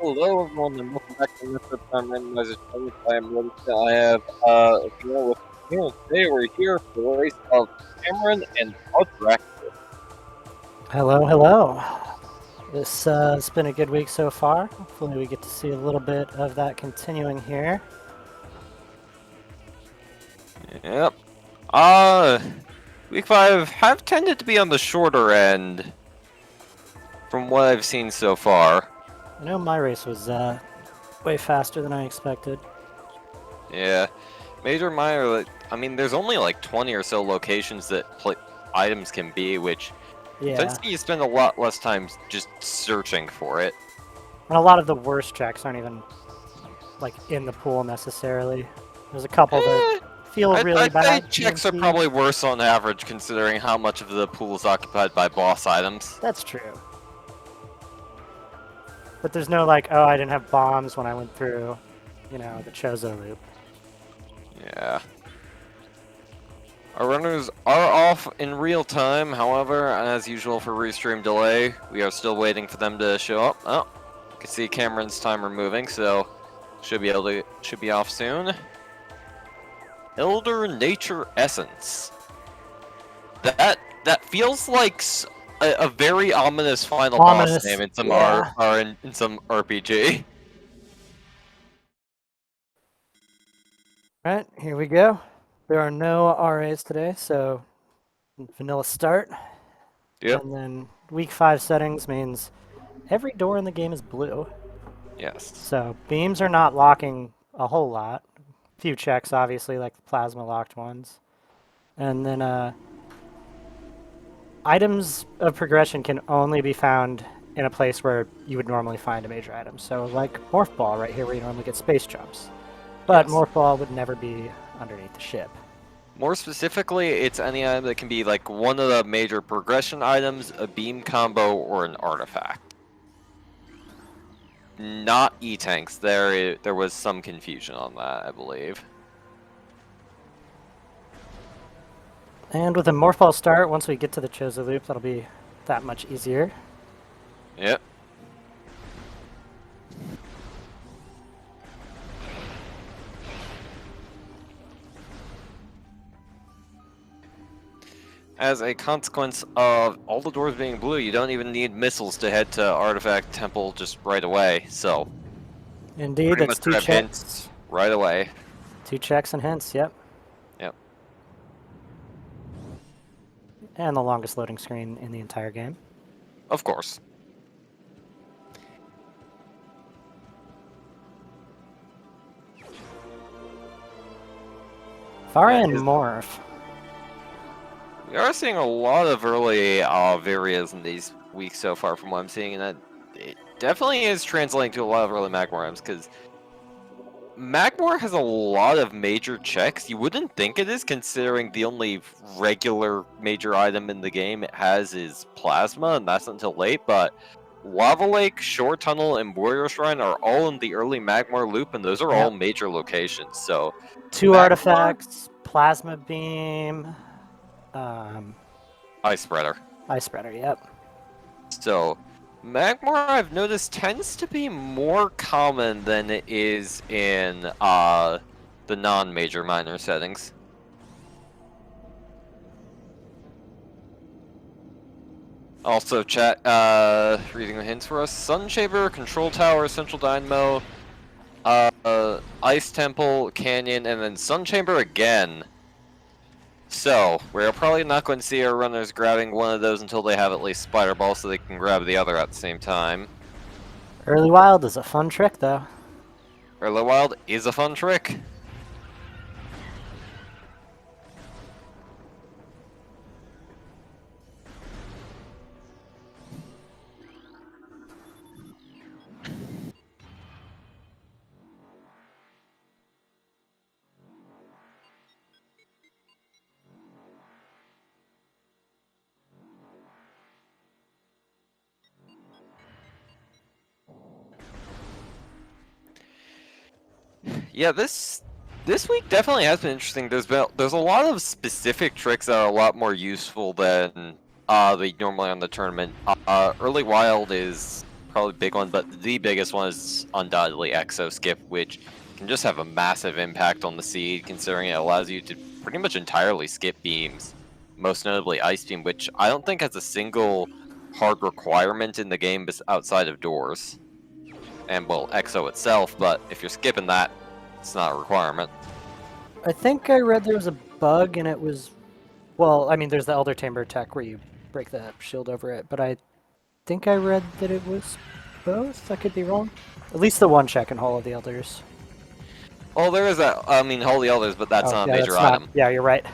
Hello everyone and welcome back to Metroid Randomizer. I am ready to, I have Camille with me. Today we're here for the race of Cameron and Audraxys. Hello, hello. This has been a good week so far. Hopefully we get to see a little bit of that continuing here. Yep. Week 5 have tended to be on the shorter end from what I've seen so far. I know my race was way faster than I expected. Yeah. Major, minor, I mean, there's only like 20 or so locations that items can be, which tends to you spend a lot less time just searching for it. And a lot of the worst checks aren't even like in the pool necessarily. There's a couple that feel really bad. I'd say checks are probably worse on average considering how much of the pool is occupied by boss items. That's true. But there's no like, oh, I didn't have bombs when I went through, you know, the Chozo loop. Yeah. Our runners are off in real time, however, as usual for restream delay, we are still waiting for them to show up. Oh, you can see Cameron's timer moving, so should be off soon. Elder Nature Essence. That feels like a very ominous final boss name in some in some RPG. Right, here we go. There are no RAs today, so vanilla start. Yep. And then week 5 settings means every door in the game is blue. Yes. So beams are not locking a whole lot. A few checks, obviously, like the plasma locked ones. And then items of progression can only be found in a place where you would normally find a major item. So like Morph Ball right here where you normally get space jumps. But yes. Morph Ball would never be underneath the ship. More specifically, it's any item that can be like one of the major progression items, a beam combo, or an artifact. Not E-tanks. There was some confusion on that, I believe. And with a Morph Ball start, once we get to the Chozo loop, that'll be that much easier. Yep. As a consequence of all the doors being blue, you don't even need missiles to head to Artifact Temple just right away, so... Indeed, that's 2 checks. Hints right away. 2 checks and hints, yep. Yep. And the longest loading screen in the entire game. Of course. Faria and Morph. We are seeing a lot of early varias in these weeks so far from what I'm seeing, and it definitely is translating to a lot of early Magmor items, because Magmor has a lot of major checks. You wouldn't think it is, considering the only regular major item in the game it has is Plasma, and that's until late, but Lava Lake, Shore Tunnel, and Warrior Shrine are all in the early Magmor loop, and those are all major locations, so... 2 artifacts, Plasma Beam... Ice Spreader. Ice Spreader, yep. So, Magmor, I've noticed, tends to be more common than it is in the non-major minor settings. Also, chat, reading the hints for us. Sun Chamber, Control Tower, Central Dynamo, Ice Temple, Canyon, and then Sun Chamber again. So, we're probably not going to see our runners grabbing one of those until they have at least Spider Ball so they can grab the other at the same time. Early Wild is a fun trick, though. Early Wild is a fun trick. Yeah, this week definitely has been interesting. There's a lot of specific tricks that are a lot more useful than they normally on the tournament. Early Wild is probably a big one, but the biggest one is undoubtedly Exo Skip, which can just have a massive impact on the seed, considering it allows you to pretty much entirely skip beams, most notably Ice Beam, which I don't think has a single hard requirement in the game outside of doors. And, well, Exo itself, but if you're skipping that, it's not a requirement. I think I read there was a bug and it was, well, I mean, there's the Elder Chamber tech where you break the shield over it, but I think I read that it was both. I could be wrong. At least the one check in Hall of the Elders. Well, there is that, I mean, Holy Elders, but that's not a major item. Yeah, you're right.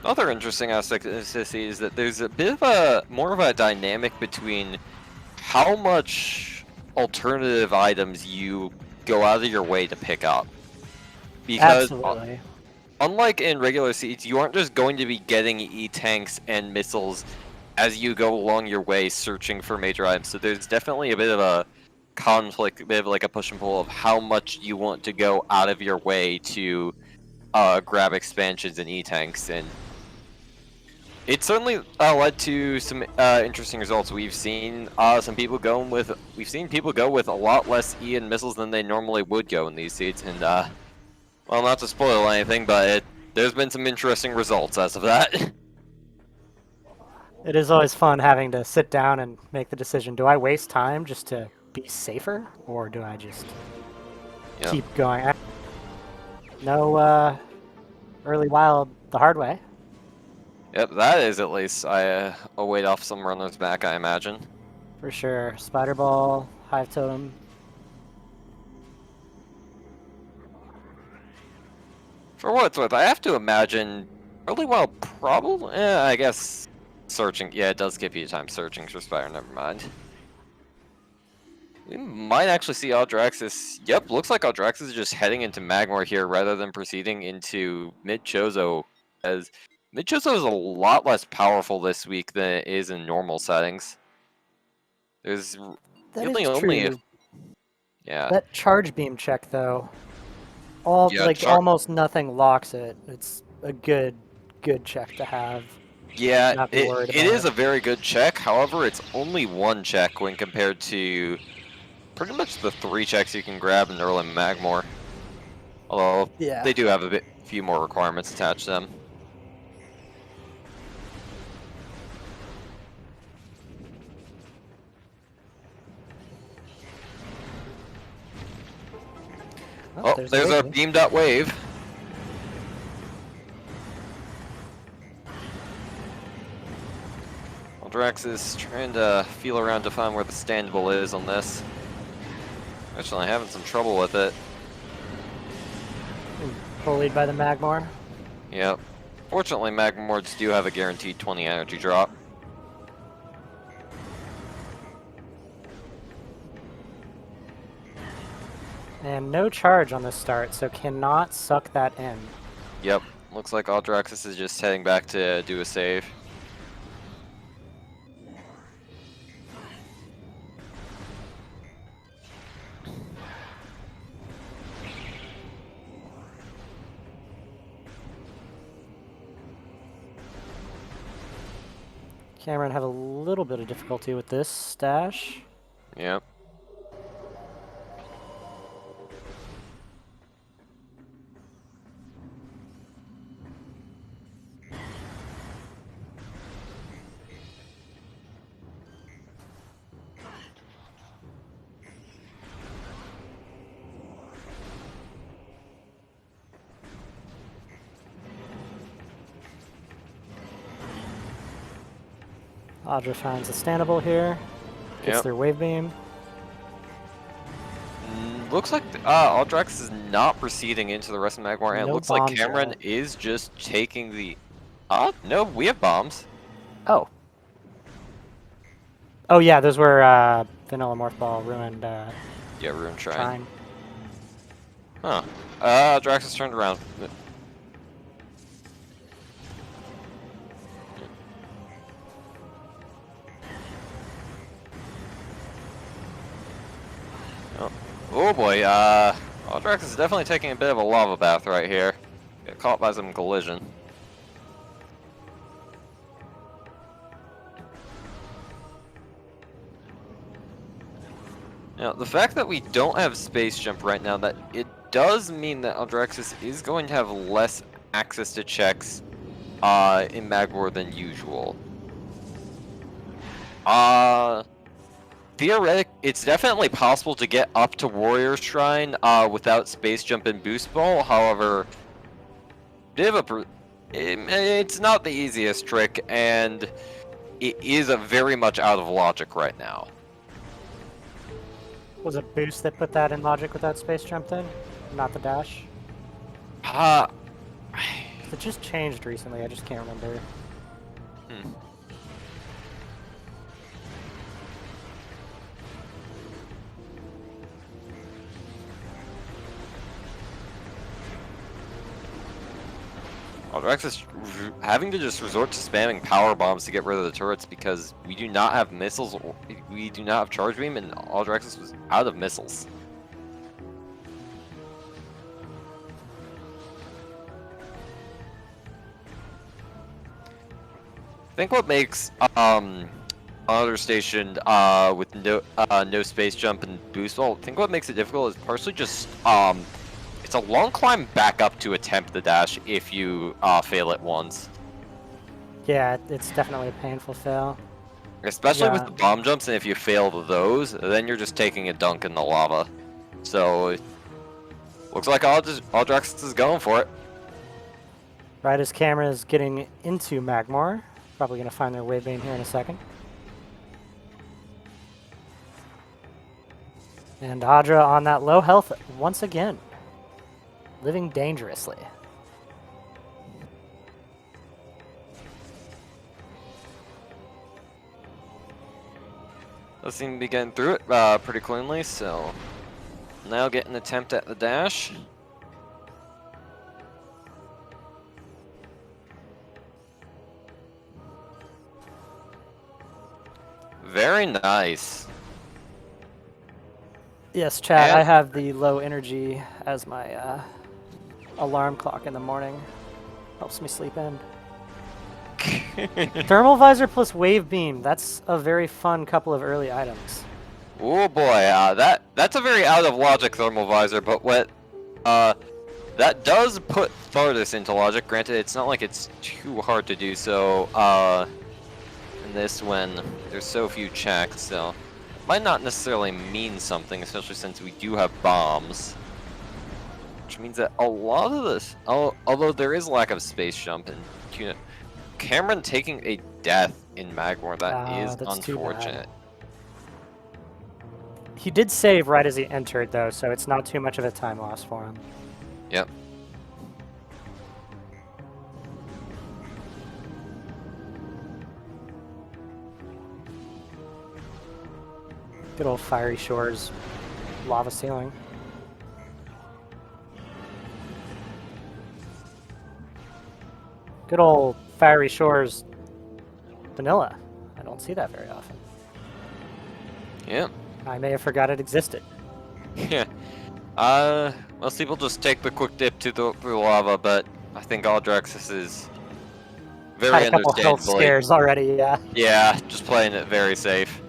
Another interesting aspect of this is that there's a bit of a more of a dynamic between how much alternative items you go out of your way to pick up. Because Absolutely. unlike in regular seeds, you aren't just going to be getting E-tanks and missiles as you go along your way searching for major items. So there's definitely a bit of a conflict, a bit of like a push and pull of how much you want to go out of your way to grab expansions and E-tanks, and it certainly led to some interesting results. We've seen people go with a lot less E and missiles than they normally would go in these seeds, and well, not to spoil anything, but there's been some interesting results as of that. It is always fun having to sit down and make the decision. Do I waste time just to be safer, or do I just keep going? No early wild the hard way. Yep, that is at least a weight off some runners back, I imagine. For sure. Spider Ball, Hive Totem. For what it's worth, I have to imagine early wild probably, I guess searching, yeah, it does give you time searching for Spider, never mind. We might actually see Audraxys. Yep, looks like Audraxys is just heading into Magmor here rather than proceeding into Mid-Chozo, as Mid-Chozo is a lot less powerful this week than it is in normal settings. There's really only yeah. That charge beam check though, almost nothing locks it. It's a good check to have. Yeah, it is a very good check. However, it's only one check when compared to pretty much the 3 checks you can grab in early Magmor. Although they do have a few more requirements attached to them. Oh, there's a beamed up wave. Audraxys is trying to feel around to find where the standable is on this. Actually, having some trouble with it. Bullied by the Magmor. Yep. Fortunately, Magmords do have a guaranteed 20 energy drop. And no charge on the start, so cannot suck that in. Yep. Looks like Audraxys is just heading back to do a save. Cameron have a little bit of difficulty with this stash. Yep. Audra finds a standable here. Gets their wave beam. Looks like Audraxys is not proceeding into the rest of Magmor, and it looks like Cameron is just taking the... no, we have bombs. Oh. Oh yeah, those were Vanilla Morph Ball ruined. Yeah, ruined Shrine. Huh. Audraxys turned around. Oh boy, Audraxys is definitely taking a bit of a lava bath right here. Got caught by some collision. Now, the fact that we don't have space jump right now, that it does mean that Audraxys is going to have less access to checks in Magmor than usual. It's definitely possible to get up to Warrior Shrine without space jump and boost ball. However, it's not the easiest trick, and it is very much out of logic right now. Was it Boost that put that in logic without space jump then? Not the dash? It just changed recently, I just can't remember. Audraxys having to just resort to spamming power bombs to get rid of the turrets because we do not have missiles, or we do not have charge beam, and Audraxys was out of missiles. I think what makes Honor Station with no space jump and boost ball, I think what makes it difficult is partially just it's a long climb back up to attempt the dash if you fail it once. Yeah, it's definitely a painful fail. Especially with the bomb jumps, and if you fail those, then you're just taking a dunk in the lava. So, looks like Audraxys is going for it. Right as camera is getting into Magmor. Probably going to find their wave beam here in a second. And Audra on that low health once again. Living dangerously. Does seem to be getting through it pretty cleanly, so now get an attempt at the dash. Very nice. Yes, chat, I have the low energy as my alarm clock in the morning. Helps me sleep in. Thermal visor plus wave beam. That's a very fun couple of early items. Oh boy, that's a very out of logic thermal visor, but what that does put Thardus into logic. Granted, it's not like it's too hard to do so in this when there's so few checks, so might not necessarily mean something, especially since we do have bombs. Which means that a lot of this, although there is lack of space jump and tuna, Cameron taking a death in Magmor, that is unfortunate. He did save right as he entered though, so it's not too much of a time loss for him. Yep. Good old Fiery Shores lava ceiling. Good old Fiery Shores vanilla. I don't see that very often. Yeah. I may have forgot it existed. Yeah. Most people just take the quick dip to the lava, but I think Audraxys is very Had a couple health scares already, yeah. Yeah, just playing it very safe.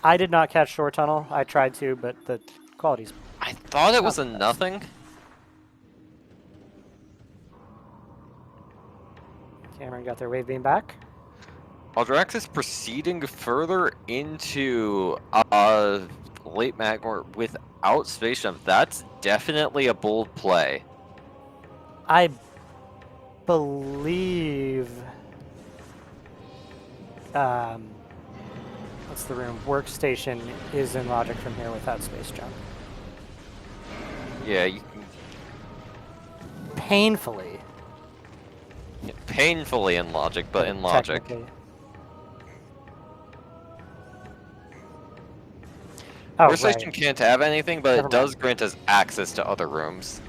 I did not catch Shore Tunnel. I tried to, but the quality's... I thought it was a nothing. Cameron got their wave beam back. Audraxys proceeding further into late Magmor without space jump. That's definitely a bold play. I believe... what's the room? Workstation is in logic from here without space jump. Yeah, you can... Painfully. Yeah, painfully in logic, but in logic. Oh, Workstation can't have anything, but Never it does grant us access to other rooms.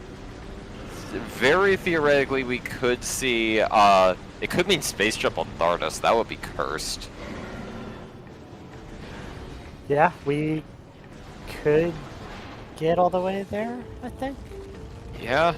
Very theoretically, we could see, it could mean space jump on Thardus. That would be cursed. Yeah, we could get all the way there, I think. Yeah.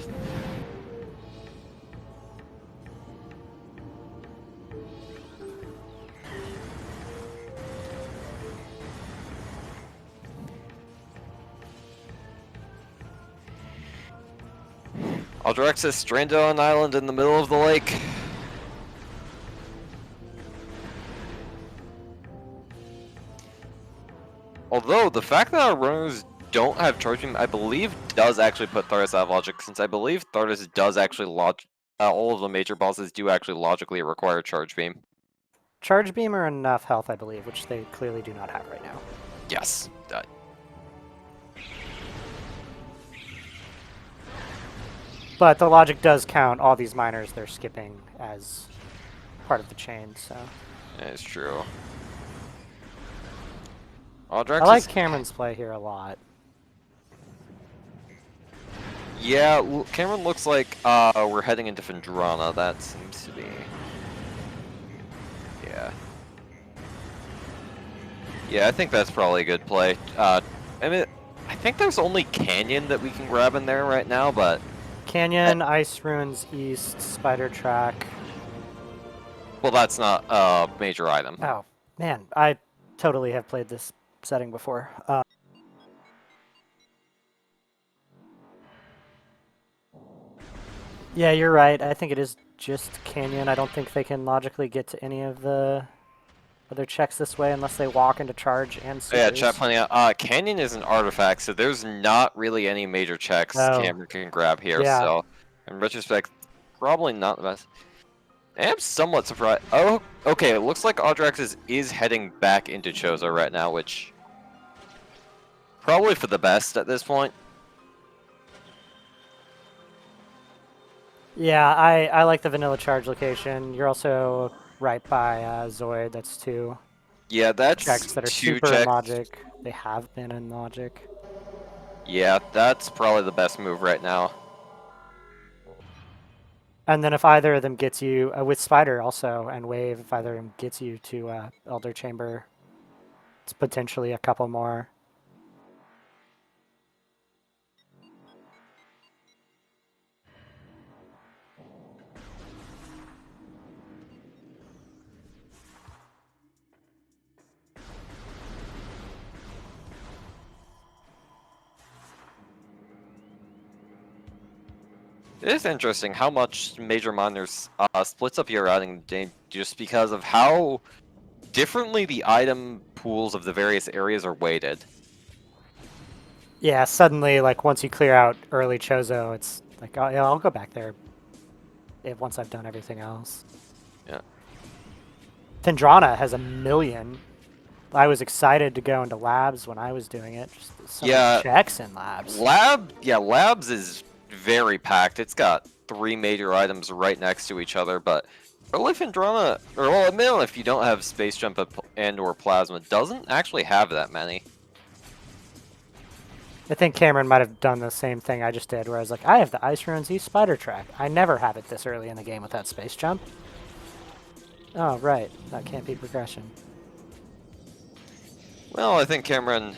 Audraxys stranded on an island in the middle of the lake. Although, the fact that our runners don't have charge beam, I believe, does actually put Thardas out of logic, since I believe Thardas does actually all of the major bosses do actually logically require charge beam. Charge beam are enough health, I believe, which they clearly do not have right now. Yes. But the logic does count all these miners they're skipping as part of the chain, so. That is true. I Audraxys, like Cameron's play here a lot. yeah, Cameron looks like we're heading into Vendrana. That seems to be. Yeah. Yeah, I think that's probably a good play. I mean, I think there's only Canyon that we can grab in there right now, but. Canyon, Ice Ruins East, Spider Track. Well, that's not a major item. Oh, man, I totally have played this setting before. Yeah, you're right. I think it is just Canyon. I don't think they can logically get to any of the other checks this way unless they walk into charge and supers. Yeah, chat pointing out, Canyon is an artifact, so there's not really any major checks Cameron can grab here, yeah. so in retrospect, probably not the best. I am somewhat surprised. Oh, okay, it looks like Audraxys is heading back into Chozo right now, which probably for the best at this point. Yeah, I like the vanilla charge location. You're also right by Zoid. That's two. Yeah, that's checks that are super in logic. They have been in logic. Yeah, that's probably the best move right now. And then if either of them gets you, with Spider also, and Wave, if either of them gets you to Elder Chamber, it's potentially a couple more. It is interesting how much Major Miners splits up your routing just because of how differently the item pools of the various areas are weighted. Yeah, suddenly, like, once you clear out early Chozo, it's like, oh, yeah, I'll go back there once I've done everything else. Yeah. Vendrana has 1 million. I was excited to go into labs when I was doing it. Just so many checks in labs. Labs is very packed. It's got 3 major items right next to each other, but early Vendrana, or well, admittedly, if you don't have Space Jump and or Plasma, doesn't actually have that many. I think Cameron might have done the same thing I just did, where I was like, I have the Ice Ruins East Spider Track. I never have it this early in the game without Space Jump. Oh, right. That can't be progression. Well, I think Cameron,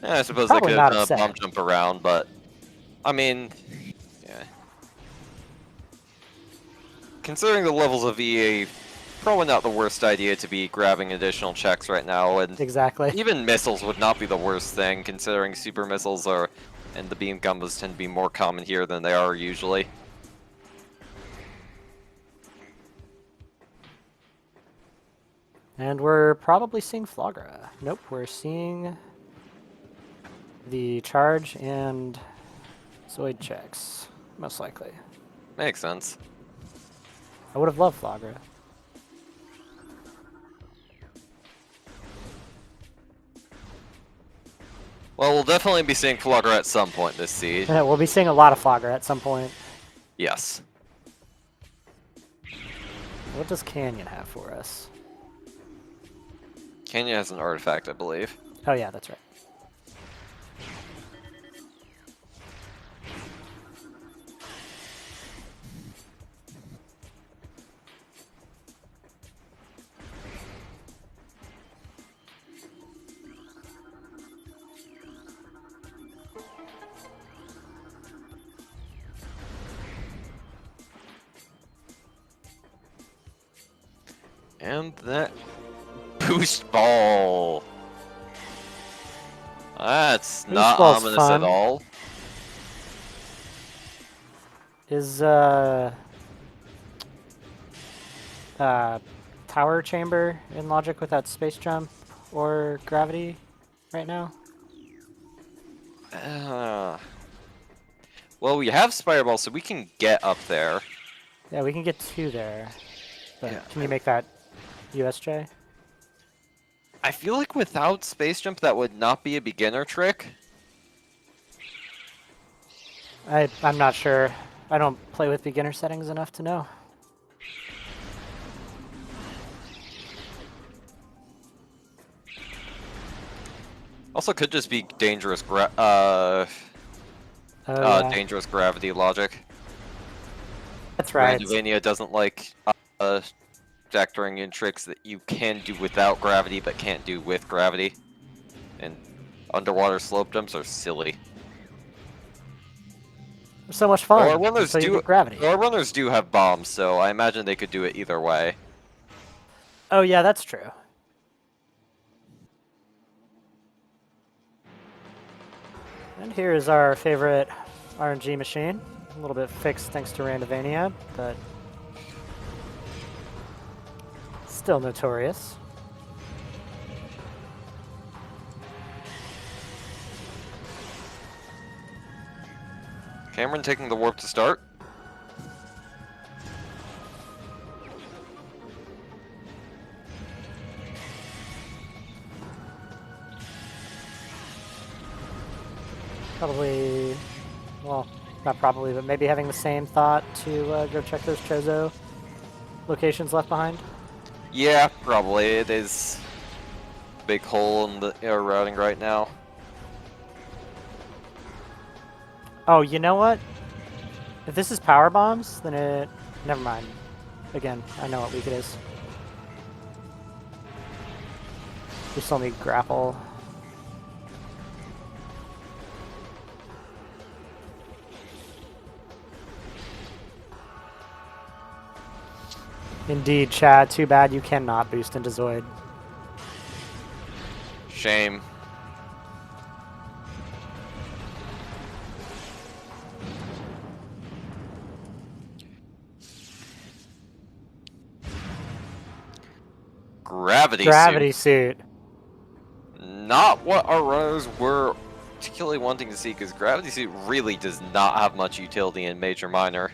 I suppose Probably they could not have upset. bomb jump around, but I mean, yeah. Considering the levels of EA, probably not the worst idea to be grabbing additional checks right now, and exactly. even missiles would not be the worst thing, considering super missiles and the beam combos tend to be more common here than they are usually. And we're probably seeing Flagra. Nope, we're seeing the charge and Zoid checks, most likely. Makes sense. I would have loved Flagra. Well, we'll definitely be seeing Flagra at some point this siege. Yeah, we'll be seeing a lot of Flagra at some point. Yes. What does Canyon have for us? Canyon has an artifact, I believe. Oh yeah, that's right. And that boost ball. That's Boost not ball's ominous fun. at all. Is tower chamber in logic without space jump or gravity right now? Well, we have Spider Ball, so we can get up there. Yeah, we can get to there. But Yeah. can you make that USJ? I feel like without Space Jump, that would not be a beginner trick. I'm not sure. I don't play with beginner settings enough to know. Also, could just be dangerous Oh, yeah. dangerous gravity logic. That's right. Randomania doesn't like factoring in tricks that you can do without gravity but can't do with gravity. And underwater slope jumps are silly. They're so much fun Our runners until you get gravity. Our runners do have bombs, so I imagine they could do it either way. Oh, yeah, that's true. And here is our favorite RNG machine. A little bit fixed thanks to Randomania, but still notorious. Cameron taking the warp to start. Probably, well, not probably, but maybe having the same thought to go check those Chozo locations left behind. Yeah, probably. It is a big hole in the air routing right now. Oh, you know what? If this is power bombs, then it... Never mind. Again, I know what week it is. We still need grapple. Indeed, Chad. Too bad you cannot boost into Zoid. Shame. Gravity suit. Not what our runners were particularly wanting to see, because Gravity Suit really does not have much utility in Major Minor.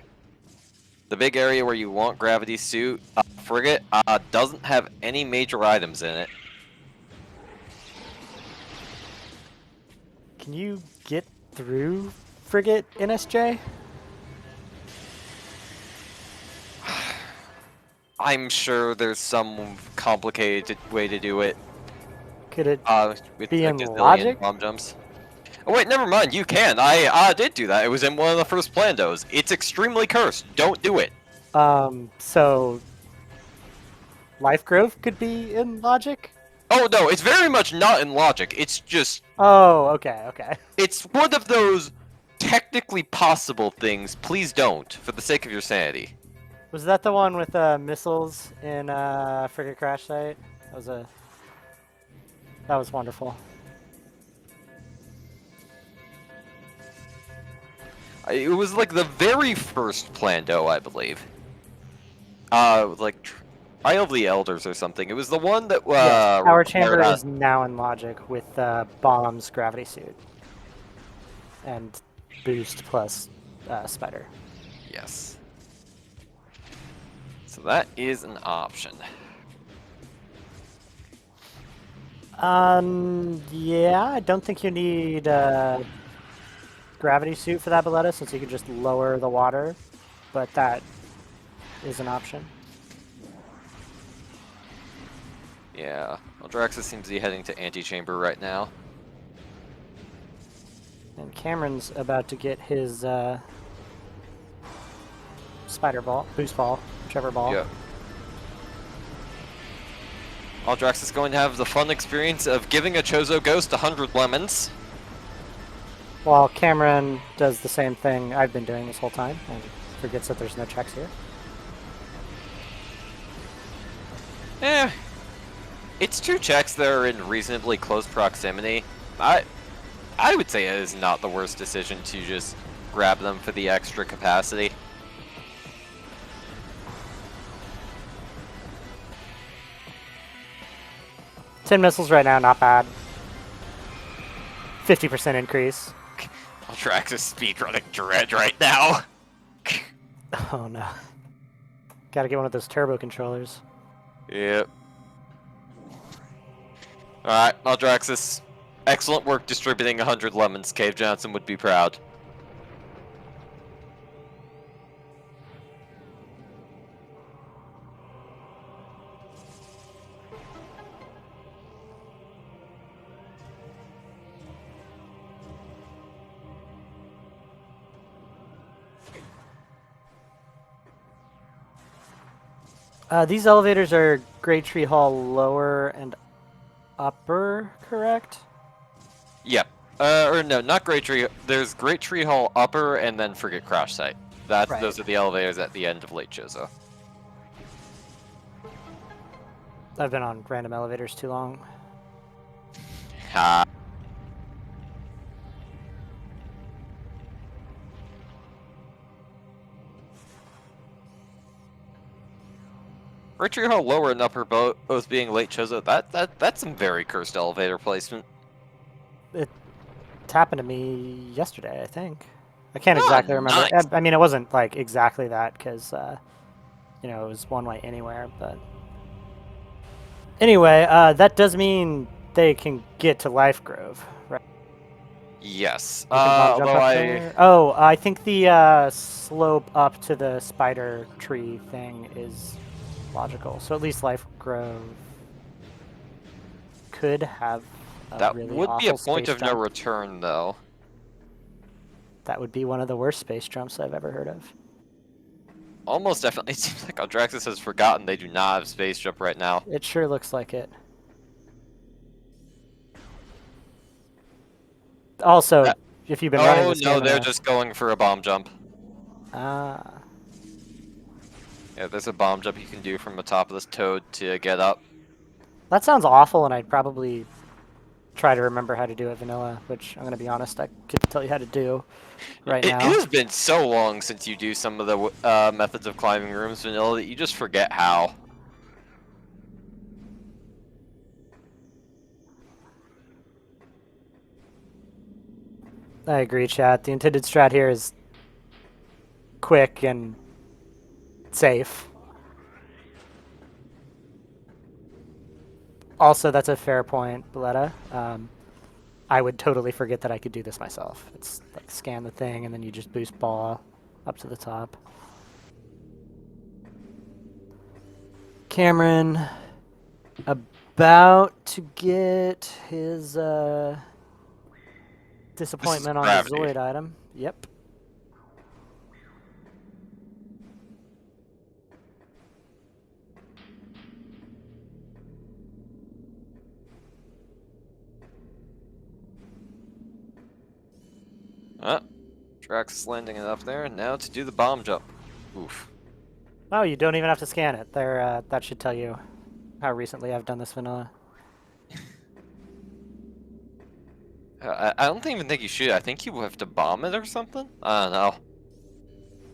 The big area where you want Gravity Suit, Frigate, doesn't have any major items in it. Can you get through Frigate NSJ? I'm sure there's some complicated way to do it. Could it with be a in gazillion logic? bomb jumps. Oh wait, never mind. You can. I did do that. It was in one of the first Plandos. It's extremely cursed. Don't do it. So Life Grove could be in logic? Oh no, it's very much not in logic. It's just. Oh, okay, okay. It's one of those technically possible things. Please don't, for the sake of your sanity. Was that the one with missiles in Frigate Crash Site? That was wonderful. It was like the very first Plando, I believe. Like Isle of the Elders or something. It was the one that yes, Power Chamber is now in logic with Bomb's gravity suit and boost plus Spider. Yes. So that is an option. Yeah, I don't think you need gravity suit for that Balletta, since you can just lower the water, but that is an option. Yeah, Audraxys seems to be heading to Antechamber right now. And Cameron's about to get his Spider Ball, Boost Ball, whichever ball. Yep. Audraxys is going to have the fun experience of giving a Chozo Ghost 100 lemons. While Cameron does the same thing I've been doing this whole time and forgets that there's no checks here. Eh, it's two checks that are in reasonably close proximity. I would say it is not the worst decision to just grab them for the extra capacity. Ten missiles right now, not bad. 50% increase. Audraxys speedrunning Dread right now. Oh no. Gotta get one of those turbo controllers. Yep. Alright, Audraxys. Excellent work distributing 100 lemons. Cave Johnson would be proud. These elevators are Great Tree Hall lower and upper, correct? Yep. Or no, not Great Tree. There's Great Tree Hall upper and then Frigate Crash Site. Right. Those are the elevators at the end of Lake Chozo. I've been on random elevators too long. Ha. Great Tree Hall lower and upper both being Lake Chozo. That's some very cursed elevator placement. It happened to me yesterday, I think. I can't exactly remember. Nice. I mean, it wasn't like exactly that because, you know, it was one way anywhere. But anyway, that does mean they can get to Life Grove, right? Yes. You can jump up there. Oh, I think the slope up to the spider tree thing is logical. So at least Life Grove could have that really would be a awful point space of no jump. return, though. That would be one of the worst space jumps I've ever heard of. Almost definitely. It seems like Audraxys has forgotten they do not have space jump right now. It sure looks like it. Also, if you've been running this game... Oh, no, they're just going for a bomb jump. Ah. Yeah, there's a bomb jump you can do from the top of this toad to get up. That sounds awful, and I'd probably try to remember how to do it vanilla, which, I'm going to be honest, I couldn't tell you how to do right now. It has been so long since you do some of the methods of climbing rooms vanilla that you just forget how. I agree, chat. The intended strat here is quick and safe. Also, that's a fair point, Belletta. I would totally forget that I could do this myself. It's like scan the thing and then you just boost ball up to the top. Cameron, about to get his disappointment on the Zoid item. Yep. Drax landing it up there. Now to do the bomb jump. Oof. Oh, you don't even have to scan it. There, that should tell you how recently I've done this vanilla. I don't even think you should. I think you have to bomb it or something? I don't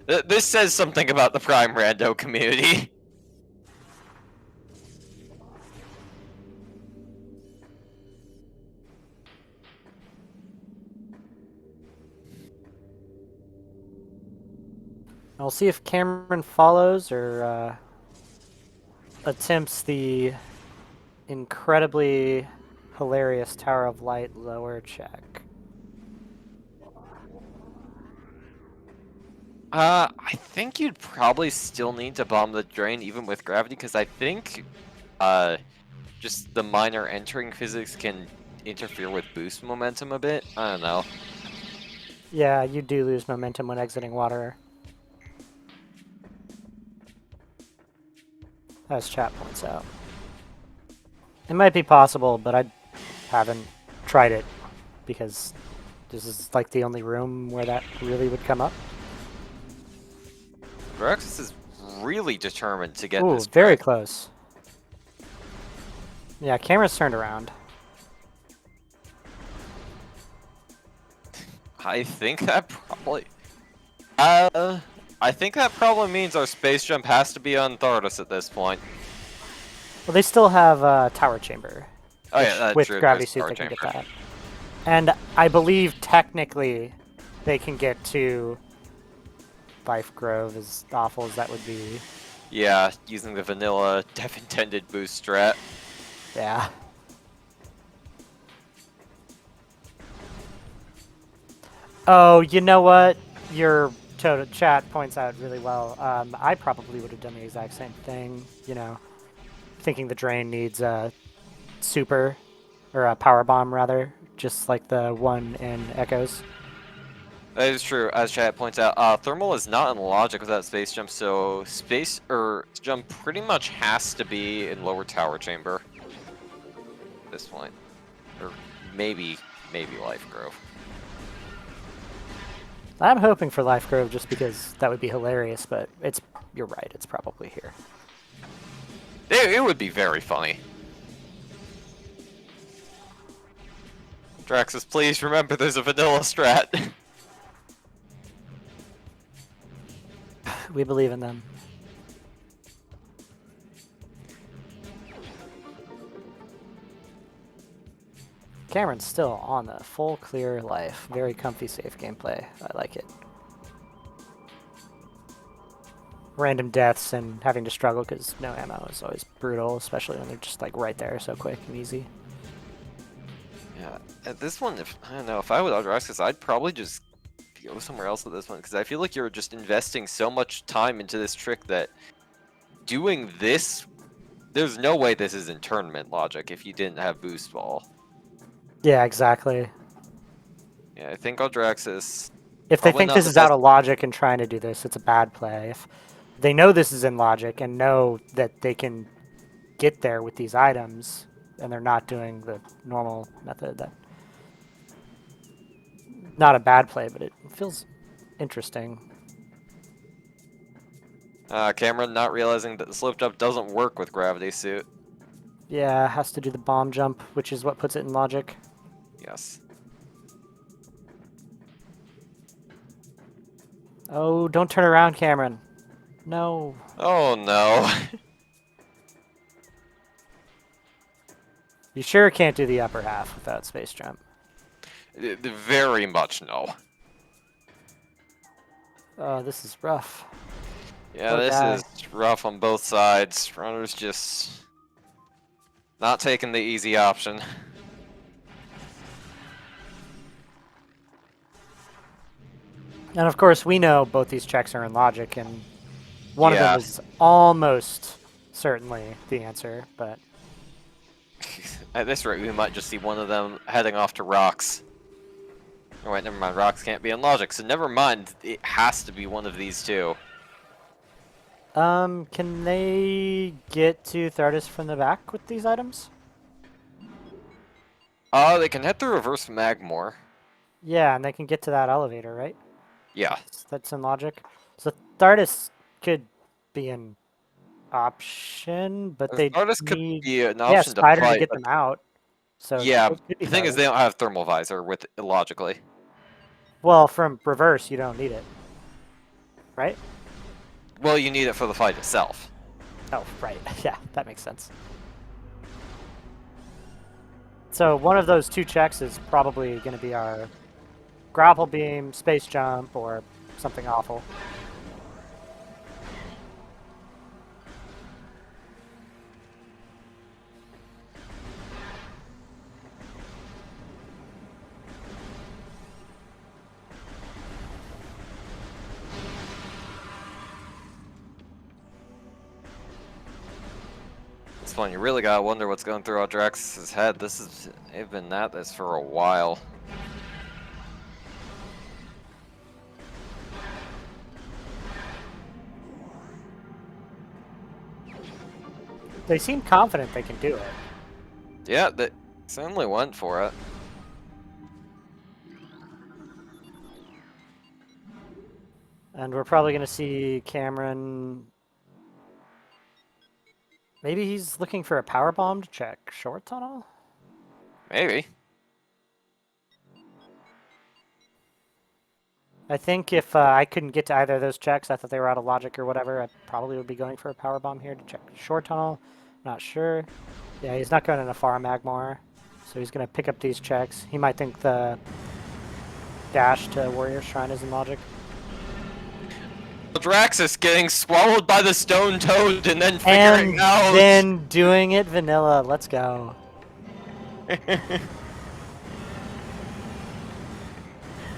know. This says something about the Prime Rando community. I'll see if Cameron follows or attempts the incredibly hilarious Tower of Light lower check. I think you'd probably still need to bomb the drain even with gravity, because I think just the minor entering physics can interfere with boost momentum a bit. I don't know. Yeah, you do lose momentum when exiting water. As chat points out. It might be possible, but I haven't tried it because this is like the only room where that really would come up. Audraxys is really determined to get Ooh, this. very close. Yeah, camera's turned around. I think that probably... I think that probably means our space jump has to be on Thardus at this point. Well, they still have tower chamber. Oh Which, yeah, that's with true. gravity There's suit, power they can get chamber. that. And I believe technically they can get to Life Grove, as awful as that would be. Yeah, using the vanilla dev intended boost strat. Yeah. Oh, you know what? Your chat points out really well. I probably would have done the exact same thing, you know, thinking the drain needs a super, or a power bomb rather, just like the one in Echoes. That is true, as chat points out. Thermal is not in logic without space jump, so space or jump pretty much has to be in lower tower chamber. At this point, or maybe Life Grove. I'm hoping for Life Grove just because that would be hilarious, but you're right, it's probably here. It would be very funny. Audraxys, please remember there's a vanilla strat. We believe in them. Cameron's still on the full clear life. Very comfy, safe gameplay. I like it. Random deaths and having to struggle because no ammo is always brutal, especially when they're just like right there so quick and easy. Yeah, at this one, I don't know, if I would Audraxys, I'd probably just go somewhere else with this one, because I feel like you're just investing so much time into this trick that doing this, there's no way this is in tournament logic if you didn't have boost ball. Yeah, exactly. Yeah, I think Audraxys, If they probably think not this the is out best. of logic and trying to do this, it's a bad play. If they know this is in logic and know that they can get there with these items and they're not doing the normal method, that not a bad play, but it feels interesting. Cameron not realizing that the slope jump doesn't work with gravity suit. Yeah, has to do the bomb jump, which is what puts it in logic. Yes. Oh, don't turn around, Cameron. No. Oh no. You sure can't do the upper half without space jump. Very much no. Oh, this is rough. Yeah, Poor this guy. is rough on both sides. Runner's just not taking the easy option. And of course, we know both these checks are in logic, and one of them Yeah. is almost certainly the answer, but At this rate, we might just see one of them heading off to rocks. Oh wait, never mind. Rocks can't be in logic, so never mind. It has to be one of these two. can they get to Thardus from the back with these items? They can head through reverse Magmore. Yeah, and they can get to that elevator, right? Yeah. That's in logic. So Thardus could be an option, but they Stardust could need be an yeah option to Spider to fight, get but them out. So yeah, it could be the thing is they Thardus. don't have thermal visor with logically. Well, from reverse, you don't need it, right? Well, you need it for the fight itself. Oh, right. Yeah, that makes sense. So one of those two checks is probably going to be our grapple beam, space jump, or something awful. It's fun. You really gotta wonder what's going through Audraxis' head. They've been at this for a while. They seem confident they can do it. Yeah, they certainly went for it. And we're probably going to see Cameron... Maybe he's looking for a power bomb to check short tunnel? Maybe. I think if I couldn't get to either of those checks, I thought they were out of logic or whatever, I probably would be going for a power bomb here to check short tunnel. Not sure. Yeah, he's not going in a far Magmar, so he's going to pick up these checks. He might think the dash to Warrior Shrine is in logic. Audraxys getting swallowed by the stone toad and then figuring out. And then doing it vanilla. Let's go.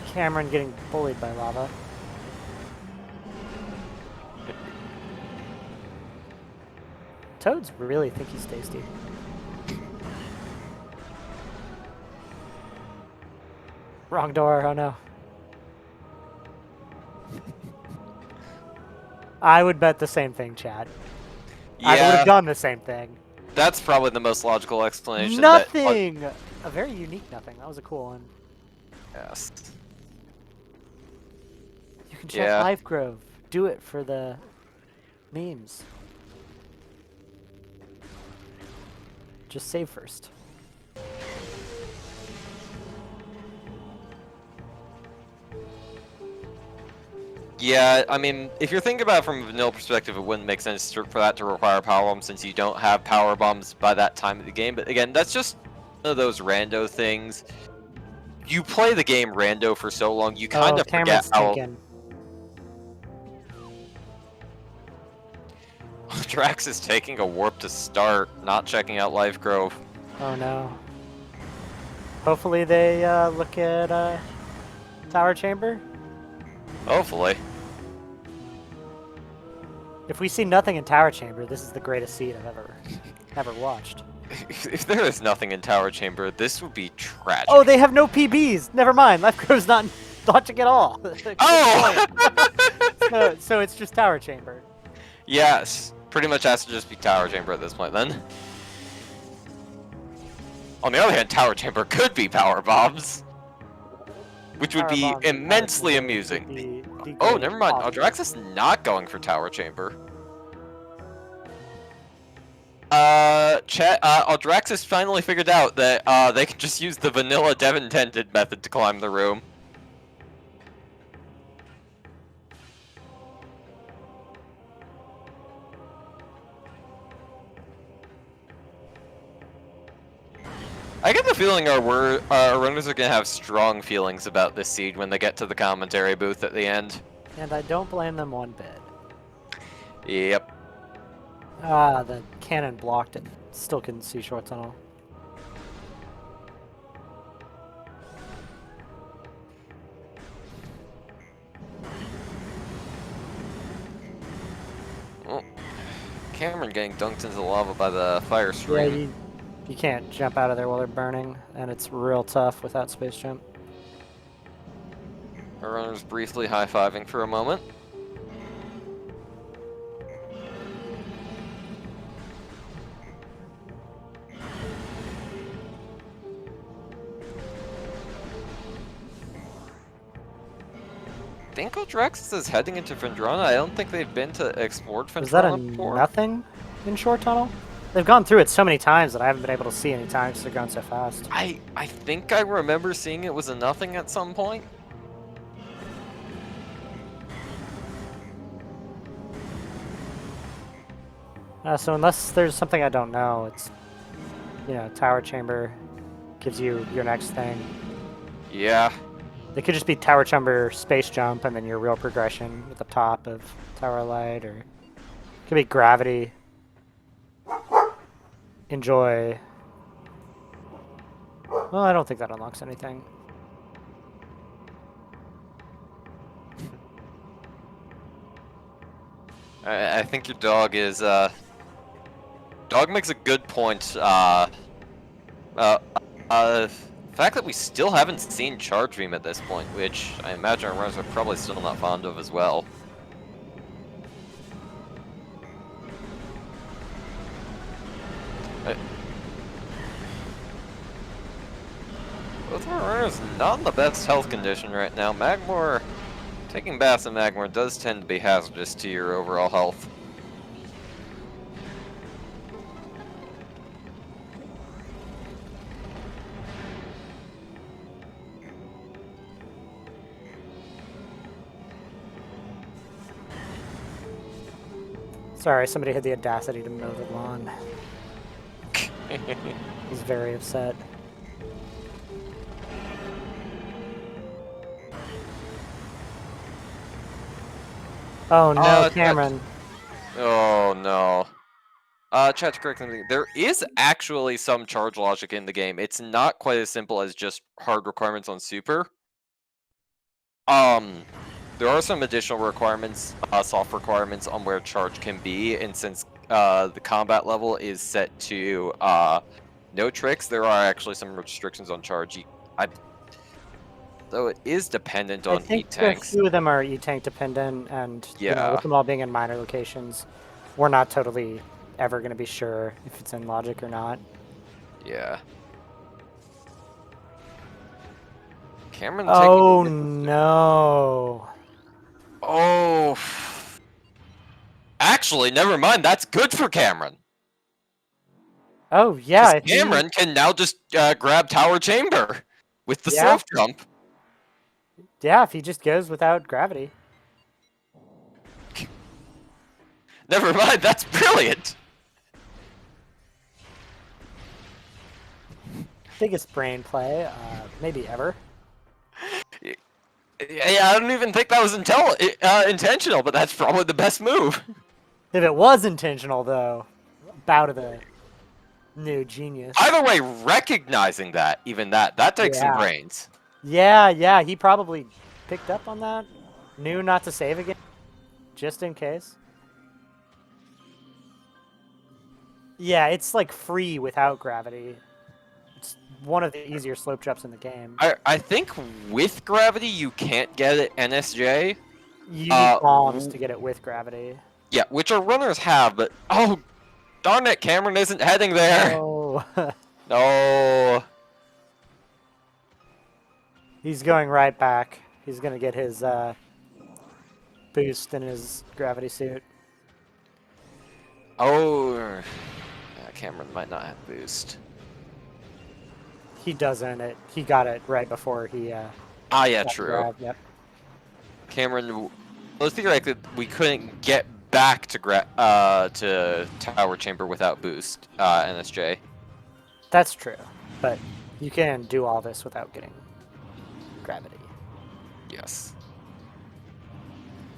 Cameron getting bullied by lava. Toads really think he's tasty. Wrong door, oh no. I would bet the same thing, Chad. I would have done the same thing. That's probably the most logical explanation. Nothing! A very unique nothing. That was a cool one. Yes. You can check Life Grove. Do it for the memes. Just save first. Yeah, I mean, if you're thinking about it from a vanilla perspective, it wouldn't make sense for that to require power bombs since you don't have power bombs by that time of the game. But again, that's just one of those rando things. You play the game rando for so long, you kind of forget how. Drax is taking a warp to start, not checking out Life Grove. Oh no. Hopefully they look at Tower Chamber. Hopefully. If we see nothing in Tower Chamber, this is the greatest seed I've ever watched. If there is nothing in Tower Chamber, this would be tragic. Oh, they have no PBs! Never mind, Life Grove's not dodging at all. Oh! so it's just Tower Chamber. Yes, pretty much has to just be Tower Chamber at this point then. On the other hand, Tower Chamber could be power bombs. Which would be immensely amusing. Oh, never mind. Audraxys not going for Tower Chamber. Audraxys finally figured out that they can just use the vanilla Devon Tented method to climb the room. I get the feeling our runners are going to have strong feelings about this seed when they get to the commentary booth at the end. And I don't blame them one bit. Yep. Ah, the cannon blocked it. Still couldn't see short tunnel. Oh. Cameron getting dunked into the lava by the fire stream. Yeah, you can't jump out of there while they're burning, and it's real tough without space jump. Our runners briefly high-fiving for a moment. I think Audraxys is heading into Vendrana. I don't think they've been to explored Vendrana Is that a before. nothing in short tunnel? They've gone through it so many times that I haven't been able to see any time because they're going so fast. I think I remember seeing it was a nothing at some point. So unless there's something I don't know, it's, you know, Tower Chamber gives you your next thing. Yeah. They could just be Tower Chamber Space Jump and then your real progression at the top of Tower Light, or it could be Gravity. Enjoy. Well, I don't think that unlocks anything. I think your dog is, Dog makes a good point. The fact that we still haven't seen Charge Beam at this point, which I imagine our runners are probably still not fond of as well. Both of our runners not in the best health condition right now. Magmar, taking baths in Magmar does tend to be hazardous to your overall health. Sorry, somebody had the audacity to mow the lawn. Was very upset. Oh no, Cameron. Oh no. Chat to correct something. There is actually some charge logic in the game. It's not quite as simple as just hard requirements on Super. There are some additional requirements, soft requirements on where charge can be, and since the combat level is set to no tricks, there are actually some restrictions on charge. Though it is dependent I on think a E-tanks. few of them are E-tank dependent, and Yeah. with them all being in minor locations, we're not totally ever going to be sure if it's in logic or not. Yeah. Cameron Oh taking... no. Oh. Actually, never mind. That's good for Cameron. Oh Because yeah, Cameron can now just grab Tower Chamber with the yeah, slope jump. yeah. If he just goes without gravity. Never mind. That's brilliant. Biggest brain play, maybe ever. Yeah, I don't even think that was intentional, but that's probably the best move. If it was intentional, though, bow to the new genius. Either way, recognizing that, even that takes some Yeah. brains. Yeah, he probably picked up on that. Knew not to save again, just in case. Yeah, it's like free without gravity. It's one of the easier slope jumps in the game. I think with gravity you can't get it NSJ. You need bombs to get it with gravity. Yeah, which our runners have, but oh darn it, Cameron isn't heading there. Oh. No. He's going right back. He's gonna get his boost in his gravity suit. Oh, yeah, Cameron might not have boost. He doesn't. He got it right before he. Yeah, true. Yep. Cameron, well, theoretically, we couldn't get back to Tower Chamber without boost, NSJ. That's true, but you can do all this without getting gravity. Yes.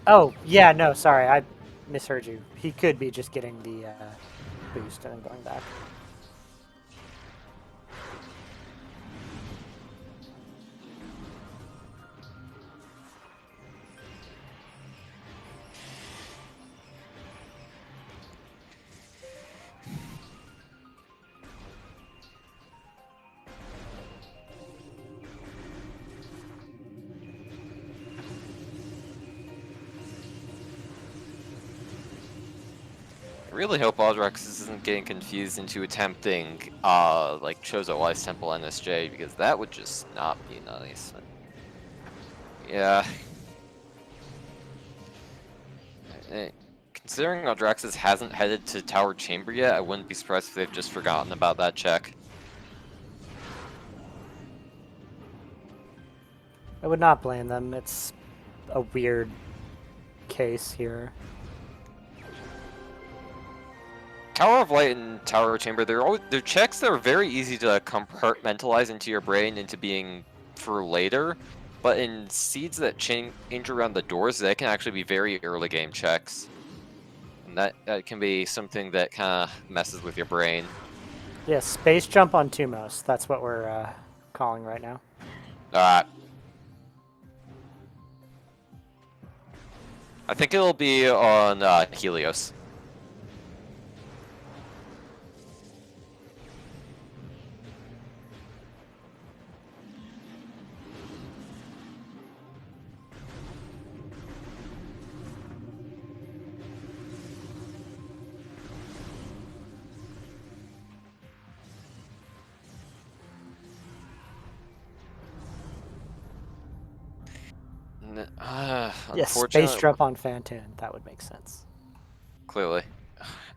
Oh, yeah, no, sorry, I misheard you. He could be just getting the boost and then going back. I really hope Audraxys isn't getting confused into attempting, like, Chozo Wise Temple NSJ, because that would just not be nice. Yeah. Considering Audraxys hasn't headed to Tower Chamber yet, I wouldn't be surprised if they've just forgotten about that check. I would not blame them. It's a weird case here. Tower of Light and Tower of Chamber, they're checks that are very easy to compartmentalize into your brain into being for later, but in seeds that change around the doors, they can actually be very early game checks. And that can be something that kind of messes with your brain. Yeah, space jump on Tumos. That's what we're calling right now. I think it'll be on Helios. Yeah, space jump on Fantoon. That would make sense. Clearly.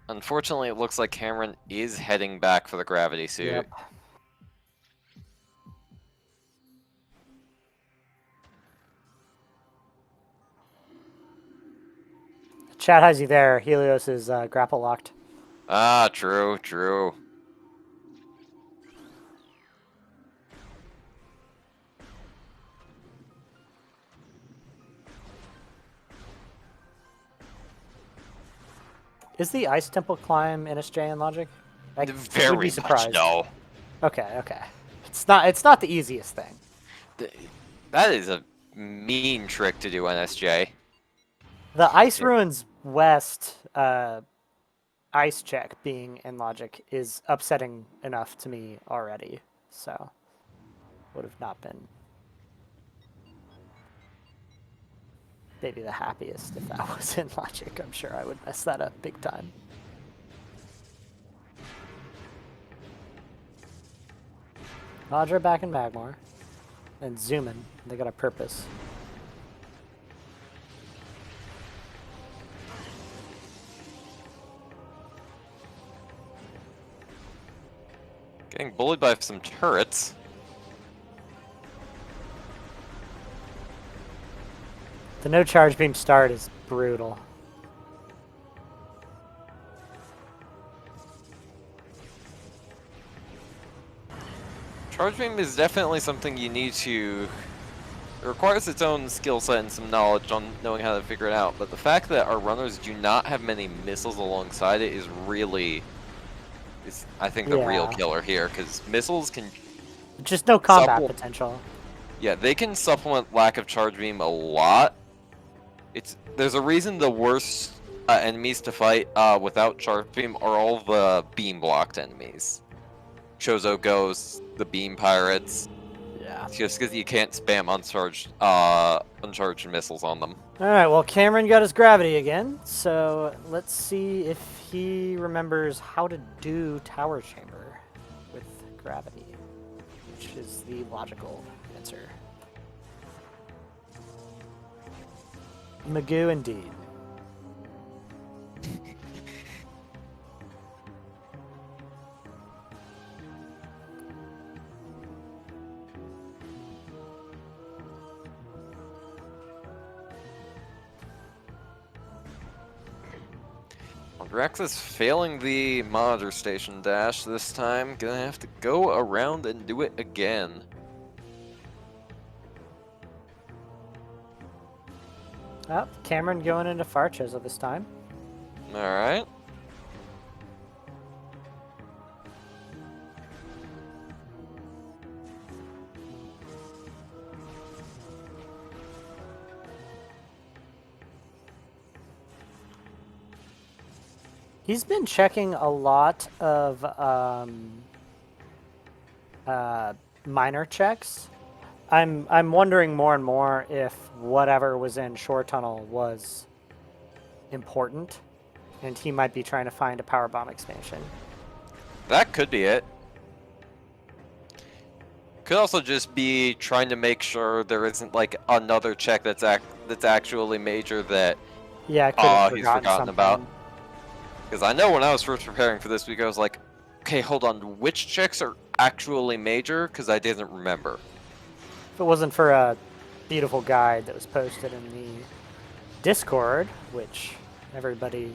Unfortunately, it looks like Cameron is heading back for the gravity suit. Yep. Chat has you there. Helios is grapple locked. Ah, true, true. Is the Ice Temple climb NSJ in Logic? I would Very be much surprised. no. Okay, okay. It's not the easiest thing. That is a mean trick to do, NSJ. The Ice Yeah. Ruins West ice check being in Logic is upsetting enough to me already. So would have not been maybe the happiest if that was in Logic. I'm sure I would mess that up big time. Audra back in Magmar. And zooming. They got a purpose. Getting bullied by some turrets. The no charge beam start is brutal. Charge beam is definitely something you need to... It requires its own skill set and some knowledge on knowing how to figure it out, but the fact that our runners do not have many missiles alongside it is really... I think the real killer here, because missiles can... Just no combat potential. Yeah, they can supplement lack of charge beam a lot. There's a reason the worst enemies to fight without charge beam are all the beam blocked enemies. Chozo Ghosts, the beam pirates. Yeah. Just because you can't spam uncharged missiles on them. All right. Well, Cameron got his gravity again, so let's see if he remembers how to do tower chamber with gravity, which is the logical answer. Magoo indeed. Audraxys failing the monitor station dash this time. Gonna have to go around and do it again. Oh, Cameron going into Farchozo this time. Alright. He's been checking a lot of minor checks. I'm wondering more and more if whatever was in Shore Tunnel was important, and he might be trying to find a power bomb expansion. That could be it. Could also just be trying to make sure there isn't like another check that's actually major that Yeah, could have he's forgotten about. Because I know when I was first preparing for this week, I was like, okay, hold on, which checks are actually major? Because I didn't remember. If it wasn't for a beautiful guide that was posted in the Discord, which everybody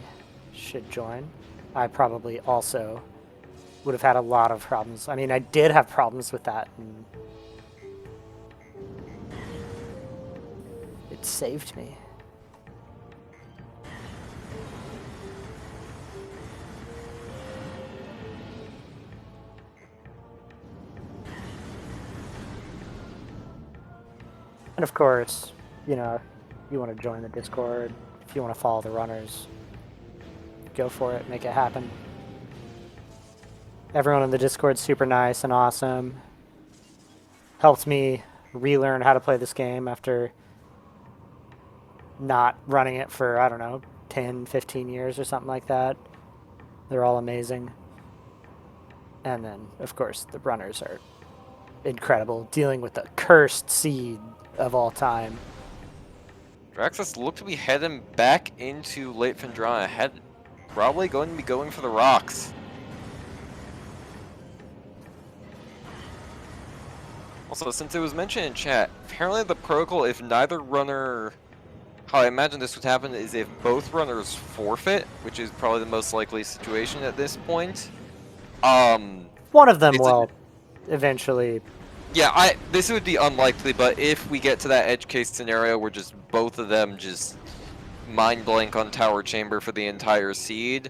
should join, I probably also would have had a lot of problems. I mean, I did have problems with that, and it saved me. And of course, you know, you want to join the Discord, if you want to follow the runners, go for it, make it happen. Everyone in the Discord's super nice and awesome. Helped me relearn how to play this game after not running it for, I don't know, 10, 15 years or something like that. They're all amazing. And then, of course, the runners are incredible, dealing with the cursed seed of all time. Audraxys looked to be heading back into Late Fendrana, probably going to be going for the rocks. Also, since it was mentioned in chat, apparently the protocol, if neither runner how I imagine this would happen is if both runners forfeit, which is probably the most likely situation at this point. One of them It's a- will eventually. Yeah, this would be unlikely, but if we get to that edge case scenario where just both of them just mind blank on tower chamber for the entire seed,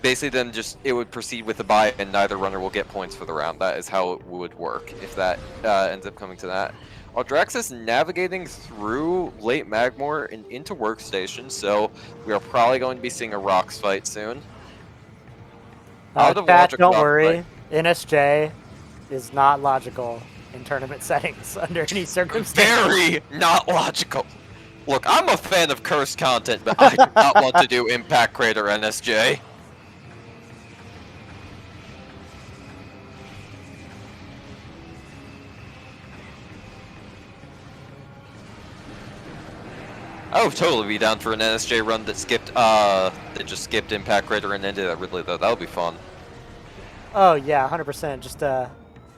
basically then it would proceed with the buy and neither runner will get points for the round. That is how it would work if that ends up coming to that. Audraxys navigating through late Magmore and into Workstation, so we are probably going to be seeing a Rocks fight soon. Out of Chat, logic don't Rock worry. fight. NSJ is not logical in tournament settings under any circumstance. Very not logical. Look, I'm a fan of cursed content, but I do not want to do Impact Crater NSJ. I would totally be down for an NSJ run that just skipped Impact Crater and ended at Ridley though. That would be fun. Oh yeah, 100%. Just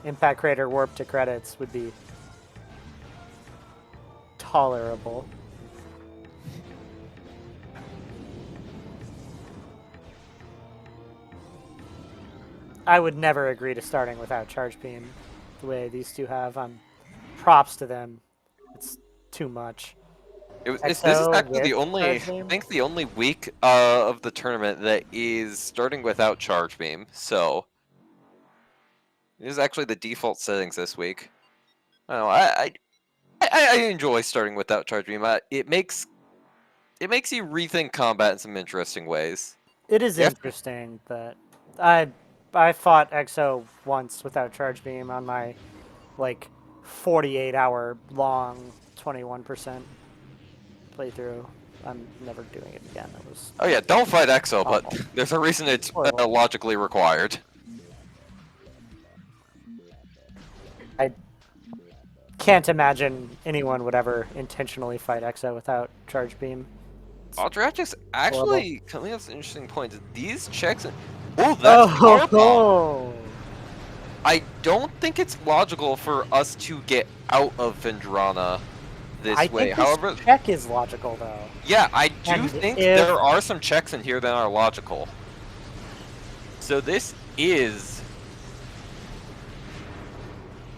Impact Crater warp to credits would be tolerable. I would never agree to starting without Charge Beam the way these two have. Props to them. It's too much. This is actually the with only, Charge I Beam? think the only week of the tournament that is starting without Charge Beam, so it is actually the default settings this week. I don't know, I enjoy starting without Charge Beam. It makes you rethink combat in some interesting ways. It is interesting, but I fought EXO once without Charge Beam on my like 48-hour long 21% playthrough. I'm never doing it again. It was Oh yeah, don't fight EXO, but awful. there's a reason it's Horrible. logically required. I can't imagine anyone would ever intentionally fight EXO without Charge Beam. Audraxys actually coming up with an interesting point. These checks. Oh, that's power bomb. Oh! I don't think it's logical for us to get out of Vendrana this I way. think However, this check is logical though. yeah, I do And think if- there are some checks in here that are logical. So this is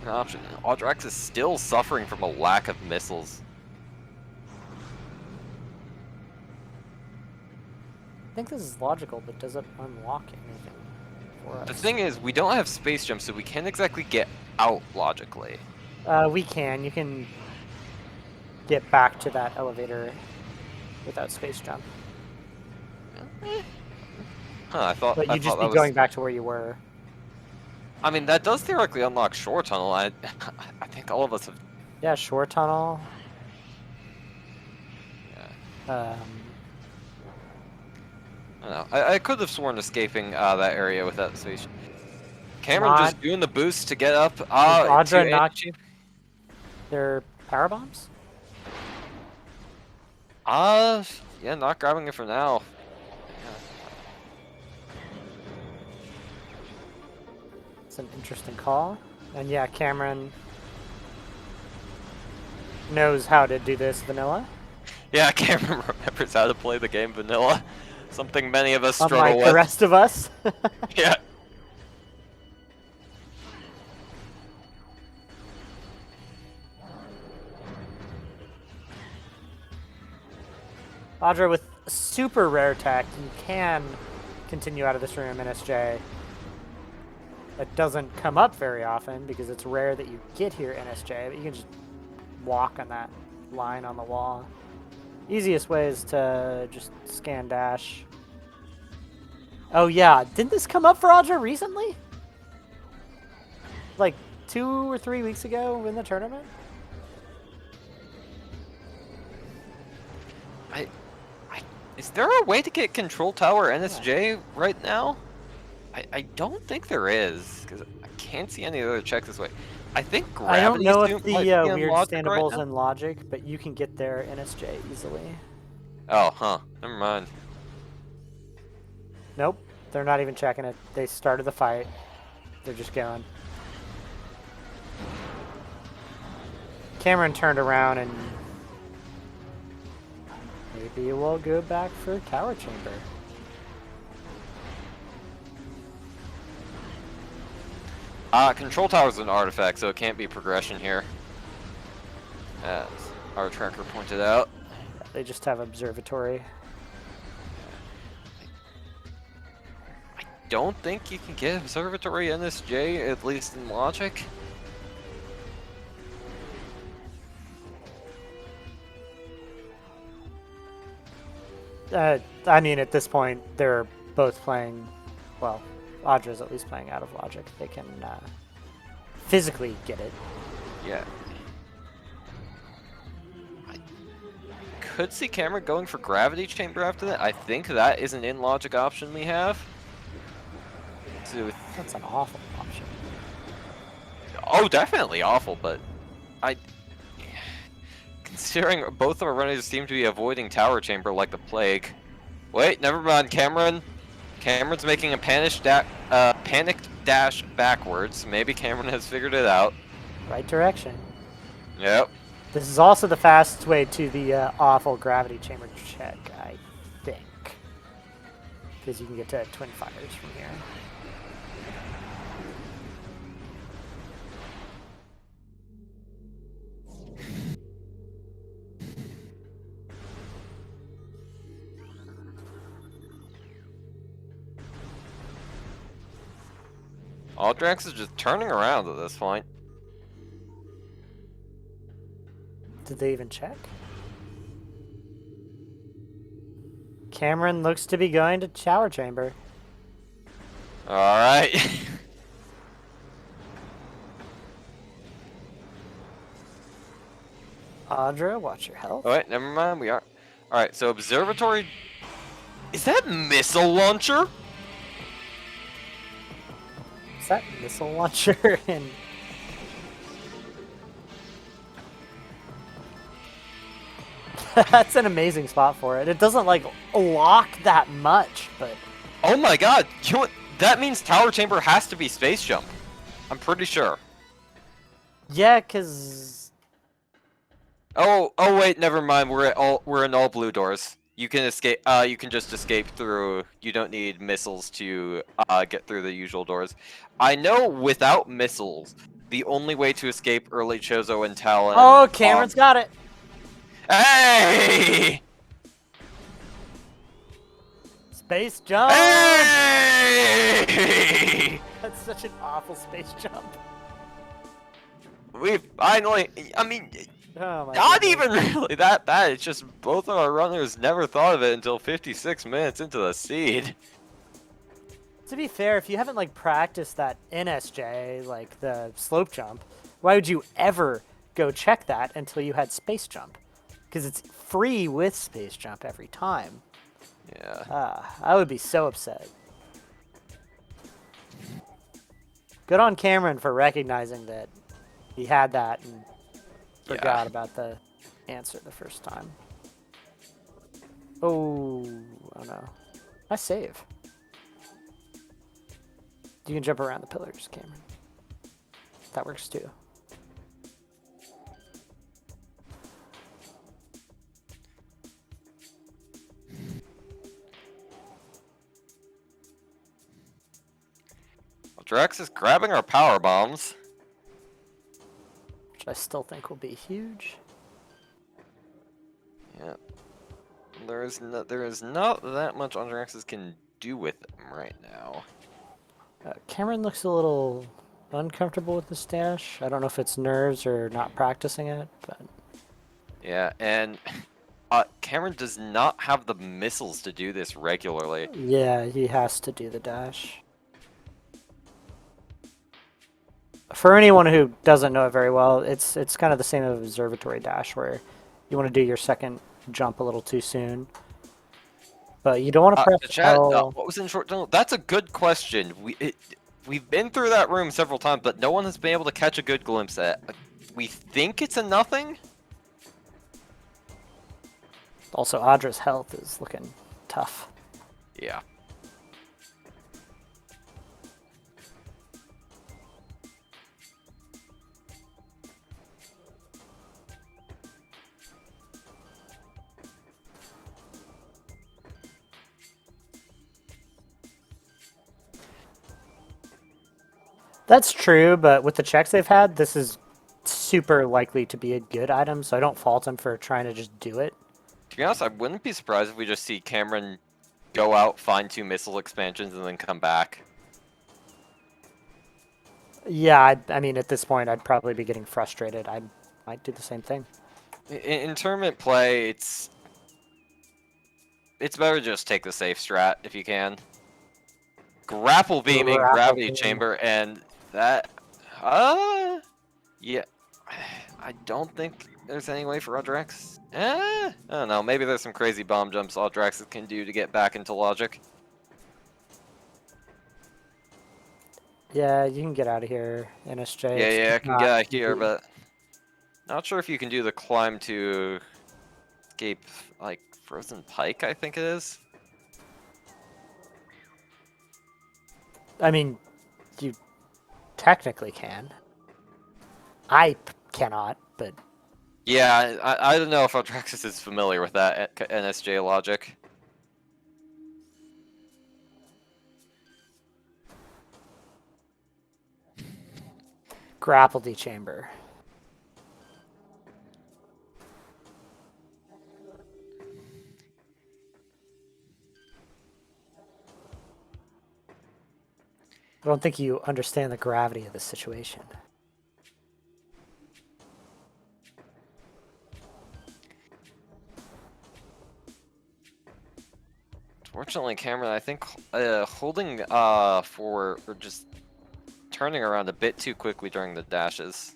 an option. Audrax is still suffering from a lack of missiles. I think this is logical, but does it unlock anything for us? The thing is, we don't have space jump, so we can't exactly get out logically. We can. You can get back to that elevator without space jump. Huh, I thought. But I you'd just thought be that was... going back to where you were. I mean, that does theoretically unlock Shore Tunnel. I think all of us have. Yeah, shore tunnel. Yeah. I don't know. I could have sworn escaping that area without space. Cameron just doing the boost to get up. Audra knocked you. They're power bombs? Yeah, not grabbing it for now. It's an interesting call. And yeah, Cameron knows how to do this vanilla. Yeah, Cameron remembers how to play the game vanilla. Something many of us struggle Unlike with. the rest of us. Yeah. Audra, with super rare tech, you can continue out of this room, NSJ. That doesn't come up very often because it's rare that you get here, NSJ, but you can just walk on that line on the wall. Easiest way is to just scan dash. Oh yeah, didn't this come up for Audra recently? Like 2 or 3 weeks ago in the tournament? Is there a way to get Control Tower NSJ right now? I don't think there is, because I can't see any other checks this way. I think I don't Gravity know Suit if the might be weird unlocked right standables now. in Logic, but you can get there NSJ easily. Oh, huh. Never mind. Nope, they're not even checking it. They started the fight. They're just going. Cameron turned around and Maybe we'll go back for tower chamber. Control tower's an artifact, so it can't be progression here. As our tracker pointed out. Yeah, they just have observatory. I don't think you can get observatory NSJ, at least in logic. I mean, at this point, they're both playing, well, Audra's at least playing out of logic. They can physically get it. Yeah. I could see Cameron going for gravity chamber after that. I think that is an in-logic option we have. So That's an awful option. oh, definitely awful, but considering both of our runners seem to be avoiding tower chamber like the plague. Wait, never mind, Cameron's making a panicked dash backwards. Maybe Cameron has figured it out. Right direction. Yep. This is also the fastest way to the awful gravity chamber check, I think. Because you can get to twin fires from here. Audraxys is just turning around at this point. Did they even check? Cameron looks to be going to tower chamber. Alright. Audra, watch your health. Oh, wait, never mind, we are. Alright, so observatory. Is that missile launcher? Is that missile launcher in... That's an amazing spot for it. It doesn't, like, lock that much, but... Oh my god, you know what? That means tower chamber has to be space jump. I'm pretty sure. Yeah, because... Oh wait, never mind. We're in all blue doors. You can escape. You can just escape through. You don't need missiles to get through the usual doors. I know without missiles, the only way to escape early Chozo and Talon. Oh, Cameron's got it. Hey! Space jump. Hey! That's such an awful space jump. We finally. I mean. Oh my Not goodness. even really that bad, it's just both of our runners never thought of it until 56 minutes into the seed. To be fair, if you haven't like practiced that NSJ, like the slope jump, why would you ever go check that until you had space jump? Because it's free with space jump every time. Yeah. I would be so upset. Good on Cameron for recognizing that he had that and forgot about the answer the first time. Oh no. Nice save. You can jump around the pillars, Cameron. That works too. Drex is grabbing our power bombs. Which I still think will be huge. Yeah. There is not that much Audraxys can do with them right now. Cameron looks a little uncomfortable with the stash. I don't know if it's nerves or not practicing it, but... Yeah, and Cameron does not have the missiles to do this regularly. Yeah, he has to do the dash. For anyone who doesn't know it very well, it's kind of the same as observatory dash, where you want to do your second jump a little too soon. But you don't want to press chat, L. what was in short? No, that's a good question. We've been through that room several times, but no one has been able to catch a good glimpse at it. We think it's a nothing. Also, Audra's health is looking tough. Yeah. That's true, but with the checks they've had, this is super likely to be a good item, so I don't fault him for trying to just do it. To be honest, I wouldn't be surprised if we just see Cameron go out, find 2 missile expansions, and then come back. Yeah, I mean, at this point, I'd probably be getting frustrated. I might do the same thing. In tournament play, it's better to just take the safe strat if you can. Grapple beaming, Grapple gravity beam. chamber, and that... yeah. I don't think there's any way for Audraxys. I don't know, maybe there's some crazy bomb jumps Audraxys can do to get back into logic. Yeah, you can get out of here, NSJ. Yeah, I can get Not out here, easy. but... Not sure if you can do the climb to escape, like, Frozen Pike, I think it is. I mean, you technically can. I cannot, but Yeah, I don't know if Audraxys is familiar with that NSJ logic. grapple chamber. I don't think you understand the gravity of this situation. Fortunately, Cameron, I think holding for or just turning around a bit too quickly during the dashes.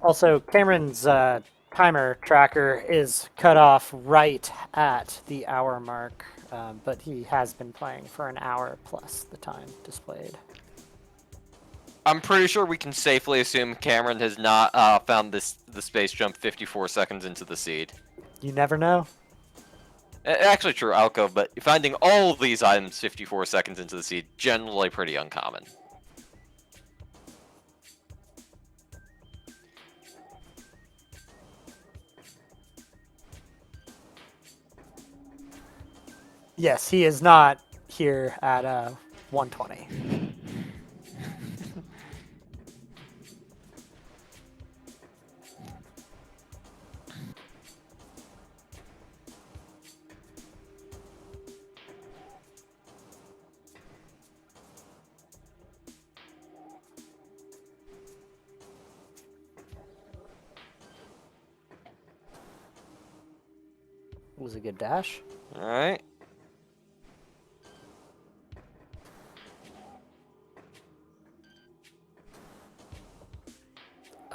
Also, Cameron's timer tracker is cut off right at the hour mark, but he has been playing for an hour plus the time displayed. I'm pretty sure we can safely assume Cameron has not found the space jump 54 seconds into the seed. You never know. Actually, true, Alco, but finding all of these items 54 seconds into the seed, generally pretty uncommon. Yes, he is not here at 120. It was a good dash. Alright.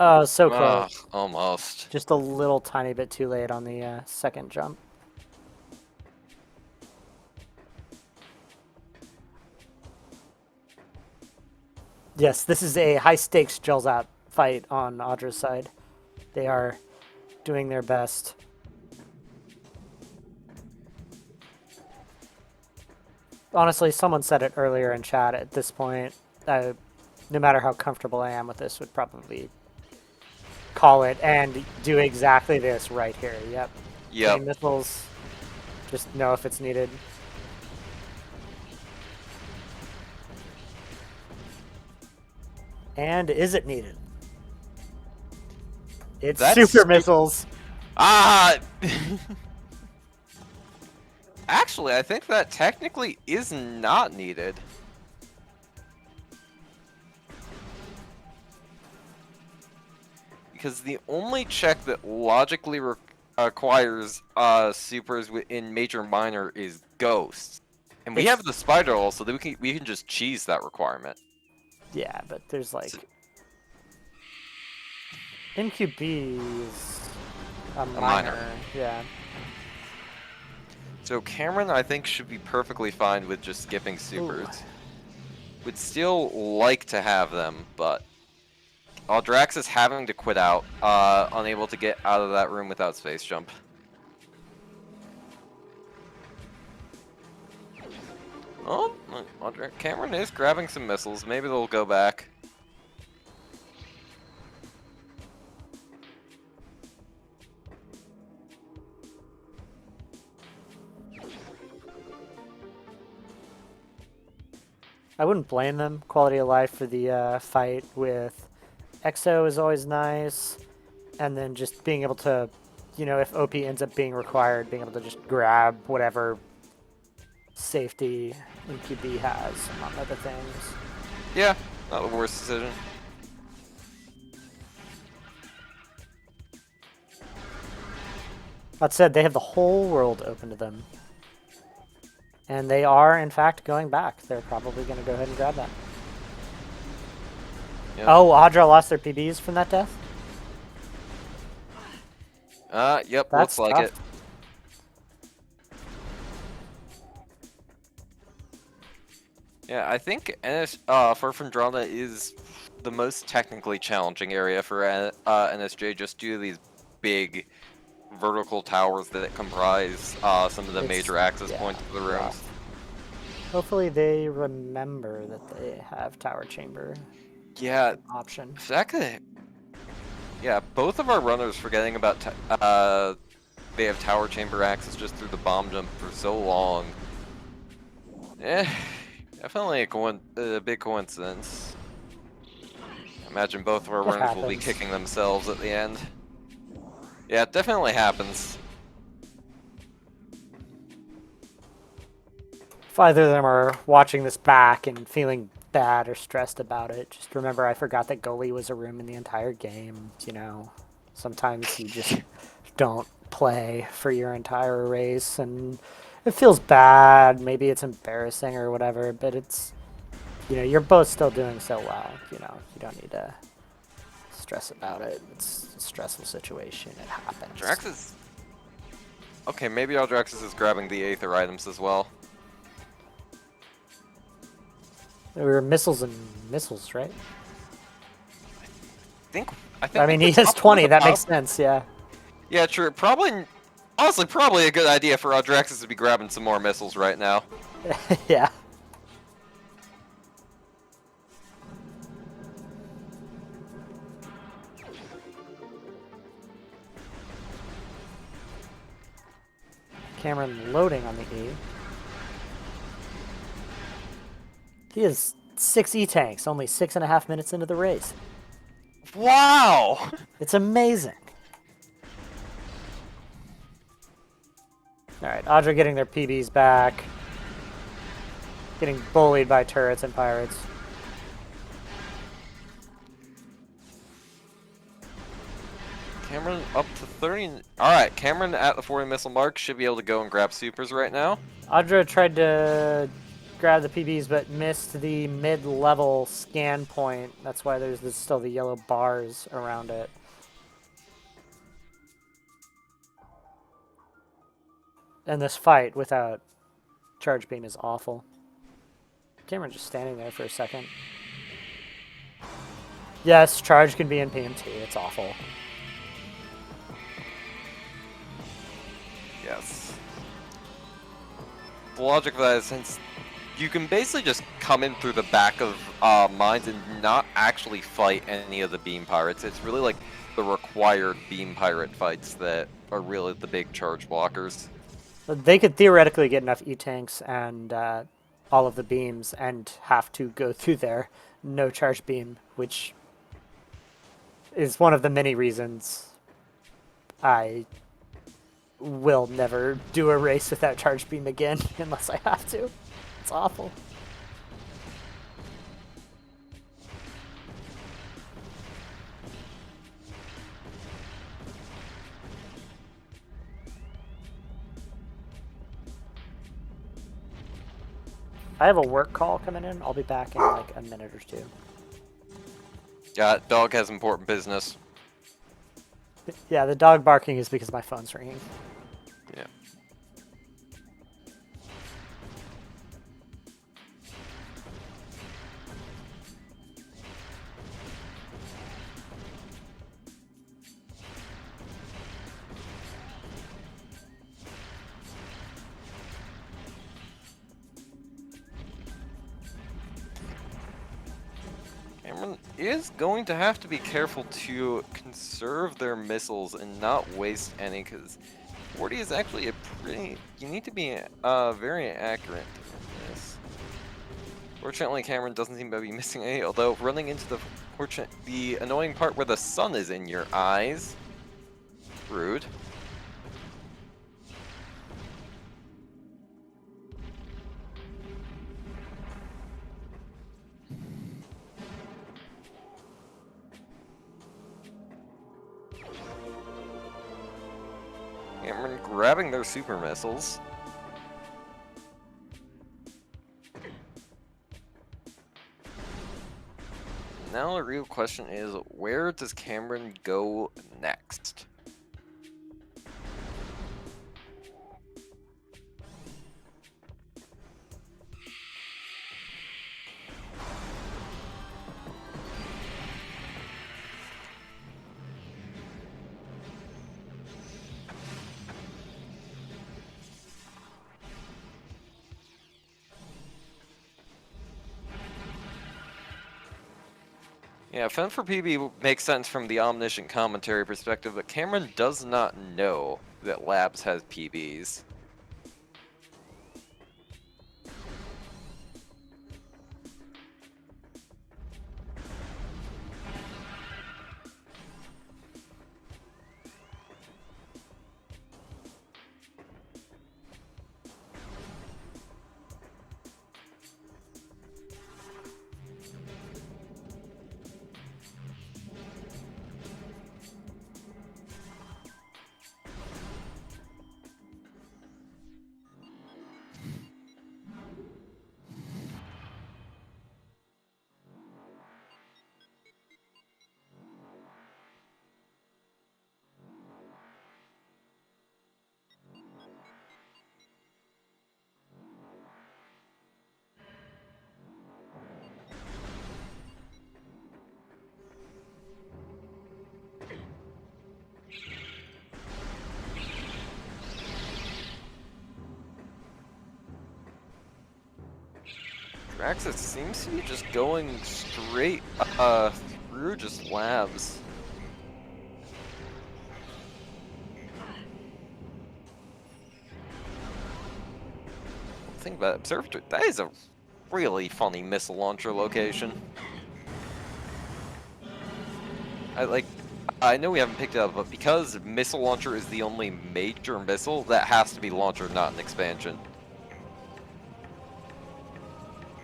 Oh, so close. Almost. Just a little tiny bit too late on the second jump. Yes, this is a high-stakes gels out fight on Audra's side. They are doing their best. Honestly, someone said it earlier in chat. At this point, no matter how comfortable I am with this, would probably call it and do exactly this right here. Yep. Yep. Missiles. Just know if it's needed. And is it needed? It's super missiles. Actually, I think that technically is not needed. Because the only check that logically requires supers in major minor is ghosts. And we have the spider hole, so that we can just cheese that requirement. Yeah, but there's like NQB is a minor. Yeah. So Cameron, I think, should be perfectly fine with just skipping supers. Would still like to have them, but Audraxys having to quit out, unable to get out of that room without space jump. Oh, Cameron is grabbing some missiles. Maybe they'll go back. I wouldn't blame them. Quality of life for the fight with Exo is always nice, and then just being able to, you know, if OP ends up being required, being able to just grab whatever safety NQB has, among other things. Yeah, not the worst decision. That said, they have the whole world open to them. And they are, in fact, going back. They're probably going to go ahead and grab that. Yep. Oh, Audra lost their PBs from that death? Yep, That's looks like tough. it. Yeah, I think Furfendrana is the most technically challenging area for NSJ, just due to these big vertical towers that comprise some of the major access points to the rooms. Rough. Hopefully they remember that they have tower chamber option. Yeah, both of our runners forgetting about they have tower chamber access just through the bomb jump for so long. Definitely a big coincidence. Imagine both of our runners will be kicking themselves at the end. Yeah, it definitely happens. If either of them are watching this back and feeling bad or stressed about it, just remember I forgot that goalie was a room in the entire game. You know, sometimes you just don't play for your entire race, and it feels bad. Maybe it's embarrassing or whatever, but it's, you know, you're both still doing so well. You know, you don't need to stress about it. It's a stressful situation. It happens. Audraxys. Okay, maybe Audraxys is grabbing the Aether items as well. There were missiles and missiles, right? I mean, he has 20. That makes sense. Yeah. Yeah, true. Honestly, probably a good idea for Audraxys to be grabbing some more missiles right now. Yeah. Cameron loading on the E. He has 6 E-tanks, only 6.5 minutes into the race. Wow! It's amazing. Alright, Audra getting their PBs back. Getting bullied by turrets and pirates. Cameron up to 30. Alright, Cameron at the 40 missile mark should be able to go and grab supers right now. Audra tried to grab the PBs but missed the mid-level scan point. That's why there's still the yellow bars around it. And this fight without charge beam is awful. Cameron just standing there for a second. Yes, charge can be in PMT. It's awful. Yes. The logic of that is, since you can basically just come in through the back of mines and not actually fight any of the beam pirates. It's really like the required beam pirate fights that are really the big charge blockers. They could theoretically get enough E-tanks and all of the beams and have to go through their no charge beam, which is one of the many reasons I will never do a race without charge beam again unless I have to. It's awful. I have a work call coming in. I'll be back in like a minute or two. Yeah, dog has important business. Yeah, the dog barking is because my phone's ringing. Yeah. Cameron is going to have to be careful to conserve their missiles and not waste any, because 40 is actually a pretty... You need to be very accurate in this. Fortunately, Cameron doesn't seem to be missing any, although running into the annoying part where the sun is in your eyes. Rude. Cameron grabbing their super missiles. Now the real question is, where does Cameron go next? Yeah, Fend for PB makes sense from the omniscient commentary perspective, but Cameron does not know that Labs has PBs. Audraxys seems to be just going straight through just Labs. Think about it, Observatory, that is a really funny missile launcher location. I know we haven't picked it up, but because missile launcher is the only major missile, that has to be launcher, not an expansion.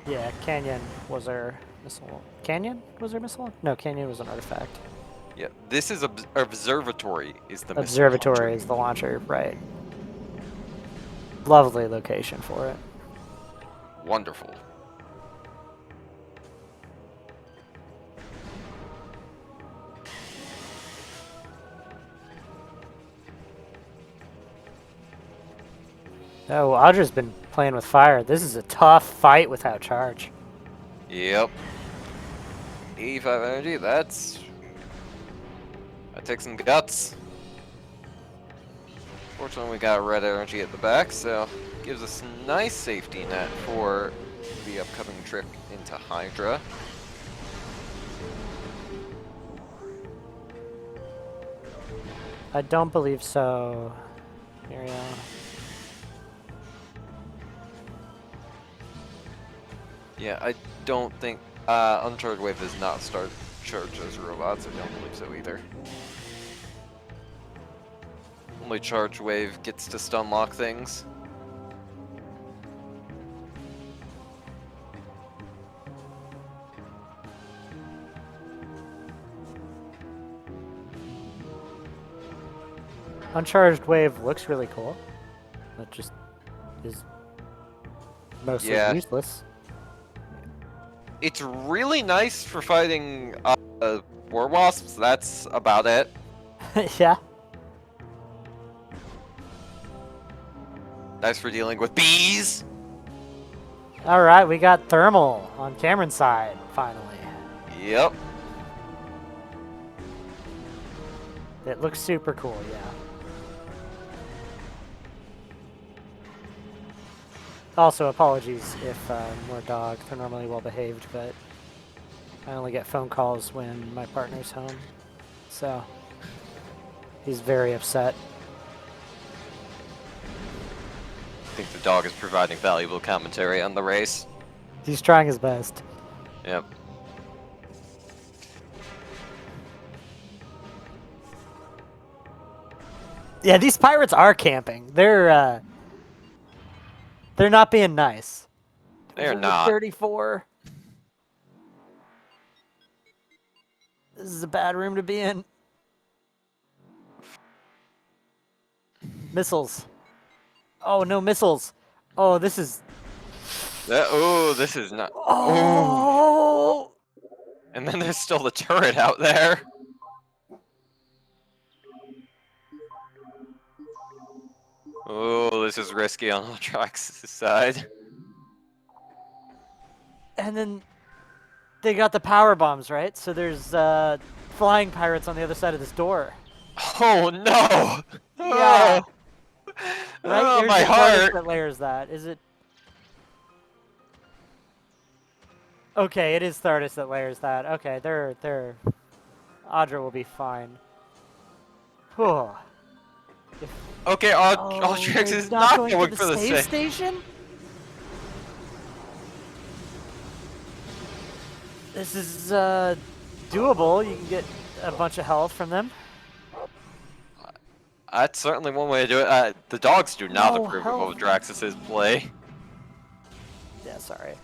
Yeah, Canyon was our missile. Canyon was our missile? No, Canyon was an artifact. Yeah, this is Observatory is the Observatory missile is the launcher, right. Lovely location for it. Wonderful. Oh, Audra's been playing with fire. This is a tough fight without charge. Yep. 85 energy, that takes some guts. Fortunately, we got red energy at the back, so gives us a nice safety net for the upcoming trip into Hydra. I don't believe so. Miriam. Yeah, I don't think Uncharged Wave does not start charge those robots. I don't believe so either. Only Charge Wave gets to stun lock things. Uncharged Wave looks really cool. It just is mostly useless. It's really nice for fighting war wasps. That's about it. Yeah. Nice for dealing with bees. All right, we got thermal on Cameron's side finally. Yep. It looks super cool, yeah. Also, apologies if we're dog. They're normally well behaved, but I only get phone calls when my partner's home. So he's very upset. I think the dog is providing valuable commentary on the race. He's trying his best. Yep. Yeah, these pirates are camping. They're not being nice. They're Level not. 34. This is a bad room to be in. Missiles. Oh, no missiles. Oh, this is... Oh, this is not... Oh! And then there's still the turret out there. Oh, this is risky on Audraxys' side. And then they got the power bombs, right? So there's flying pirates on the other side of this door. Oh no! Yeah. Oh, Right? oh There's my the TARDIS heart! that layers that. Is it? Okay, it is TARDIS that layers that. Okay, they're... Audra will be fine. Whew. Okay, Oh, Audraxys they're is not not going going to for the the save save. station? This is doable. You can get a bunch of health from them. That's certainly one way to do it. The dogs do not No approve health. of Audraxys' play. Yeah, sorry.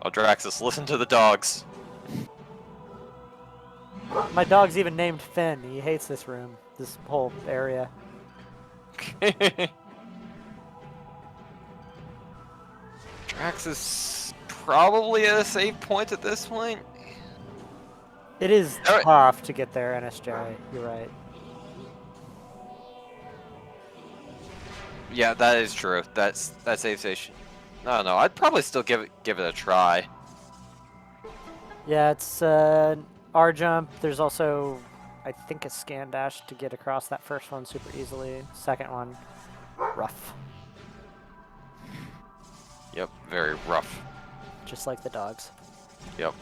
Audraxys, listen to the dogs. My dog's even named Finn. He hates this room, this whole area. Audraxys probably at a save point at this point. It is All right. tough to get there, NSJ. You're right. Yeah, that is true. That save station. I don't know. I'd probably still give it a try. Yeah, it's R jump. There's also, I think, a scan dash to get across that first one super easily. Second one, rough. Yep, very rough. Just like the dogs. Yep.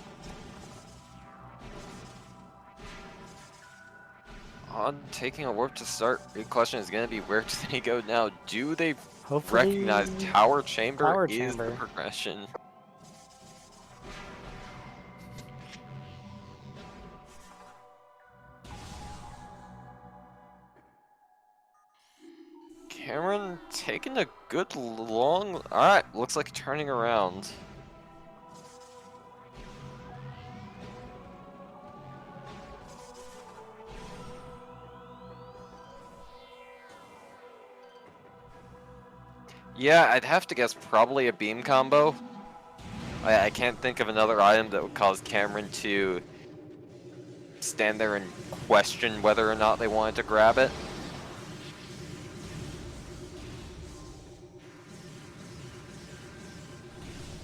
On taking a warp to start, big question is going to be where do they go now? Do they Hopefully, recognize Tower Chamber Tower is Chamber. the progression? Cameron taking a good long... Alright, looks like turning around. Yeah, I'd have to guess probably a beam combo. I can't think of another item that would cause Cameron to stand there and question whether or not they wanted to grab it.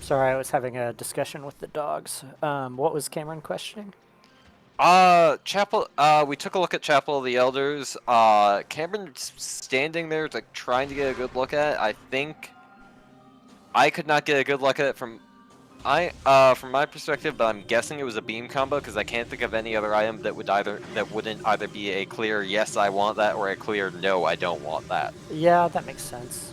Sorry, I was having a discussion with the dogs. What was Cameron questioning? Chapel, we took a look at Chapel of the Elders. Cameron's standing there, like, trying to get a good look at it. I think I could not get a good look at it from my perspective, but I'm guessing it was a beam combo because I can't think of any other item that wouldn't either be a clear yes I want that or a clear no I don't want that. Yeah, that makes sense.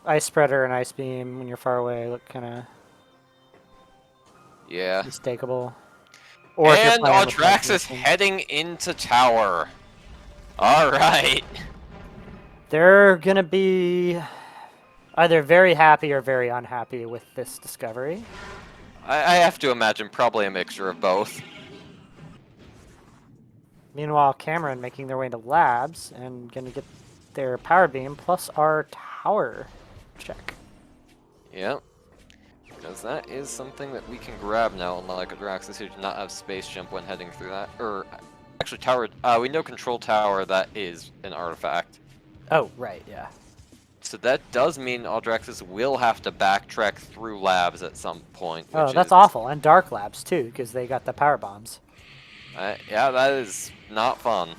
Ice spreader and ice beam when you're far away look kind of mistakable. Or if you're And playing with Audraxys heading into tower. All right. They're gonna be either very happy or very unhappy with this discovery. I have to imagine probably a mixture of both. Meanwhile, Cameron making their way into labs and gonna get their power beam plus our tower check. Yep. Because that is something that we can grab now, unlike Audraxys who do not have space jump when heading through that. Or, actually, tower. We know control tower, that is an artifact. Oh, right, yeah. So that does mean Audraxys will have to backtrack through labs at some point. Oh, that's awful. And dark labs, too, because they got the power bombs. Yeah, that is not fun.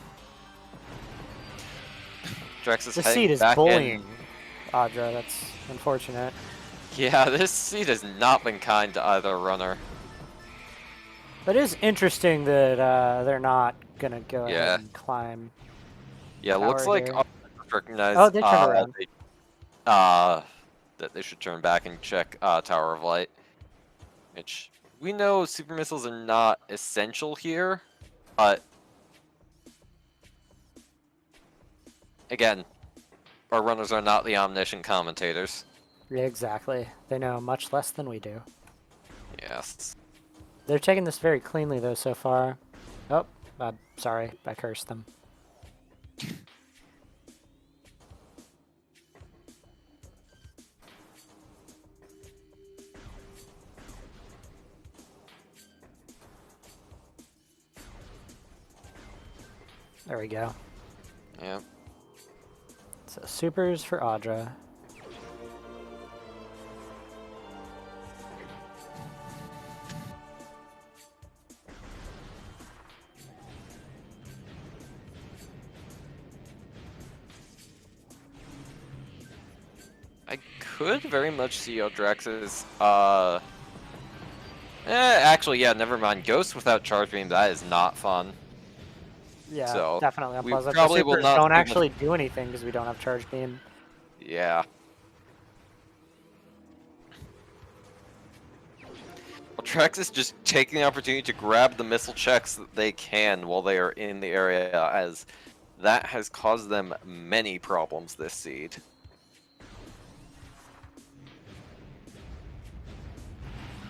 Audraxys The heading seed is back bullying in. Audra. That's unfortunate. Yeah, this seed has not been kind to either runner. But it is interesting that they're not going to go Yeah. ahead and climb. Yeah, tower looks like here. Audraxys recognized Oh, they turned around. that they should turn back and check Tower of Light. Which we know super missiles are not essential here, but again, our runners are not the omniscient commentators. Yeah, exactly. They know much less than we do. Yes. They're taking this very cleanly, though, so far. Oh, sorry. I cursed them. There we go. Yeah. So supers for Audra. I could very much see Audraxys, actually, yeah, never mind. Ghost without charge beam, that is not fun. Yeah, So, definitely we unpleasant. The probably will supers not don't see the... actually do anything because we don't have charge beam. Yeah. Audraxys just taking the opportunity to grab the missile checks that they can while they are in the area, as that has caused them many problems this seed.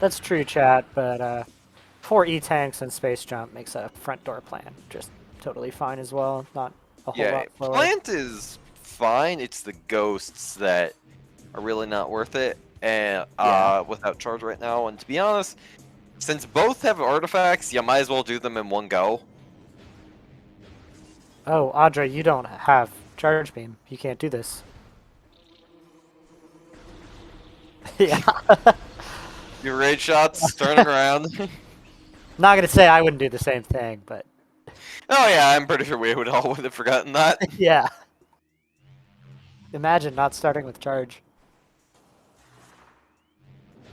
That's true, chat, but 4 E-tanks and space jump makes a front door plan just totally fine as well. Not a whole Yeah, lot slower. plant is fine. It's the ghosts that are really not worth it, and Yeah. without charge right now. And to be honest, since both have artifacts, you might as well do them in one go. Oh, Audra, you don't have charge beam. You can't do this. Yeah. Your raid shots turning around. Not gonna say I wouldn't do the same thing, but Oh yeah, I'm pretty sure we would all would have forgotten that. yeah. Imagine not starting with charge.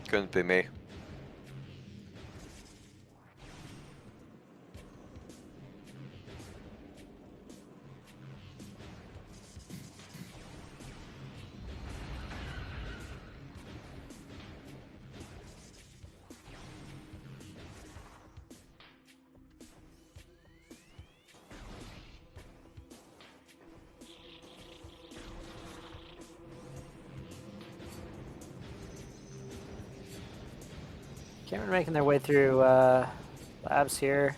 Couldn't be me. Cameron making their way through labs here.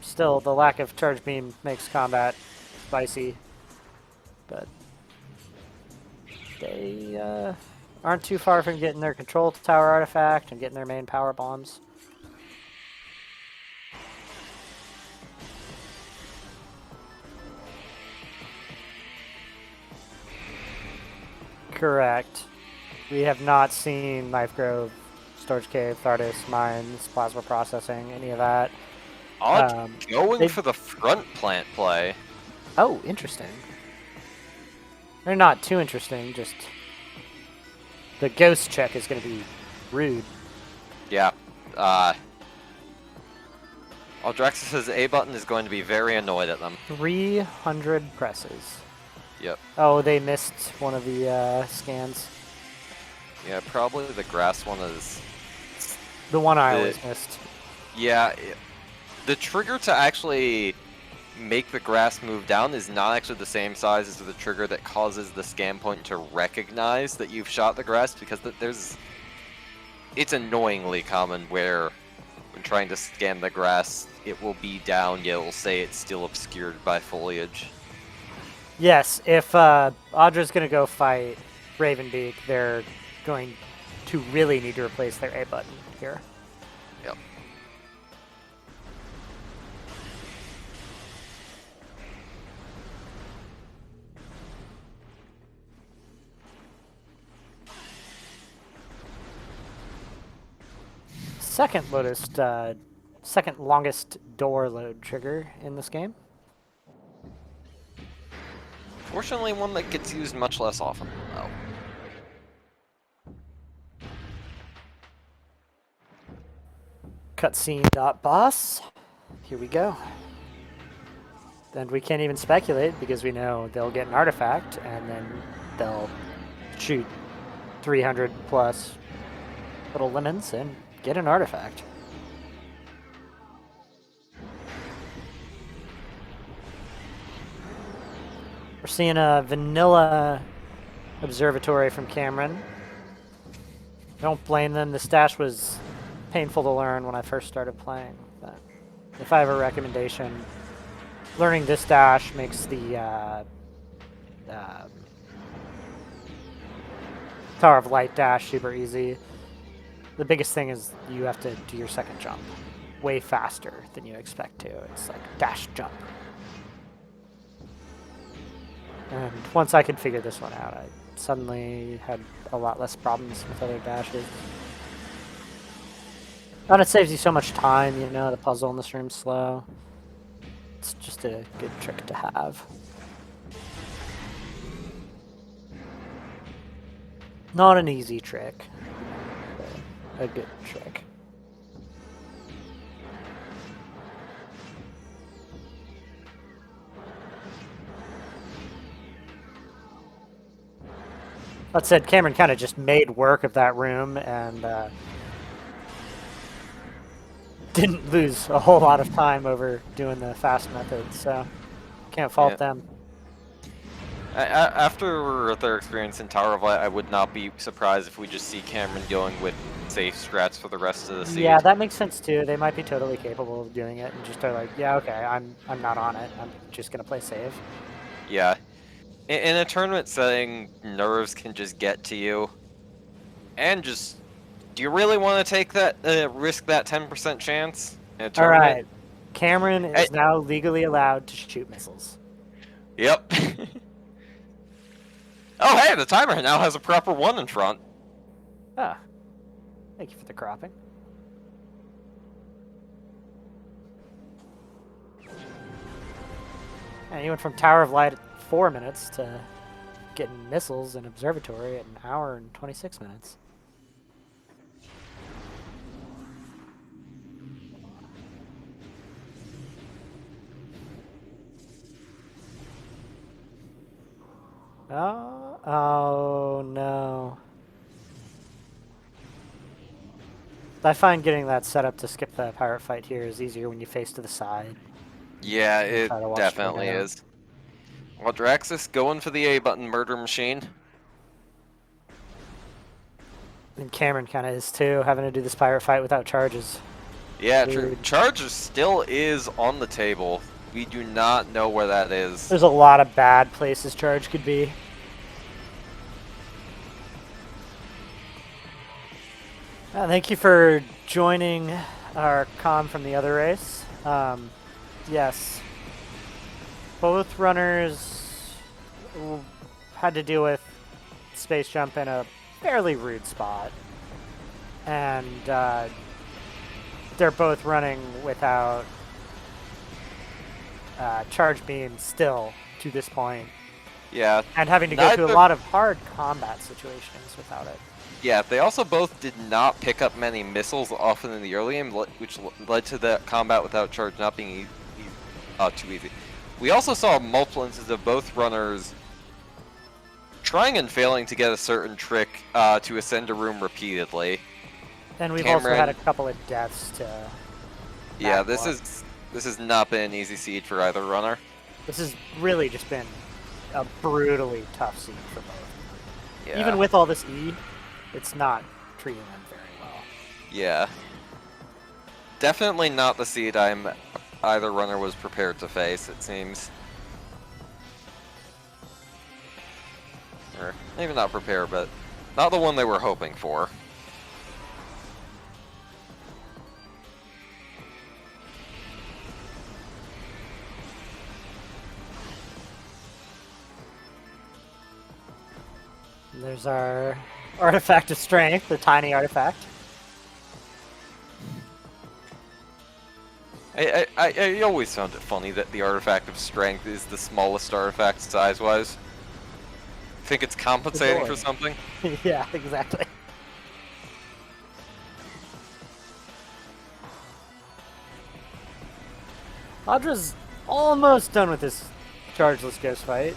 Still, the lack of charge beam makes combat spicy, but they aren't too far from getting their control tower artifact and getting their main power bombs. Correct. We have not seen Knife Grove, Storage Cave, Thardis, Mines, Plasma Processing, any of that. Odd going they- for the front plant play. Oh, interesting. They're not too interesting, just the ghost check is going to be rude. Yeah. Audraxis' A button is going to be very annoyed at them. 300 presses. Yep. Oh, they missed one of the scans. Yeah, probably the grass one is... The one I always missed. Yeah, the trigger to actually make the grass move down is not actually the same size as the trigger that causes the scan point to recognize that you've shot the grass, because there's... It's annoyingly common where when trying to scan the grass, it will be down, yet it will say it's still obscured by foliage. Yes, if Audra's going to go fight Ravenbeak, they're going to really need to replace their A button here. Yep. Second longest door load trigger in this game. Fortunately, one that gets used much less often, though. Cutscene.boss. Here we go. And we can't even speculate because we know they'll get an artifact and then they'll shoot 300 plus little lemons and get an artifact. We're seeing a vanilla observatory from Cameron. Don't blame them. The stash was painful to learn when I first started playing. But if I have a recommendation, learning this dash makes the Tower of Light dash super easy. The biggest thing is you have to do your second jump way faster than you expect to. It's like dash jump. And once I could figure this one out, I suddenly had a lot less problems with other dashes. And it saves you so much time, you know, the puzzle in this room's slow. It's just a good trick to have. Not an easy trick, but a good trick. That said, Cameron kind of just made work of that room and didn't lose a whole lot of time over doing the fast method, so can't fault them. After their experience in Tower of Light, I would not be surprised if we just see Cameron going with safe strats for the rest of the season. Yeah, that makes sense too. They might be totally capable of doing it and just are like, yeah, okay, I'm not on it. I'm just gonna play safe. Yeah. In a tournament setting, nerves can just get to you. And just, do you really want to take that, risk that 10% chance in a tournament? Alright, Cameron is now legally allowed to shoot missiles. Yep. Oh hey, the timer now has a proper 1 in front. Ah, thank you for the cropping. And he went from Tower of Light at 4 minutes to getting missiles and observatory at 1 hour and 26 minutes. Oh no. I find getting that set up to skip the pirate fight here is easier when you face to the side. Yeah, it definitely is. Audraxys going for the A button, murder machine. And Cameron kind of is too, having to do this pirate fight without charges. Yeah, true. Charges still is on the table. We do not know where that is. There's a lot of bad places charge could be. Thank you for joining our comm from the other race. Yes. Both runners had to deal with space jump in a fairly rude spot. And they're both running without charge beam still to this point. Yeah. And having to go through a lot of hard combat situations without it. Yeah, they also both did not pick up many missiles often in the early game, which led to the combat without charge not being too easy. We also saw multiple instances of both runners trying and failing to get a certain trick to ascend a room repeatedly. And we've also had a couple of deaths to... Yeah, this has not been an easy seed for either runner. This has really just been a brutally tough seed for both. Yeah. Even with all this E, it's not treating them very well. Yeah. Definitely not the seed either runner was prepared to face, it seems. Or maybe not prepared, but not the one they were hoping for. There's our artifact of strength, the tiny artifact. I always found it funny that the artifact of strength is the smallest artifact size-wise. Think it's compensating for something? Yeah, exactly. Audra's Almost done with this chargeless ghost fight.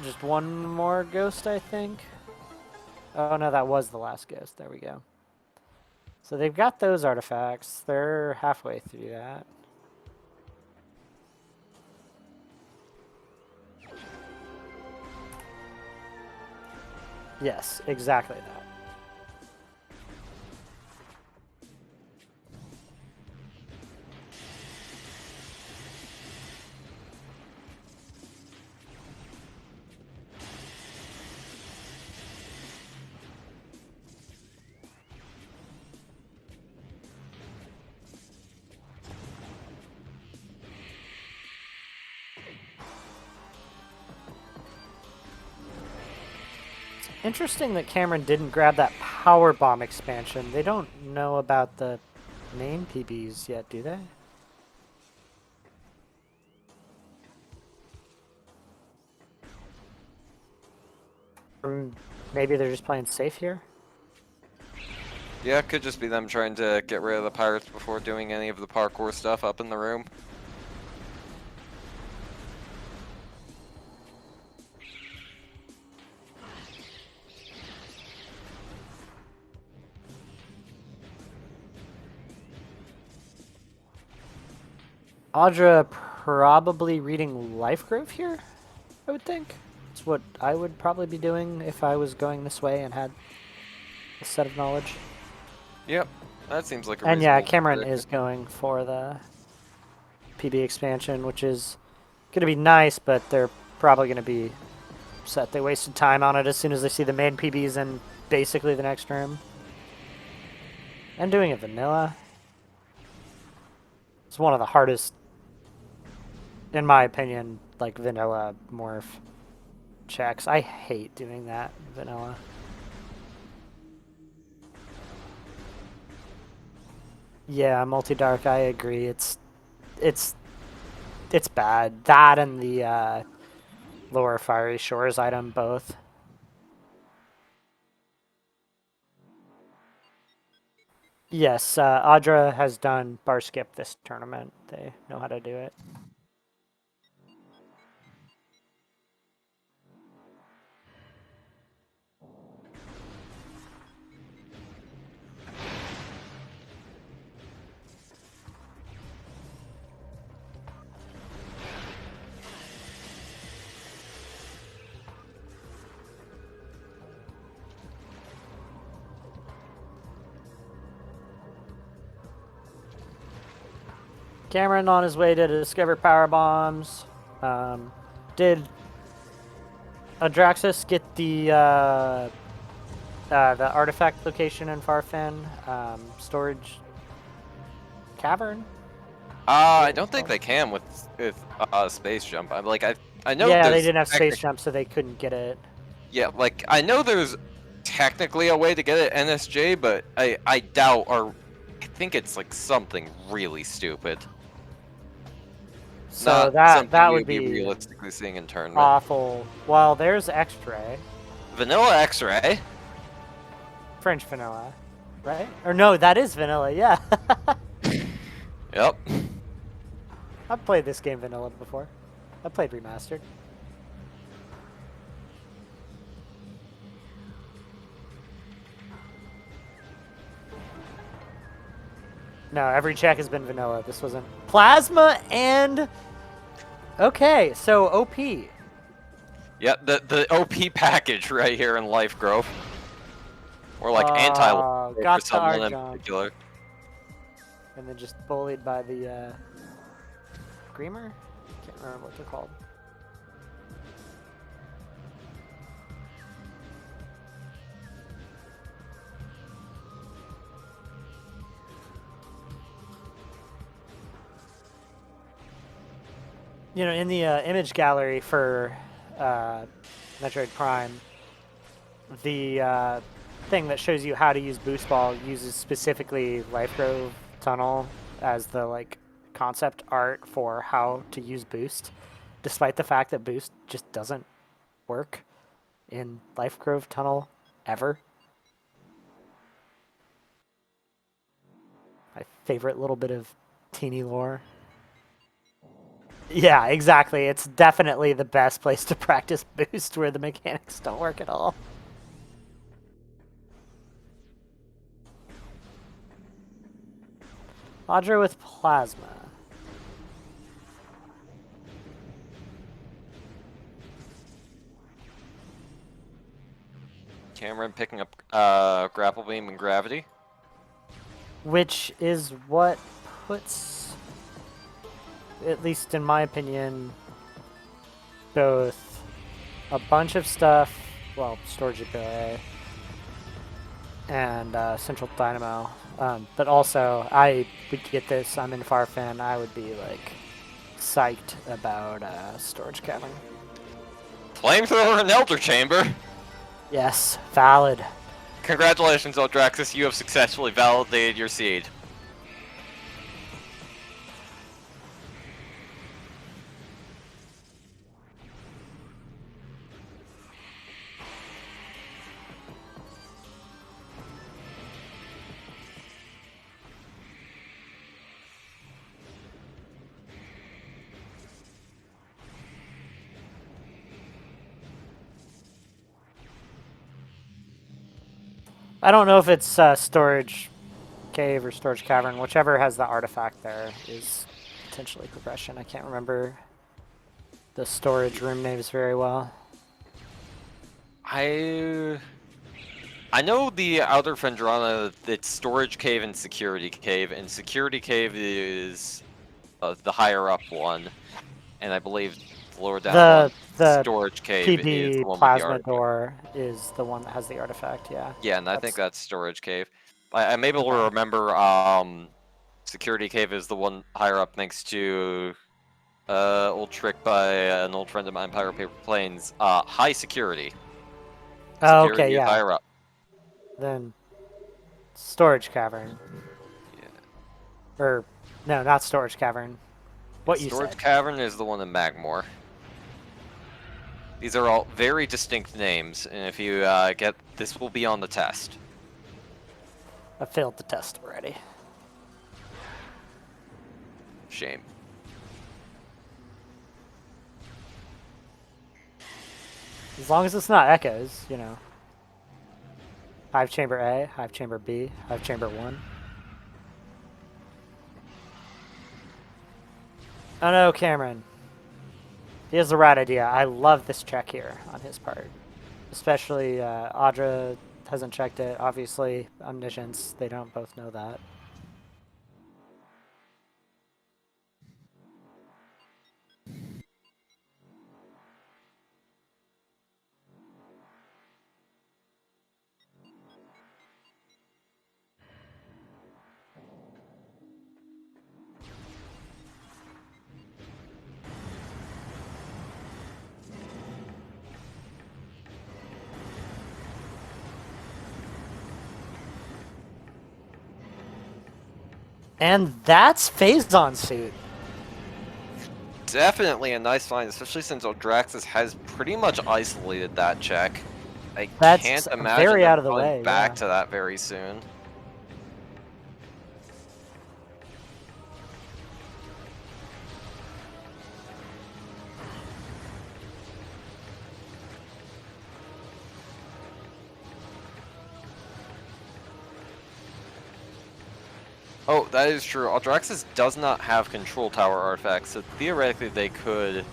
Just one more ghost, I think. Oh no, that was the last ghost. There we go. So they've got those artifacts. They're halfway through that. Yes, exactly that. Interesting that Cameron didn't grab that power bomb expansion. They don't know about the main PBs yet, do they? Or maybe they're just playing safe here? Yeah, it could just be them trying to get rid of the pirates before doing any of the parkour stuff up in the room. Audra probably reading Life Grove here, I would think. It's what I would probably be doing if I was going this way and had a set of knowledge. Yep, that seems like a And yeah, reasonable Cameron prediction. is going for the PB expansion, which is going to be nice, but they're probably going to be upset they wasted time on it as soon as they see the main PBs in basically the next room. And doing it vanilla. It's one of the hardest, in my opinion, like vanilla morph checks. I hate doing that vanilla. Yeah, multi-dark, I agree. It's bad. That and the lower Fiery Shores item both. Yes, Audra has done bar skip this tournament. They know how to do it. Cameron on his way to discover power bombs. Did Audraxys get the artifact location in Farfan storage cavern? I don't think they can with space jump. I'm like I know Yeah, they there's didn't have space jump, so they couldn't get it. yeah, like I know there's technically a way to get it NSJ, but I doubt, or I think it's like something really stupid. So Not that something would you'd be be realistically seeing in tournament. awful. Well, there's X-ray, Vanilla X-ray. French vanilla, right? Or no, that is vanilla. Yeah, Yep. I've played this game vanilla before. I played remastered. No, every check has been vanilla. This wasn't plasma and okay. So OP. Yeah, the OP package right here in Life Grove. Or like anti-Life Grove for Got the someone R in jump, particular. and then just bullied by the Screamer. Can't remember what they're called. You know, in the image gallery for Metroid Prime, the thing that shows you how to use Boost Ball uses specifically Life Grove Tunnel as the like concept art for how to use Boost, despite the fact that Boost just doesn't work in Life Grove Tunnel ever. My favorite little bit of teeny lore. Yeah, exactly. It's definitely the best place to practice boost where the mechanics don't work at all. Audra with plasma. Cameron picking up grapple beam and gravity. Which is what puts, at least in my opinion, both a bunch of stuff, well, storage ability, and central dynamo. But also, I would get this. I'm in Farfan. I would be like psyched about storage cavern. Flamethrower and Elder Chamber. Yes, valid. Congratulations, Audraxys. You have successfully validated your seed. I don't know if it's storage cave or storage cavern. Whichever has the artifact there is potentially progression. I can't remember the storage room names very well. I know the Outer Fendrana, it's Storage Cave and Security Cave, and Security Cave is the higher up one, and I believe the lower down one, The Storage Cave, is the PB one with the plasma artifact. door is the one that has the artifact, yeah. Yeah, and I think that's Storage Cave. I'm able to Okay. remember Security Cave is the one higher up next to old trick by an old friend of mine, Pyro Paper Planes. High security. Oh, okay, Security is yeah. higher up. Then storage cavern. Yeah. Or, no, not storage cavern. What you Storage said. Cavern is the one in Magmore. These are all very distinct names, and if you get this, will be on the test. I failed the test already. Shame. As long as it's not echoes, you know. Hive chamber A, hive chamber B, hive chamber 1. Oh no, Cameron. He has the right idea. I love this check here on his part. Especially Audra hasn't checked it. Obviously, Omniscience, they don't both know that. And that's Phazon suit. Definitely a nice find, especially since Audraxys has pretty much isolated that check. I That's can't imagine very them out of the going way, back yeah. to that very soon. Oh, that is true. Audraxys does not have control tower artifacts, so theoretically they would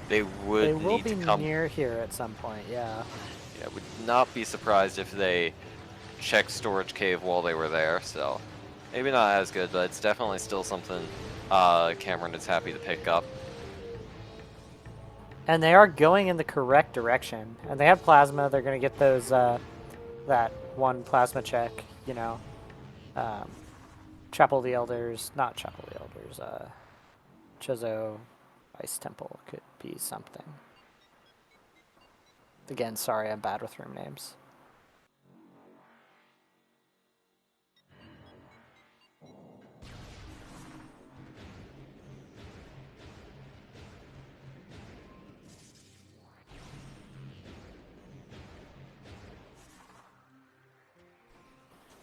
They will need be to come. near here at some point, yeah. Yeah, would not be surprised if they checked storage cave while they were there. So maybe not as good, but it's definitely still something Cameron is happy to pick up. And they are going in the correct direction. And they have plasma. They're going to get those, that one plasma check, you know. Chapel of the Elders, not Chapel of the Elders, Chozo Ice Temple could be something. Again, sorry, I'm bad with room names.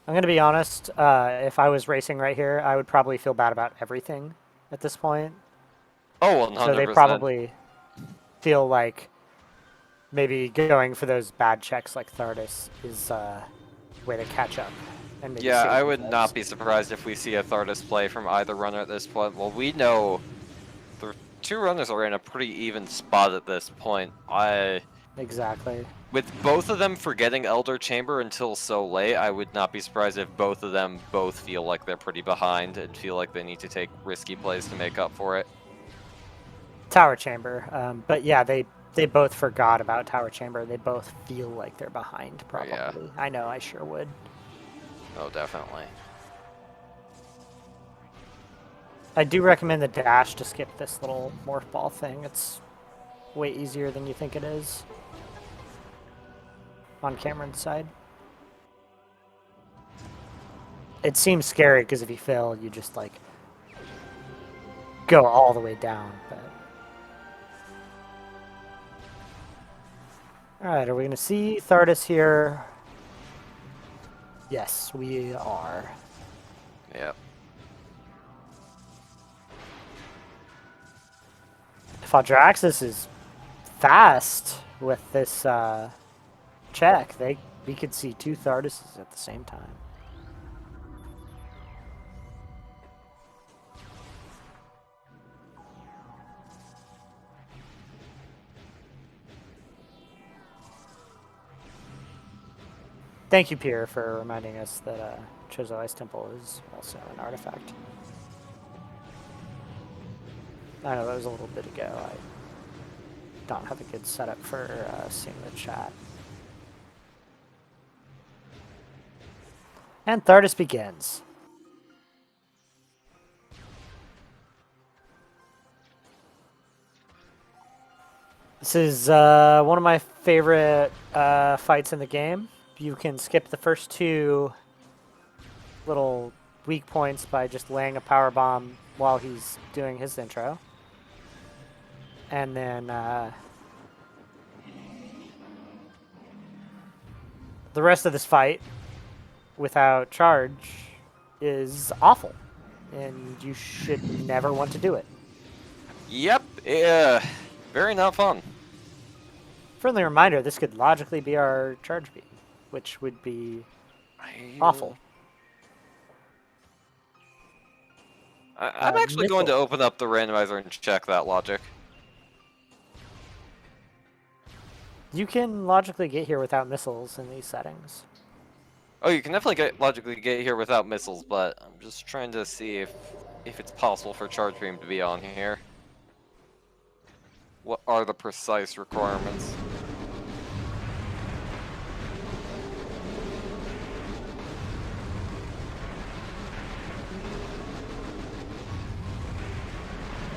I'm going to be honest, if I was racing right here, I would probably feel bad about everything at this point. Oh, So they 100%. probably feel like maybe going for those bad checks like Thardis is a way to catch up. And maybe Yeah, save I the would not lives. be surprised if we see a Thardis play from either runner at this point. Well, we know the two runners are in a pretty even spot at this point. Exactly. With both of them forgetting Elder Chamber until so late, I would not be surprised if both of them both feel like they're pretty behind and feel like they need to take risky plays to make up for it. Tower Chamber. But yeah, they both forgot about Tower Chamber. They both feel like they're behind, probably. Yeah. I know, I sure would. Oh, definitely. I do recommend the dash to skip this little morph ball thing. It's way easier than you think it is on Cameron's side. It seems scary because if you fail, you just like go all the way down. But all right, are we going to see Thardis here? Yes, we are. Yep. If Audraxys is fast with this check, we could see two Thardises at the same time. Thank you, Pierre, for reminding us that Chozo Ice Temple is also an artifact. I know that was a little bit ago. I don't have a good setup for seeing the chat. And Thardis begins. This is one of my favorite fights in the game. You can skip the first two little weak points by just laying a power bomb while he's doing his intro. And then the rest of this fight without charge is awful. And you should never want to do it. Yep. Yeah. Very not fun. Friendly reminder, this could logically be our charge beam, which would be awful. I'm actually going to open up the randomizer and check that logic. You can logically get here without missiles in these settings. Oh, you can definitely logically get here without missiles, but I'm just trying to see if it's possible for charge beam to be on here. What are the precise requirements?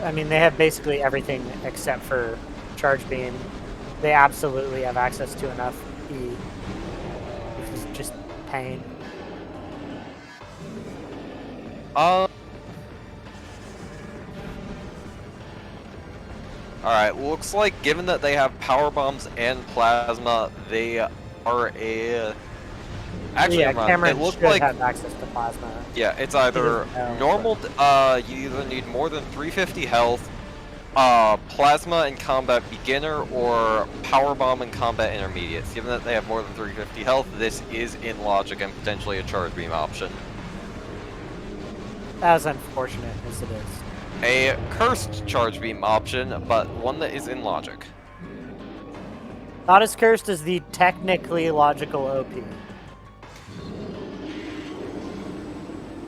I mean, they have basically everything except for charge beam. They absolutely have access to enough E. This is just pain. Alright, looks like given that they have power bombs and plasma, they are a... Actually, yeah, Cameron it looks should like have access to plasma. Yeah, it's either normal, you either need more than 350 health, plasma in combat beginner, or power bomb in combat intermediate. Given that they have more than 350 health, this is in logic and potentially a charge beam option. As unfortunate as it is. A cursed charge beam option, but one that is in logic. Not as cursed as the technically logical OP.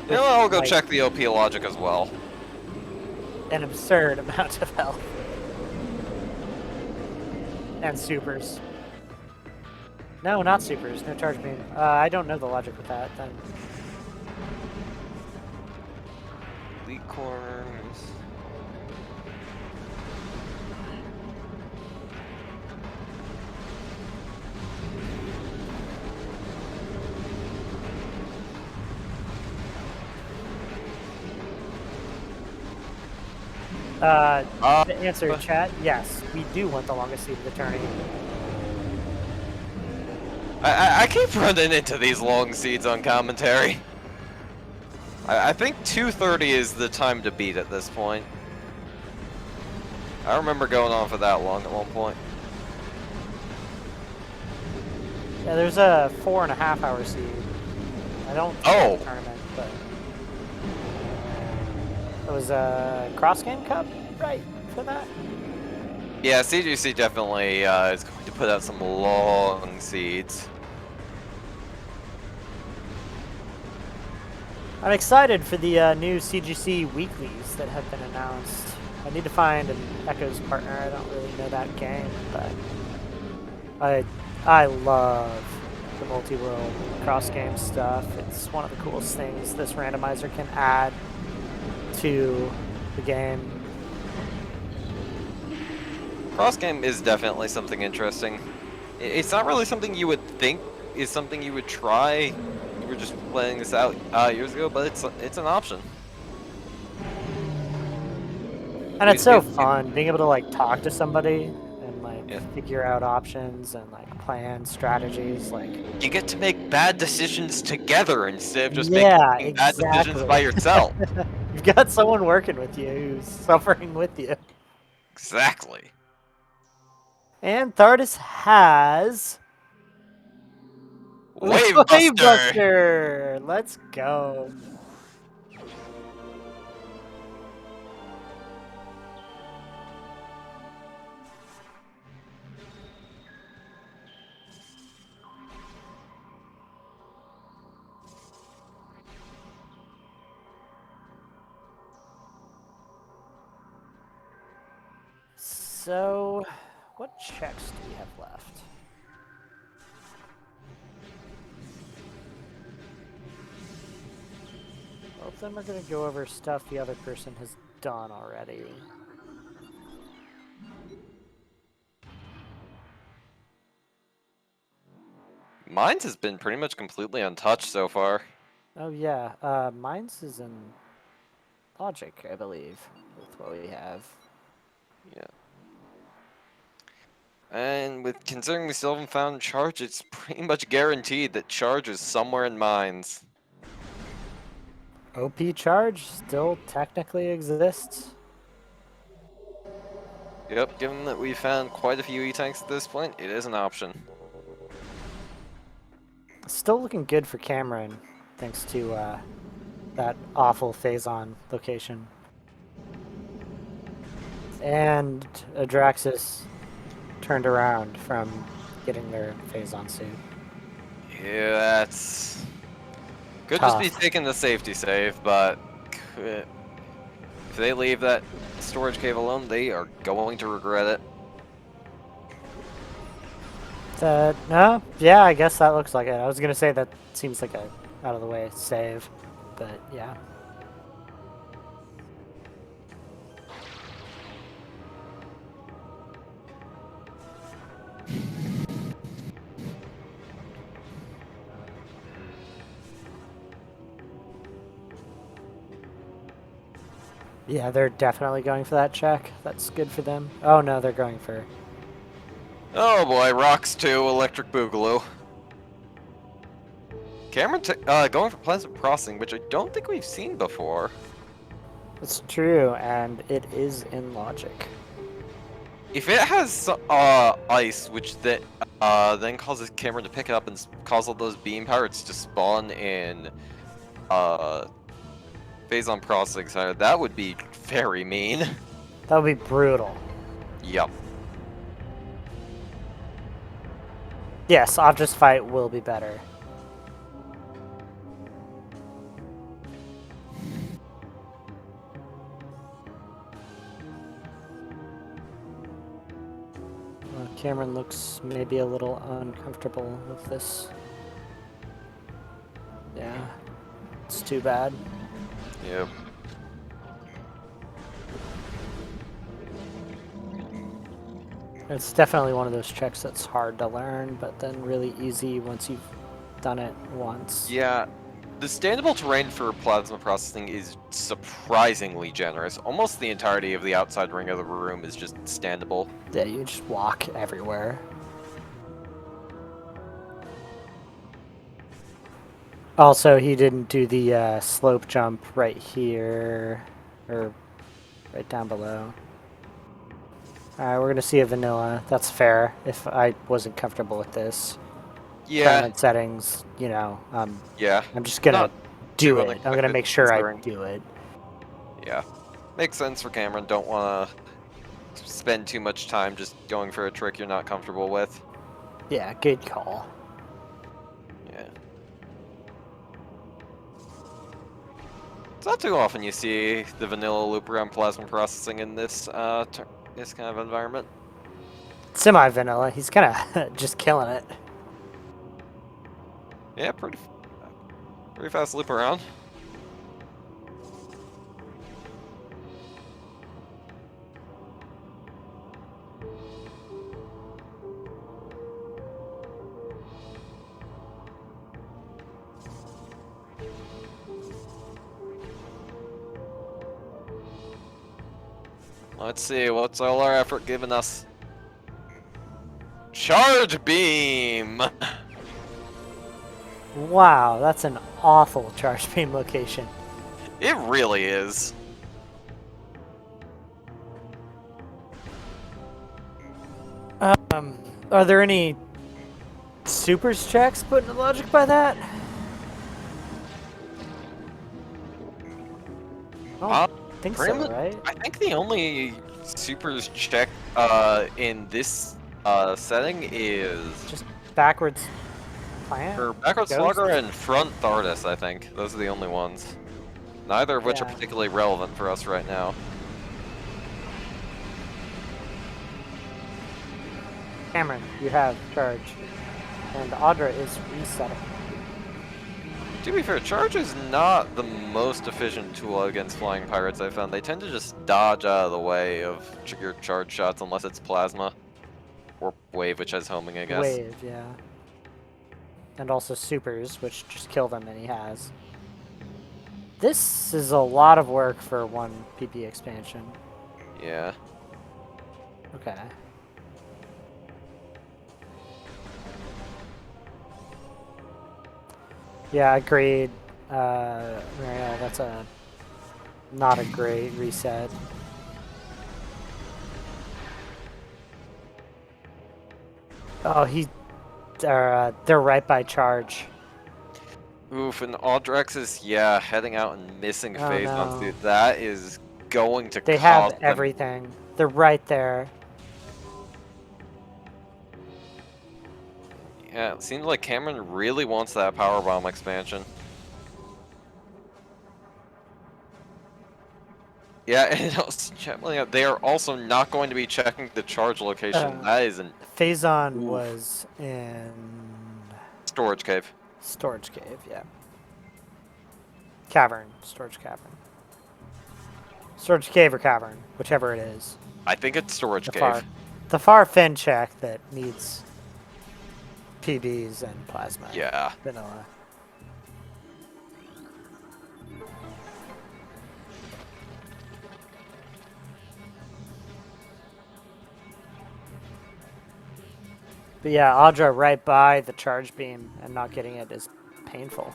You know, I'll go check the OP logic as well. An absurd amount of health. And supers. No, not supers. No charge beam. I don't know the logic with that, then. Elite corners. To answer chat, yes, we do want the longest seat of the tourney. I keep running into these long seeds on commentary. I think 2:30 is the time to beat at this point. I remember going on for that long at one point. Yeah, there's a 4.5-hour seed. I don't think Oh! it's a tournament, but it was a cross-game cup, right, for that? Yeah, CGC definitely is going to put out some long seeds. I'm excited for the new CGC weeklies that have been announced. I need to find an Echoes partner. I don't really know that game, but I love the multi-world cross-game stuff. It's one of the coolest things this randomizer can add to the game. Cross game is definitely something interesting. It's not really something you would think is something you would try. You were just planning this out years ago, but it's an option. And it's so fun being able to like talk to somebody and like Yeah. figure out options and like plan strategies. Like You get to make bad decisions together instead of just yeah, making bad decisions exactly. by yourself. You've got someone working with you who's suffering with you. Exactly. And Thardis has Wavebuster! Wavebuster! Let's go. So, what checks do we have left? Both of them are going to go over stuff the other person has done already. Mines has been pretty much completely untouched so far. Oh yeah, mine's is in logic, I believe, with what we have. Yeah. And with considering we still haven't found charge, it's pretty much guaranteed that charge is somewhere in mines. OP charge still technically exists. Yep, given that we found quite a few E-tanks at this point, it is an option. Still looking good for Cameron, thanks to that awful Phazon location. And Audraxys turned around from getting their Phazon suit. Yeah, that's... Could Tough. just be taking the safety save, but... if they leave that storage cave alone, they are going to regret it. No? Yeah, I guess that looks like it. I was gonna say that seems like a out of the way save, but yeah. Yeah, they're definitely going for that check. That's good for them. Oh no, they're going for... Oh boy, Rocks 2, Electric Boogaloo. Cameron going for Pleasant Crossing, which I don't think we've seen before. It's true, and it is in logic. If it has ice, which then causes Cameron to pick it up and cause all those beam pirates to spawn in Phazon Crossing Center, that would be very mean. That would be brutal. Yep. Yes, Optus fight will be better. Cameron looks maybe a little uncomfortable with this. Yeah, it's too bad. Yep. It's definitely one of those checks that's hard to learn, but then really easy once you've done it once. Yeah. The standable terrain for plasma processing is surprisingly generous. Almost the entirety of the outside ring of the room is just standable. Yeah, you just walk everywhere. Also, he didn't do the slope jump right here, or right down below. Alright, we're gonna see a vanilla. That's fair. If I wasn't comfortable with this. Yeah, Tournament settings, you know, yeah. I'm just gonna Not do too it. I'm gonna unexpected make sure I considering. do it. Yeah. Makes sense for Cameron. Don't want to spend too much time just going for a trick you're not comfortable with. Yeah, good call. Yeah. It's not too often you see the vanilla loop around plasma processing in this this kind of environment. Semi-vanilla. He's kind of just killing it. Yeah, pretty fast loop around. Let's see, what's all our effort giving us? Charge beam! Wow, that's an awful charge beam location. It really is. Are there any supers checks put into logic by that? I don't think so, right? I think the only supers check in this setting is Just backwards plant? for backwards Ghost? slugger and front Thardus, I think. Those are the only ones. Neither of which are Yeah. particularly relevant for us right now. Cameron, you have charge. And Audra is resetting. To be fair, charge is not the most efficient tool against flying pirates I've found. They tend to just dodge out of the way of your charge shots unless it's plasma. Or wave, which has homing, I guess. Wave, yeah. And also supers, which just kill them, and he has. This is a lot of work for one PP expansion. Yeah. Okay. Yeah, agreed. Mariel, that's not a great reset. Oh, they're right by charge. Oof, and Audraxys, yeah, heading out and missing Oh, phase no. once, dude. That is going to They cost have them. everything. They're right there. Yeah, it seems like Cameron really wants that powerbomb expansion. Yeah, and also, they are also not going to be checking the charge location. That is an Phazon Oof. was in storage cave. storage cave, yeah. Cavern, storage cavern. Storage cave or cavern, whichever it is. I think it's storage cave. The far fin check that needs PBs and plasma. Yeah. Vanilla. But yeah, Audra right by the charge beam and not getting it is painful.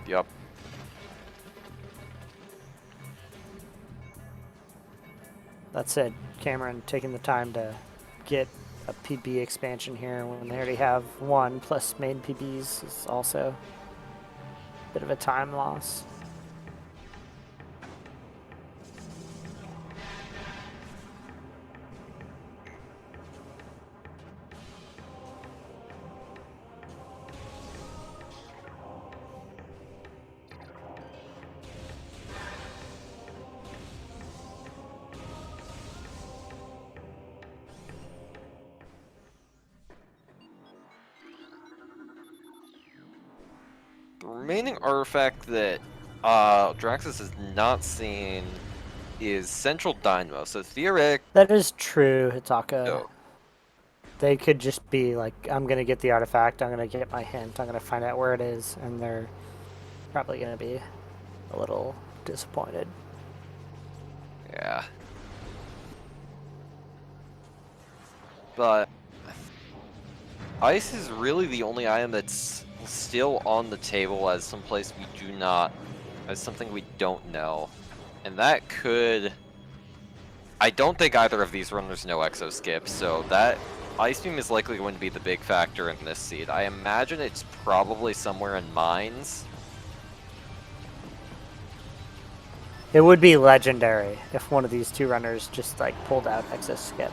Yep. That said, Cameron taking the time to get a PB expansion here when they already have one plus main PBs is also a bit of a time loss. The remaining artifact that Draxus has not seen is Central Dynamo. So theoretically, That is true, Hitaka. no. They could just be like, I'm gonna get the artifact, I'm gonna get my hint, I'm gonna find out where it is, and they're probably gonna be a little disappointed. Yeah. But ice is really the only item that's still on the table as someplace we do not, as something we don't know. And that could I don't think either of these runners know Exo Skip, so that Ice Beam is likely going to be the big factor in this seed. I imagine it's probably somewhere in Mines. It would be legendary if one of these two runners just like pulled out Exo Skip.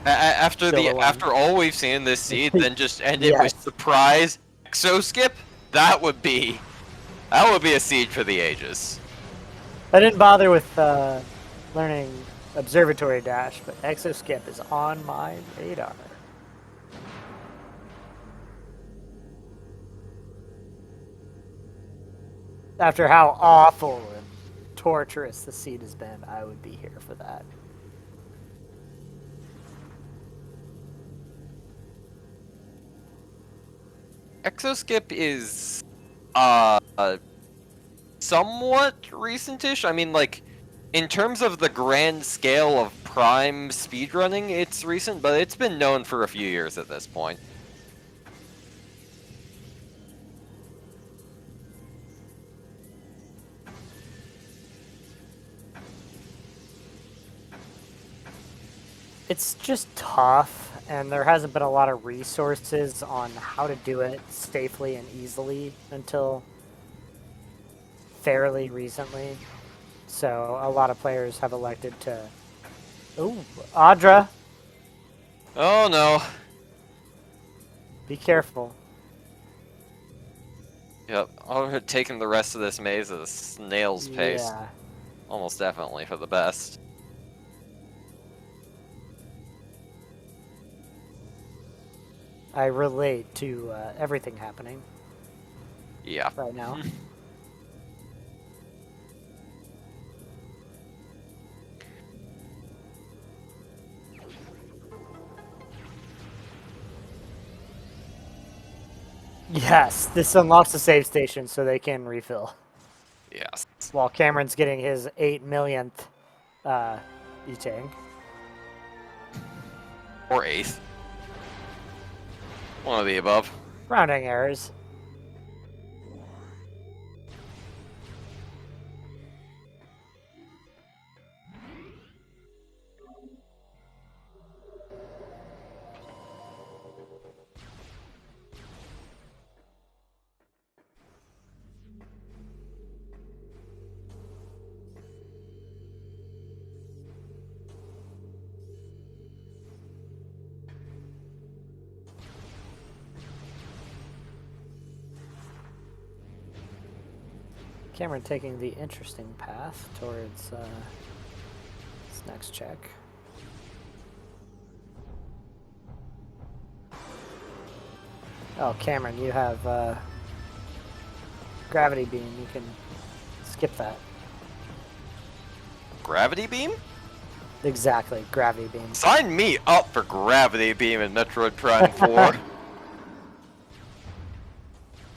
After all we've seen in this seed, then just end it with Yes. surprise Exo Skip. That would be a seed for the ages. I didn't bother with learning Observatory Dash, but Exo Skip is on my radar. After how awful and torturous the seed has been, I would be here for that. Exo Skip is somewhat recentish. I mean, like, in terms of the grand scale of prime speedrunning, it's recent, but it's been known for a few years at this point. It's just tough, and there hasn't been a lot of resources on how to do it safely and easily until fairly recently. So a lot of players have elected to... Ooh, Audra! Oh no. Be careful. Yep, I'll taking the rest of this maze at a snail's pace. Yeah. Almost definitely for the best. I relate to everything happening Yeah. right now. Yes, this unlocks the save station so they can refill. Yes. While Cameron's getting his 8 millionth e-tang. Or 8th. One of the above. Rounding errors. Cameron taking the interesting path towards this next check. Oh, Cameron, you have gravity beam. You can skip that. Gravity Beam? Exactly, gravity beam. Sign me up for Gravity Beam in Metroid Prime 4.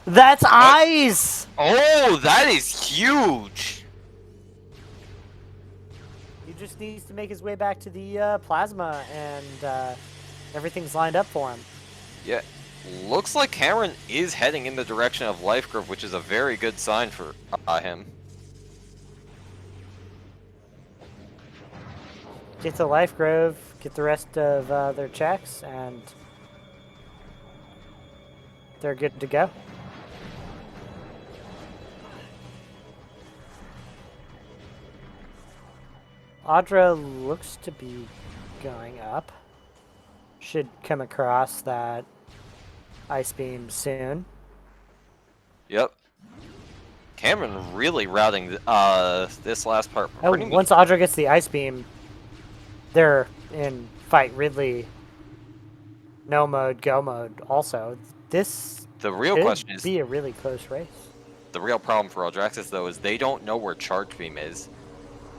That's ice! Oh, that is huge! He just needs to make his way back to the plasma, and everything's lined up for him. Yeah, looks like Cameron is heading in the direction of Life Grove, which is a very good sign for him. Get to Life Grove, get the rest of their checks, and they're good to go. Audra looks to be going up. Should come across that ice beam soon. Yep. Cameron really routing this last part. Oh, once Audra gets the ice beam, they're in fight Ridley. No mode, go mode. Also, this The real could question is, be a really close race. the real problem for Audraxys though is they don't know where Charge Beam is.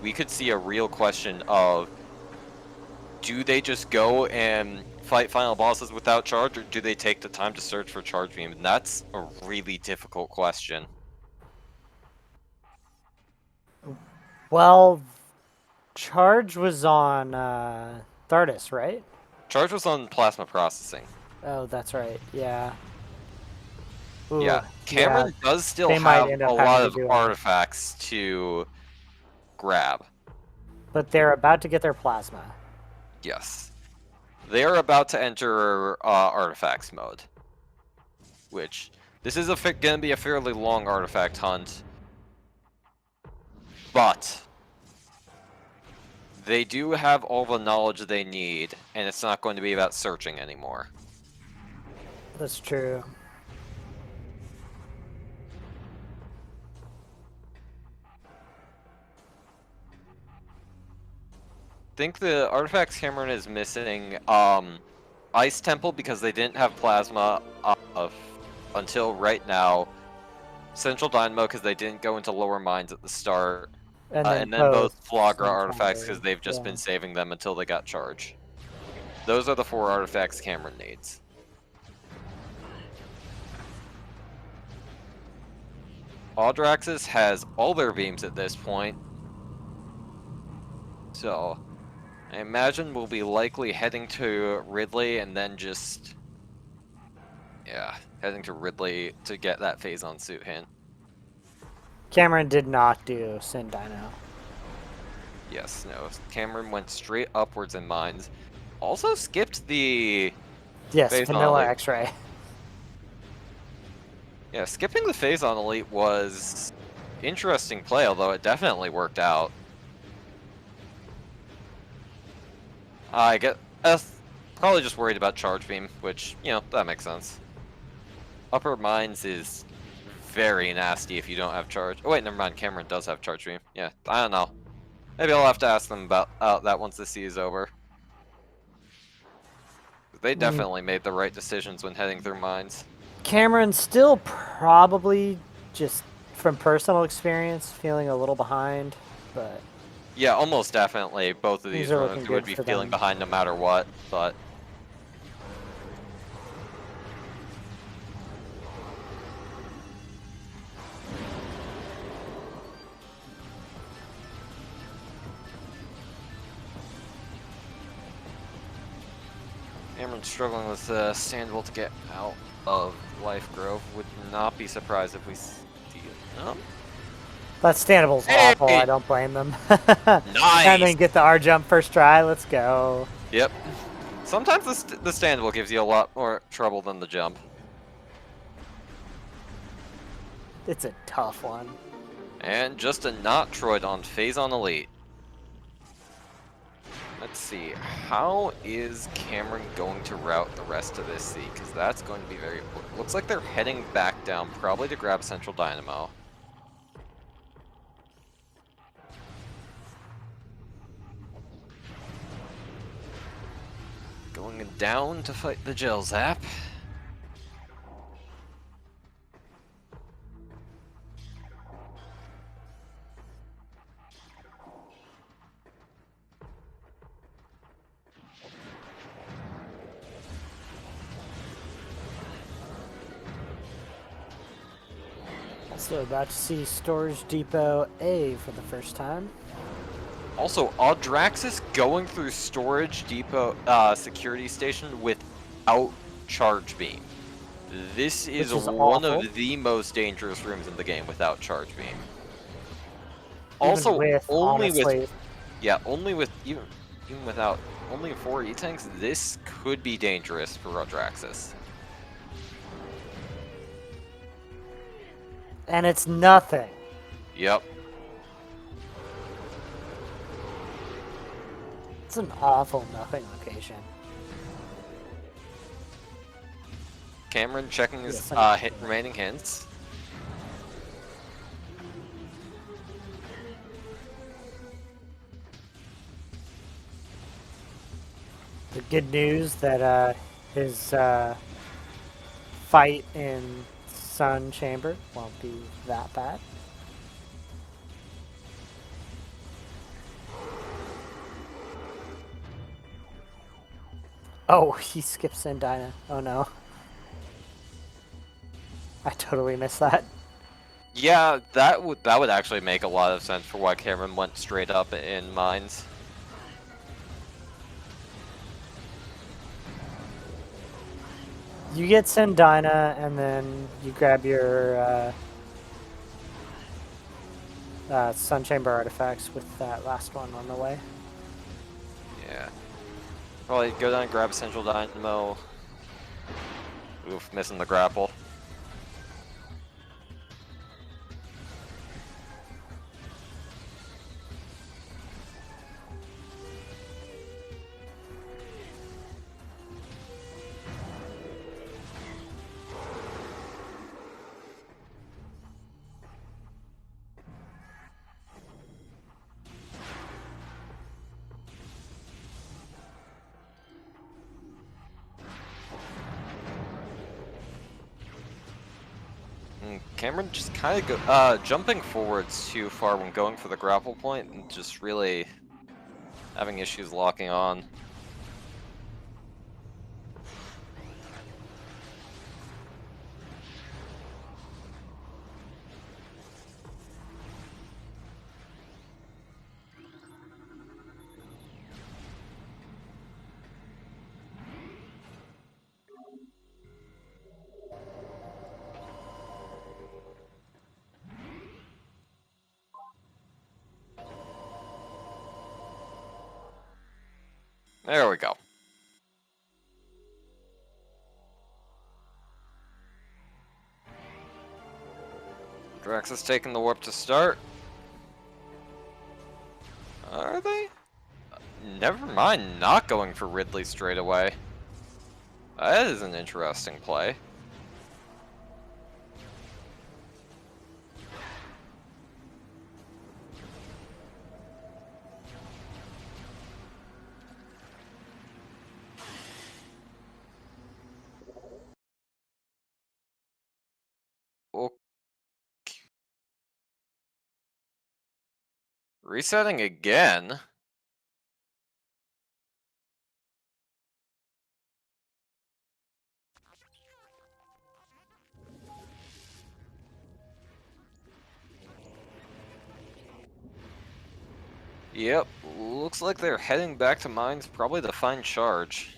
We could see a real question of, do they just go and fight final bosses without charge, or do they take the time to search for Charge Beam? And that's a really difficult question. Well, Charge was on Thardis, right? Charge was on Plasma Processing. Oh, that's right. Yeah. Ooh, Yeah, Cameron does still They might have end a up lot having of to do it. artifacts to grab. But they're about to get their plasma. Yes. They are about to enter artifacts mode. Which, this is going to be a fairly long artifact hunt. But they do have all the knowledge they need, and it's not going to be about searching anymore. That's true. I think the artifacts Cameron is missing Ice Temple because they didn't have plasma until right now. Central Dynamo because they didn't go into lower mines at the start. And then both Flagra artifacts because they've just been saving them until they got charge. Those are the 4 artifacts Cameron needs. Audraxys has all their beams at this point. So, I imagine we'll be likely heading to Ridley and then just... Yeah, heading to Ridley to get that Phazon suit hint. Cameron did not do Sin Dino. Yes, no. Cameron went straight upwards in mines. Also skipped the... Yes, Phazon vanilla Elite. X-ray. Yeah, skipping the Phazon Elite was interesting play, although it definitely worked out. I get probably just worried about charge beam, which, you know, that makes sense. Upper mines is very nasty if you don't have charge. Oh wait, never mind. Cameron does have charge beam. Yeah, I don't know. Maybe I'll have to ask them about that once the sea is over. They definitely made the right decisions when heading through mines. Cameron still probably, just from personal experience, feeling a little behind, but... Yeah, almost definitely both of these runners would be feeling behind no matter what, but... Cameron's struggling with Sandwell to get out of Life Grove. Would not be surprised if we see them. That Standable's awful, I don't blame them. Nice! And then get the R-jump first try, let's go. Yep. Sometimes the Standable gives you a lot more trouble than the jump. It's a tough one. And just a not Troid on Phazon Elite. Let's see, how is Cameron going to route the rest of this sea? Because that's going to be very important. Looks like they're heading back down, probably to grab Central Dynamo. Going down to fight the Gel Zap. Also about to see Storage Depot A for the first time. Also, Audraxys going through Storage Depot security station without charge beam. This is one of the most dangerous rooms in the game without charge beam. Also, only without only 4 E-tanks, this could be dangerous for Audraxys. And it's nothing. Yep. It's an awful nothing location. Cameron checking his remaining hints. The good news that his fight in Sun Chamber won't be that bad. Oh, he skips Sandina. Oh no. I totally missed that. Yeah, that would actually make a lot of sense for why Cameron went straight up in mines. You get Sandina, and then you grab your Sun Chamber artifacts with that last one on the way. Yeah. Probably go down and grab Essential Dynamo. Oof, missing the grapple. Cameron just kind of jumping forward too far when going for the grapple point and just really having issues locking on. There we go. Audraxys taking the warp to start. Are they? Never mind not going for Ridley straight away. That is an interesting play. Okay. Resetting again. Yep, looks like they're heading back to mines, probably to find charge.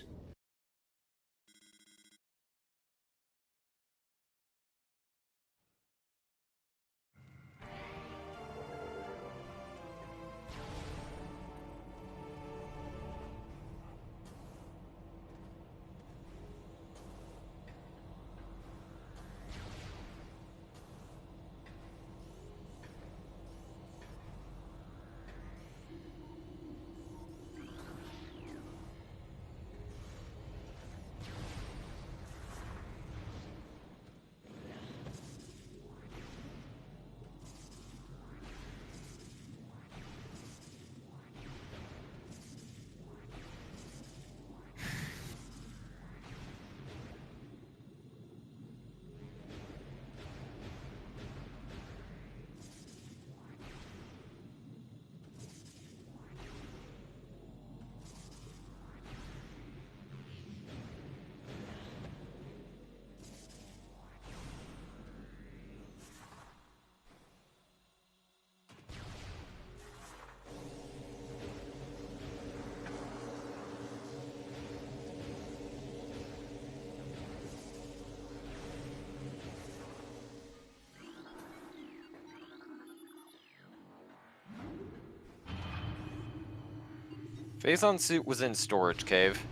Phazon suit was in Storage Cave,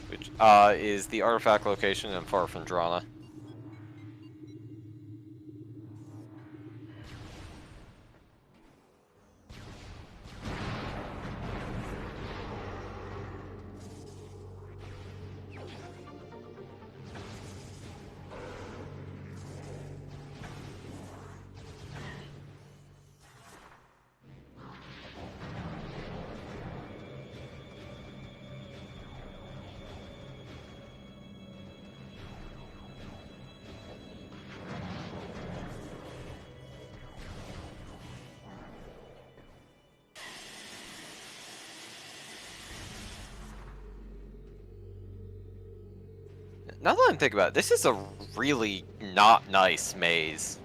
which is the artifact location in Farfandrana. Now that I'm thinking about it, this is a really not nice maze.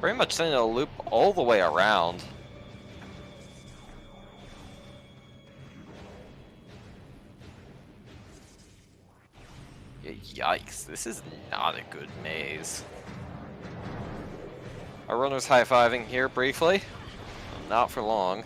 Pretty much sending a loop all the way around. Yikes, this is not a good maze. Our runner's high-fiving here briefly. Not for long.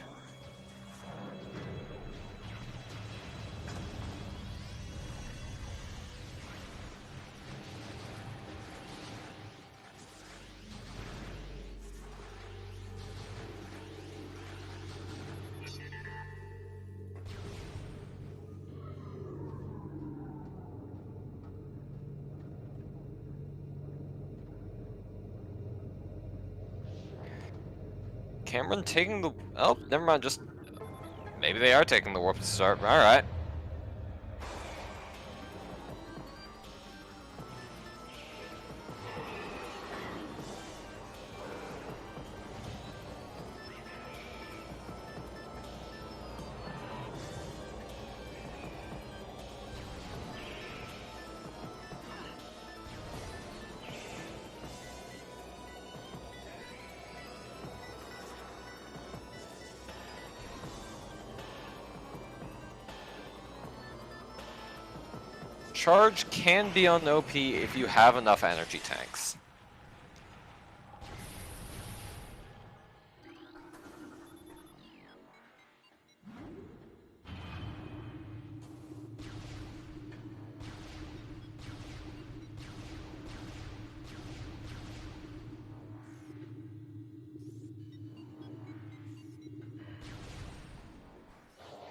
Cameron taking the... Oh, never mind, just... Maybe they are taking the warp to start. Alright. Charge can be on OP if you have enough energy tanks.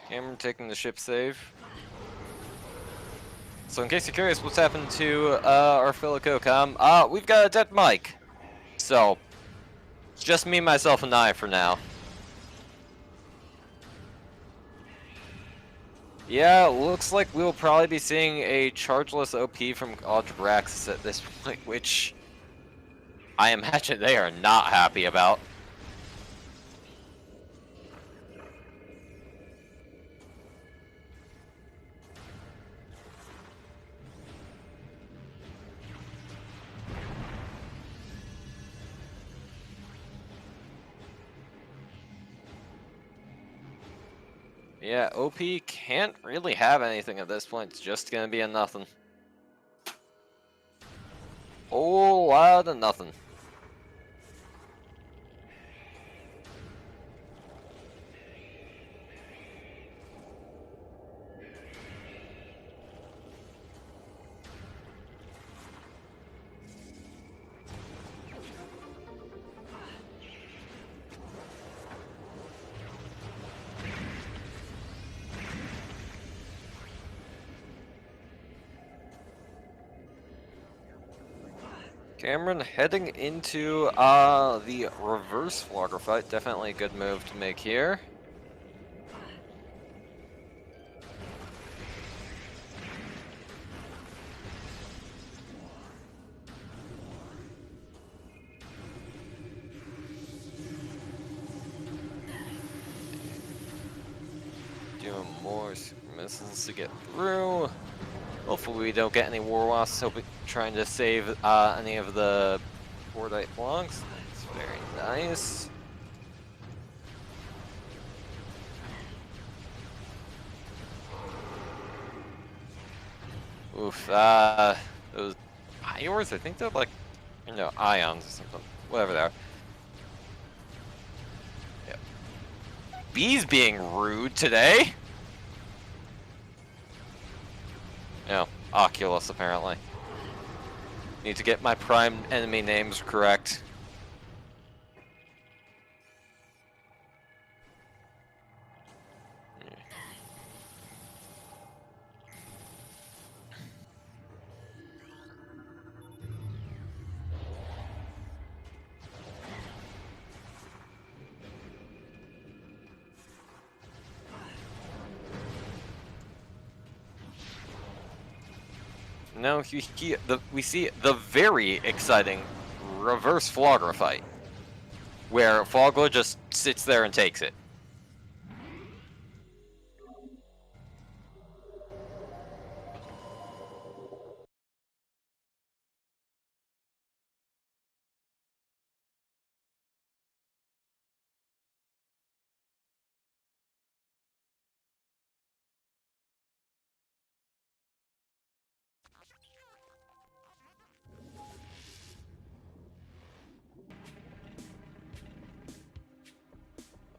Cameron taking the ship save. So in case you're curious what's happened to our Philicocom, we've got a dead mic. So, it's just me, myself, and I for now. Yeah, looks like we'll probably be seeing a chargeless OP from Audraxys at this point, which I imagine they are not happy about. Yeah, OP can't really have anything at this point. It's just gonna be a nothing. Whole lot of nothing. Cameron heading into the reverse flogger fight. Definitely a good move to make here. Doing more super missiles to get through. Hopefully we don't get any war wasps. Trying to save any of the Fordite blocks. That's very nice. Oof, those Iors, I think they're like, no, ions or something. Whatever they are. Yep. Bees being rude today. No, Oculus apparently. Need to get my prime enemy names correct. Now we see the very exciting reverse Flogger fight, where Flogger just sits there and takes it.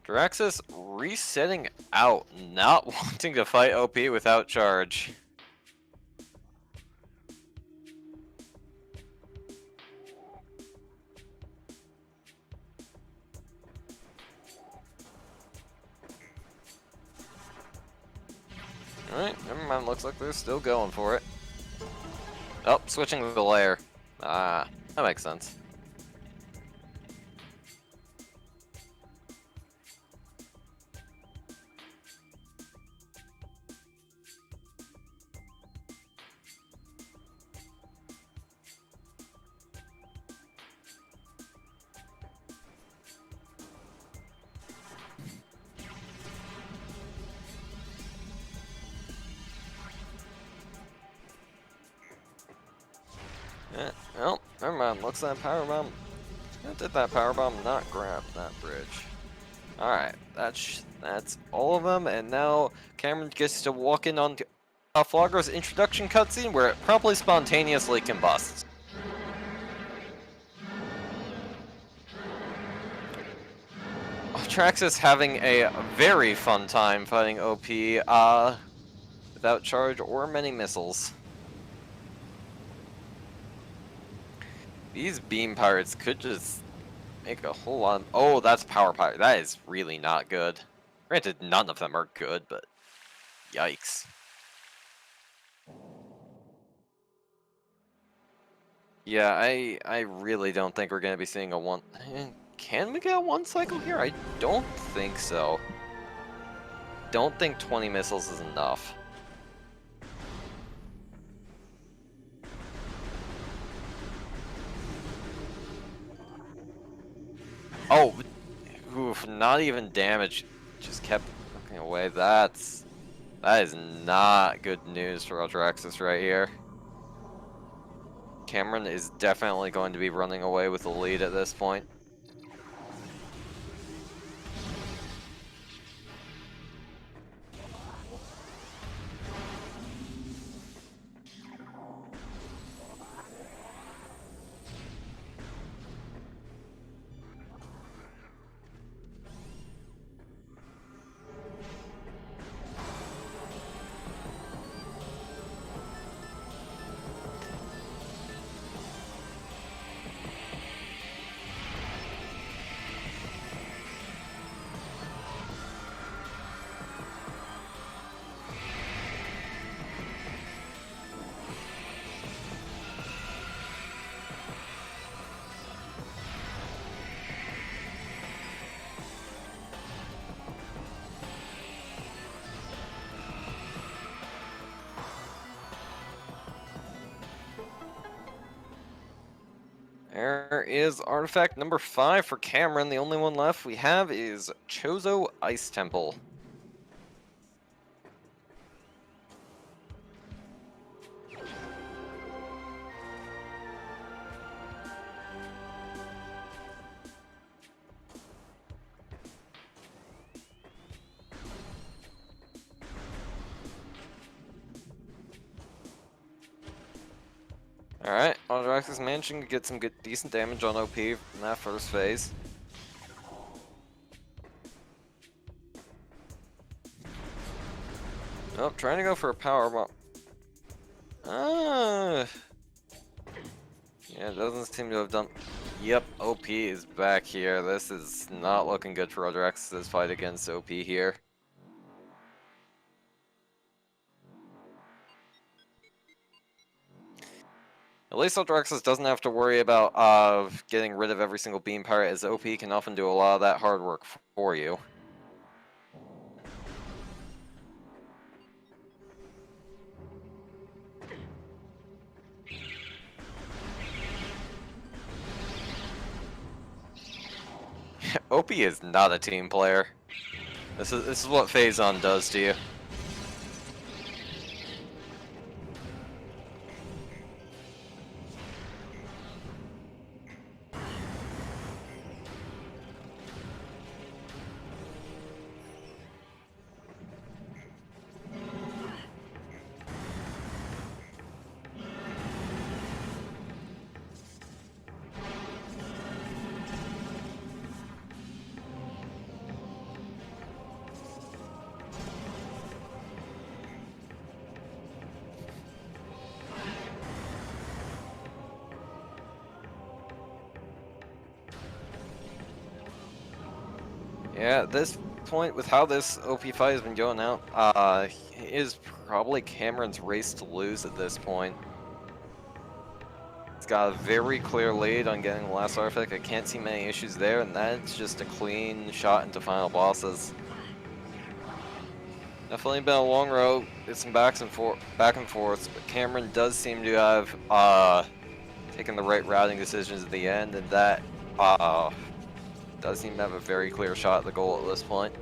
Audraxys resetting out, not wanting to fight OP without charge. Alright, never mind, looks like they're still going for it. Oh, switching to the layer. Ah, that makes sense. Yeah, well, never mind. Looks like powerbomb. Did that powerbomb not grab that bridge? Alright, that's all of them, and now Cameron gets to walk in on Flogger's introduction cutscene where it promptly spontaneously combusts. Audraxys having a very fun time fighting OP without charge or many missiles. These beam pirates could just make a whole lot of... Oh, that's power pirate. That is really not good. Granted, none of them are good, but yikes. Yeah, I really don't think we're gonna be seeing a one... Can we get a one cycle here? I don't think so. Don't think 20 missiles is enough. Oh, oof, not even damage. Just kept looking away. That is not good news for Audraxys right here. Cameron is definitely going to be running away with the lead at this point. There is artifact number 5 for Cameron. The only one left we have is Chozo Ice Temple. Alright, Audraxys managing to get some decent damage on OP in that first phase. Oh, trying to go for a power bomb. Yeah, it doesn't seem to have done... Yep, OP is back here. This is not looking good for Audraxys' fight against OP here. At least Audraxys doesn't have to worry about getting rid of every single beam pirate, as OP can often do a lot of that hard work for you. OP is not a team player. This is what Phazon does to you. Yeah, at this point, with how this OP fight has been going out, it is probably Cameron's race to lose at this point. He's got a very clear lead on getting the last artifact. I can't see many issues there, and that's just a clean shot into final bosses. Definitely been a long road. It's some back and forths, but Cameron does seem to have taken the right routing decisions at the end, and that does seem to have a very clear shot at the goal at this point.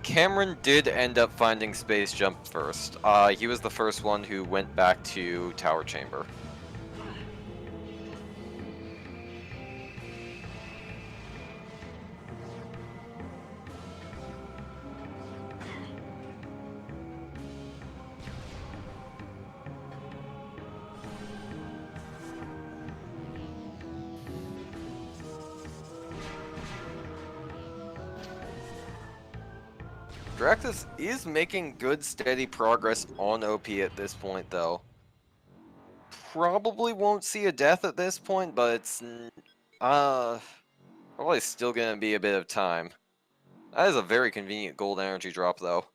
Cameron did end up finding Space Jump first. He was the first one who went back to Tower Chamber. Audraxys is making good, steady progress on OP at this point, though. Probably won't see a death at this point, but it's probably still gonna be a bit of time. That is a very convenient gold energy drop, though.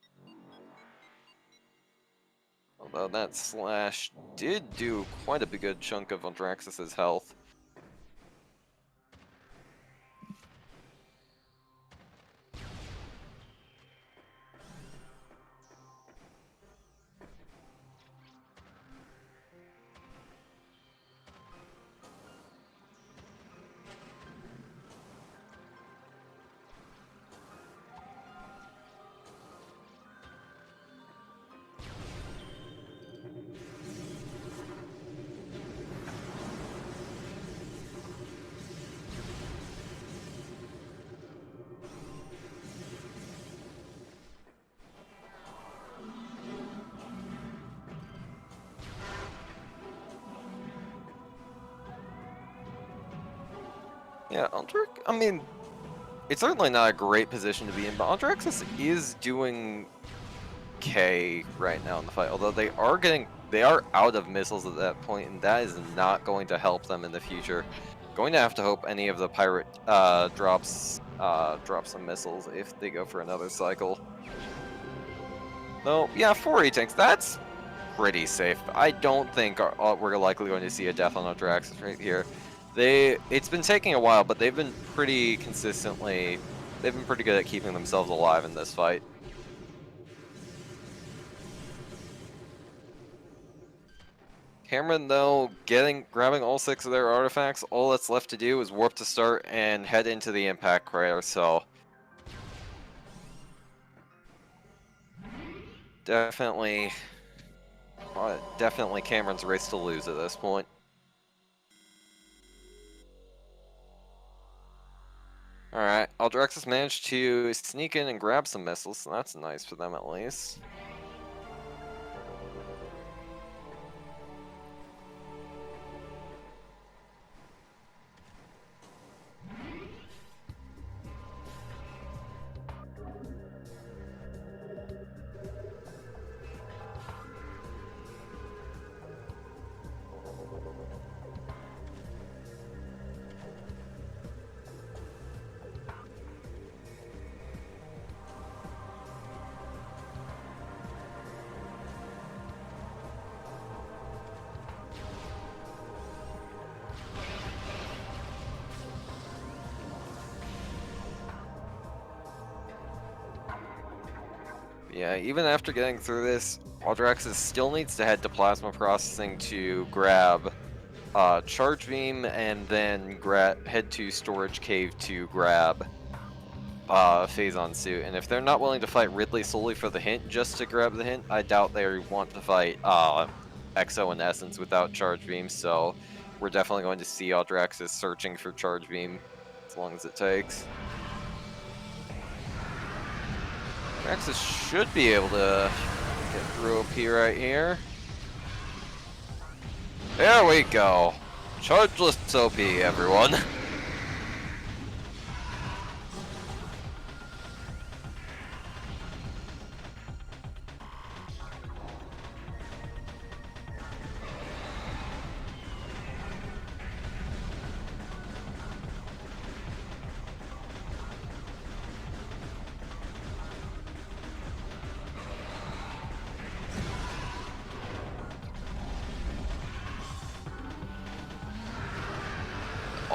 Although that slash did do quite a good chunk of Audraxys' health. Yeah, I mean, it's certainly not a great position to be in, but Audraxys is doing okay right now in the fight. Although they are out of missiles at that point, and that is not going to help them in the future. Going to have to hope any of the pirate drops some missiles if they go for another cycle. Though, yeah, 4 E-tanks, that's pretty safe. I don't think we're likely going to see a death on Audraxys right here. It's been taking a while, but they've been pretty good at keeping themselves alive in this fight. Cameron, though, grabbing all 6 of their artifacts, all that's left to do is warp to start and head into the impact crater, so definitely Cameron's race to lose at this point. Alright, Audraxys managed to sneak in and grab some missiles, so that's nice for them at least. Yeah, even after getting through this, Audraxys still needs to head to Plasma Processing to grab Charge Beam, and then head to Storage Cave to grab Phazon Suit. And if they're not willing to fight Ridley solely for the hint, just to grab the hint, I doubt they want to fight Exo and Essence without Charge Beam, so we're definitely going to see Audraxys searching for Charge Beam as long as it takes. Audraxys should be able to get through OP right here. There we go. Chargeless OP, everyone.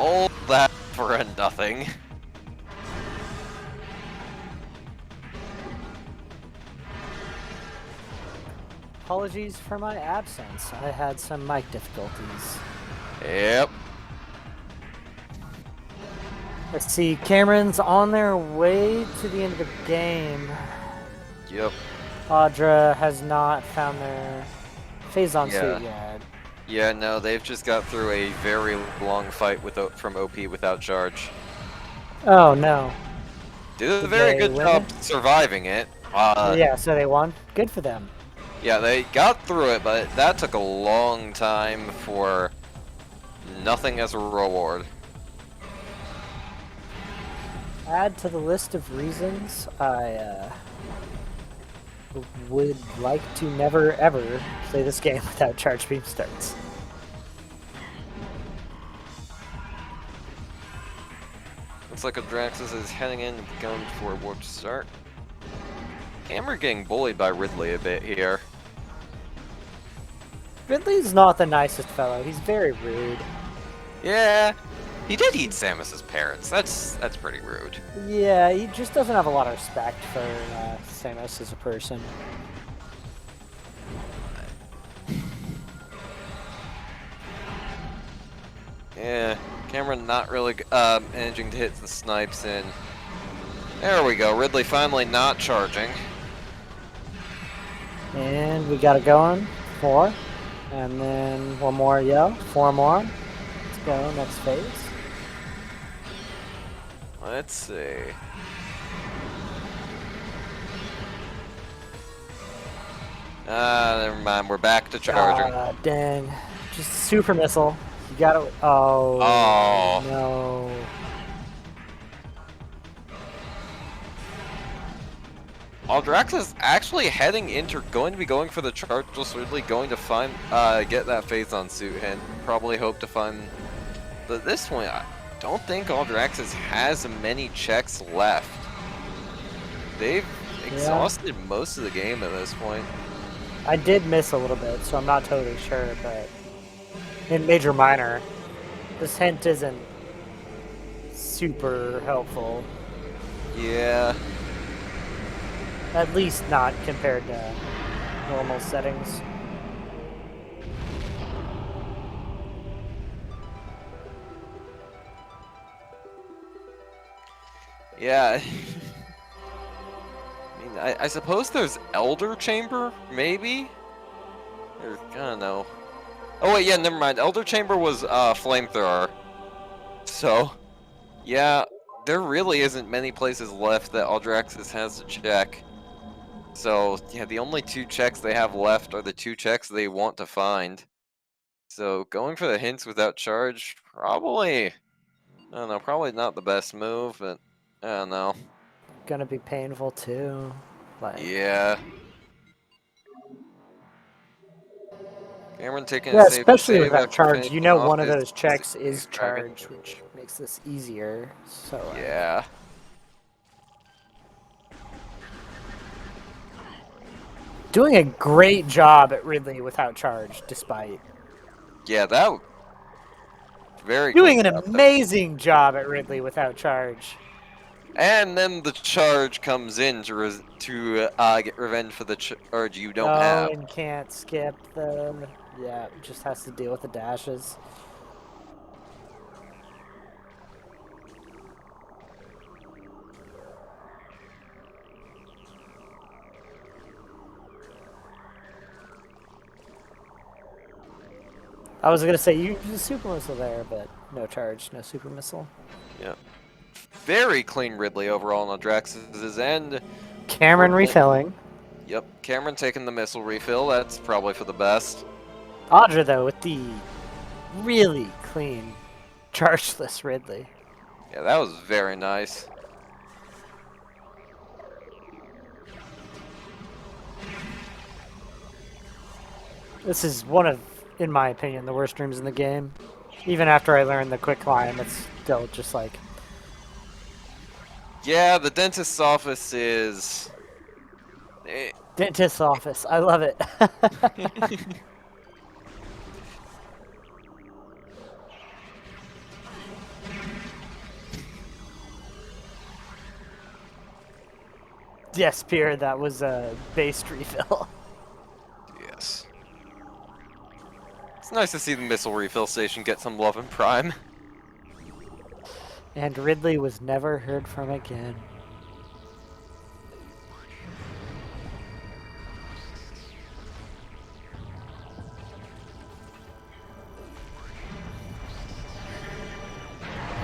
All that for a nothing. Apologies for my absence. I had some mic difficulties. Yep. Let's see, Cameron's on their way to the end of the game. Yep. Audra has not found their phase-on Yeah. suit yet. Yeah, no, they've just got through a very long fight with from OP without charge. Oh no. Did a very good job surviving it. Yeah, so they won. Good for them. Yeah, they got through it, but that took a long time for nothing as a reward. Add to the list of reasons I would like to never ever play this game without charge beam starts. Looks like Audraxys is heading in, going for a warp start. Cameron getting bullied by Ridley a bit here. Ridley's not the nicest fellow. He's very rude. Yeah, he did eat Samus's parents. That's pretty rude. Yeah, he just doesn't have a lot of respect for Samus as a person. Yeah, Cameron not really managing to hit the snipes in. There we go, Ridley finally not charging. And we got it going. 4. And then 1 more yell. 4 more. Let's go, next phase. Let's see. Never mind, we're back to charging. Dang. Just super missile. You gotta. Oh. Oh. No. Audraxys actually going to be going for the chargeless Ridley, going to find, get that phase-on suit, and probably hope to find. But at this point, I don't think Audraxys has many checks left. They've exhausted most of the game at this point. I did miss a little bit, so I'm not totally sure, but in Major Minor, this hint isn't super helpful. Yeah. At least not compared to normal settings. Yeah. I mean, I suppose there's Elder Chamber, maybe? Or, I don't know. Oh wait, yeah, never mind. Elder Chamber was Flamethrower. So, yeah, there really isn't many places left that Audraxys has to check. So, yeah, the only 2 checks they have left are the 2 checks they want to find. So, going for the hints without charge, probably, I don't know, probably not the best move, but I don't know. Gonna be painful too. Like, yeah. Cameron taking yeah, a safe especially save without after charge. finishing You know, off one of his those checks is dragon. charge, which makes this easier. So Yeah. doing a great job at Ridley without charge, despite Yeah, that very doing clean an job. amazing job at Ridley without charge. And then the charge comes in to get revenge for the charge you don't have. And can't skip the. Yeah, just has to deal with the dashes. I was gonna say you use super missile there, but no charge, no super missile. Yeah. Very clean Ridley overall on Audraxys' end. Cameron refilling. Yep, Cameron taking the missile refill. That's probably for the best. Audra, though, with the really clean chargeless Ridley. Yeah, that was very nice. This is one of, in my opinion, the worst rooms in the game. Even after I learned the quick climb, it's still just like... Yeah, the dentist's office is... Dentist's office. I love it. Yes, Pierre, that was a based refill. Yes. It's nice to see the missile refill station get some love in Prime. And Ridley was never heard from again.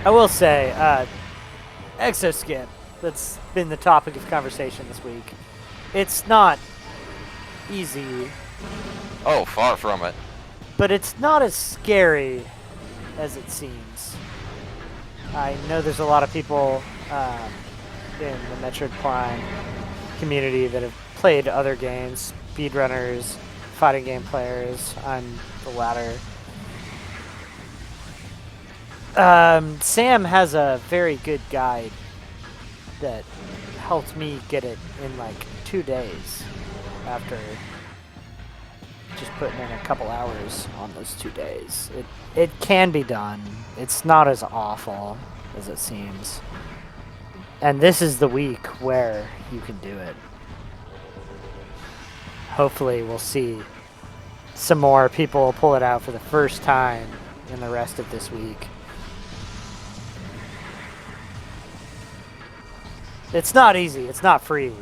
I will say, Exoskip, that's been the topic of conversation this week. It's not easy, Oh, far from it. but it's not as scary as it seems. I know there's a lot of people in the Metroid Prime community that have played other games, speedrunners, fighting game players. I'm the latter. Sam has a very good guide that helped me get it in like 2 days after just putting in a couple hours on those 2 days. It can be done. It's not as awful as it seems. And this is the week where you can do it. Hopefully we'll see some more people pull it out for the first time in the rest of this week. It's not easy, it's not free,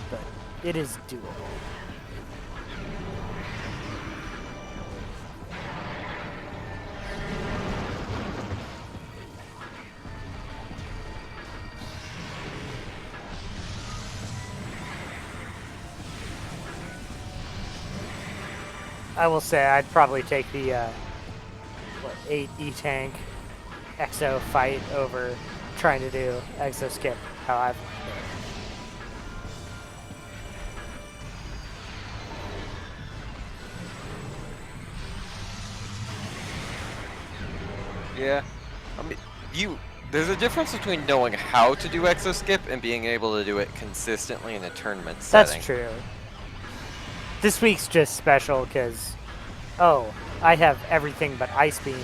but it is doable. I will say I'd probably take the 8 E-Tank Exo fight over trying to do Exo Skip how I've learned it. Yeah. I mean, there's a difference between knowing how to do exo skip and being able to do it consistently in a tournament setting. That's true. This week's just special because, oh, I have everything but Ice Beam.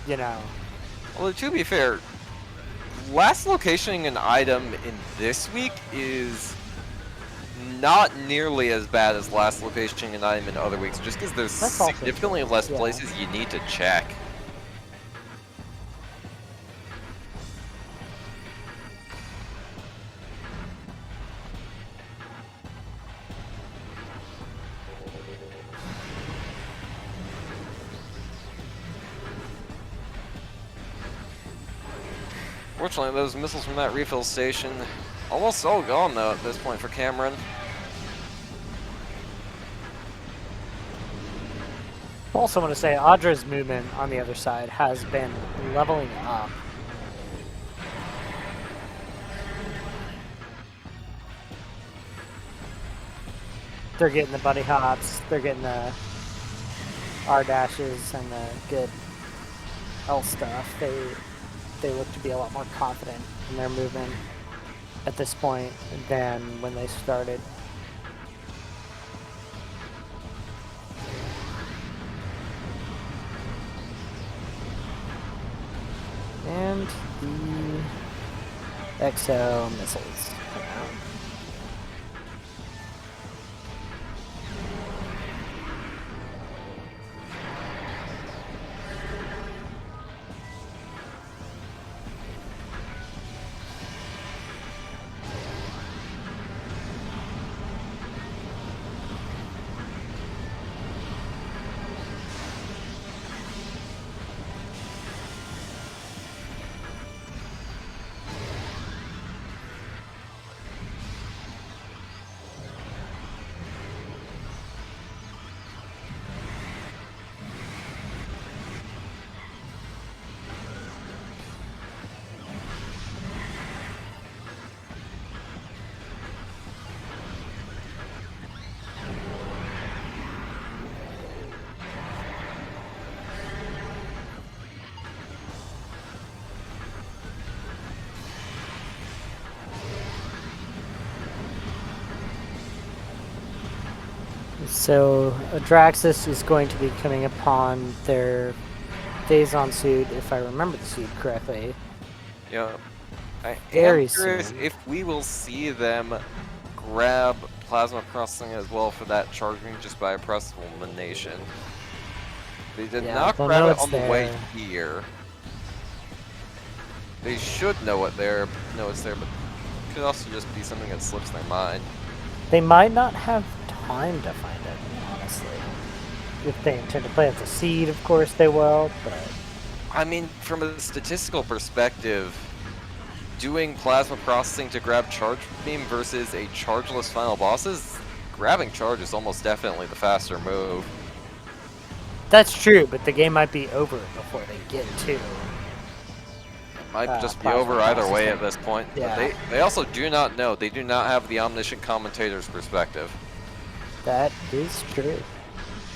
You know. Well, to be fair, last locationing an item in this week is not nearly as bad as last locationing an item in other weeks, just because there's That's also significantly true, less yeah. places you need to check. Fortunately, those missiles from that refill station almost all gone though at this point for Cameron. Also want to say Audra's movement on the other side has been leveling up. They're getting the bunny hops, they're getting the R dashes and the good L stuff. They look to be a lot more confident in their movement at this point than when they started. And the Exo missiles come out. So Audraxys is going to be coming upon their Phazon suit, if I remember the suit correctly. Yeah. I very am curious soon. if we will see them grab Plasma Crossing as well for that charging just by a press of elimination. They did Yeah, not they'll grab know it it's on the way there. here. They should know it's there, but it could also just be something that slips their mind. They might not have time to find it, honestly. If they intend to plant the seed, of course they will, but... I mean, from a statistical perspective, doing Plasma Processing to grab Charge Beam versus a chargeless final bosses, grabbing Charge is almost definitely the faster move. That's true, but the game might be over before they get to... Might just be Plasma over either way Processing. at this point. Yeah. But they also do not know. They do not have the omniscient commentator's perspective. That is true.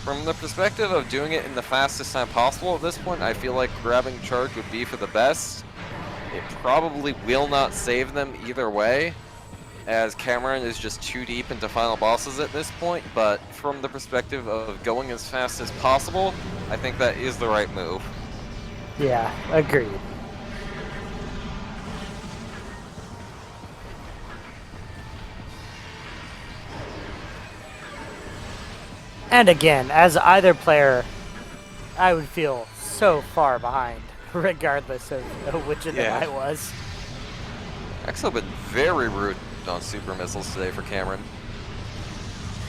From the perspective of doing it in the fastest time possible at this point, I feel like grabbing Charge would be for the best. It probably will not save them either way, as Cameron is just too deep into final bosses at this point, but from the perspective of going as fast as possible, I think that is the right move. Yeah, agreed. And again, as either player, I would feel so far behind, regardless of which of them I was. Actually been very rude on super missiles today for Cameron.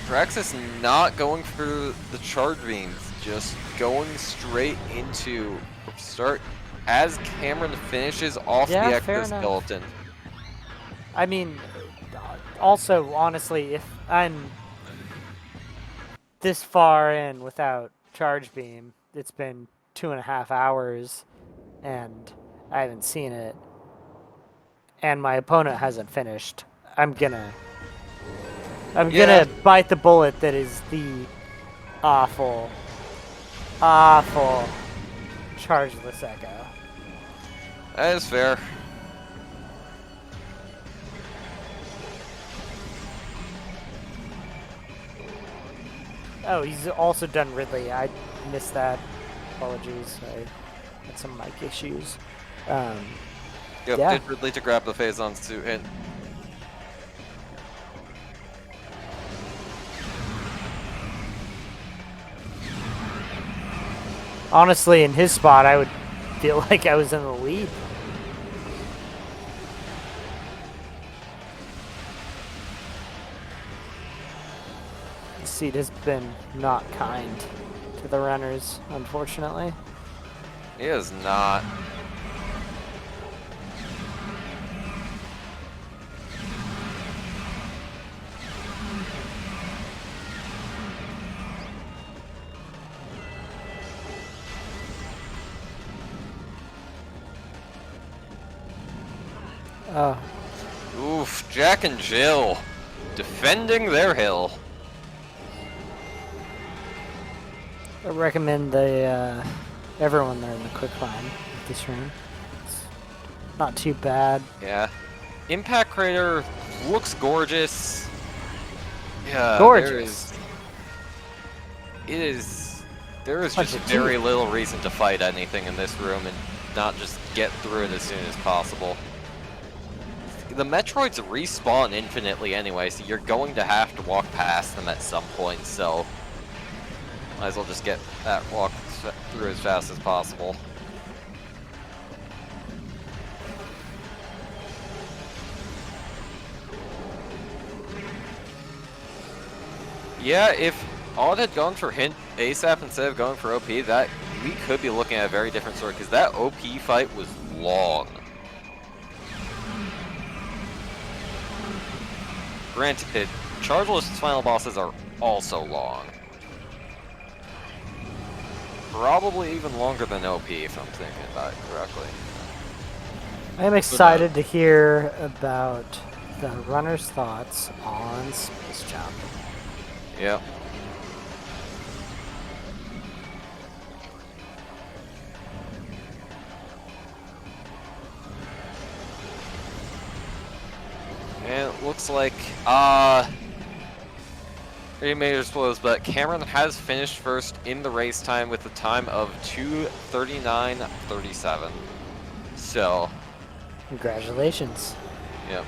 Audraxys not going for the charge beams, just going straight into start as Cameron finishes off the exoskeleton. I mean, also, honestly, if I'm this far in without charge beam, it's been 2.5 hours, and I haven't seen it, and my opponent hasn't finished, I'm gonna bite the bullet that is the awful chargeless echo. That is fair. Oh, he's also done Ridley. I missed that. Apologies. I had some mic issues. Yep, yeah. did Ridley to grab the Phazon suit hint. Honestly, in his spot, I would feel like I was in the lead. The seat has been not kind to the runners, unfortunately. He is not. Oof, Jack and Jill defending their hill. I recommend the everyone there in the quick line this room. It's not too bad. Yeah. Impact Crater looks gorgeous. Yeah, gorgeous. There is just very little reason to fight anything in this room and not just get through it as soon as possible. The Metroids respawn infinitely anyway, so you're going to have to walk past them at some point, so might as well just get that walk through as fast as possible. Yeah, if Aud had gone for hint ASAP instead of going for OP, that we could be looking at a very different story, because that OP fight was long. Granted, chargeless final bosses are also long. Probably even longer than OP, if I'm thinking about it correctly. I'm excited to hear about the runner's thoughts on Space Jump. Yep. And it looks like, major spoilers, but Cameron has finished first in the race time with a time of 2:39:37. So, Congratulations. Yep.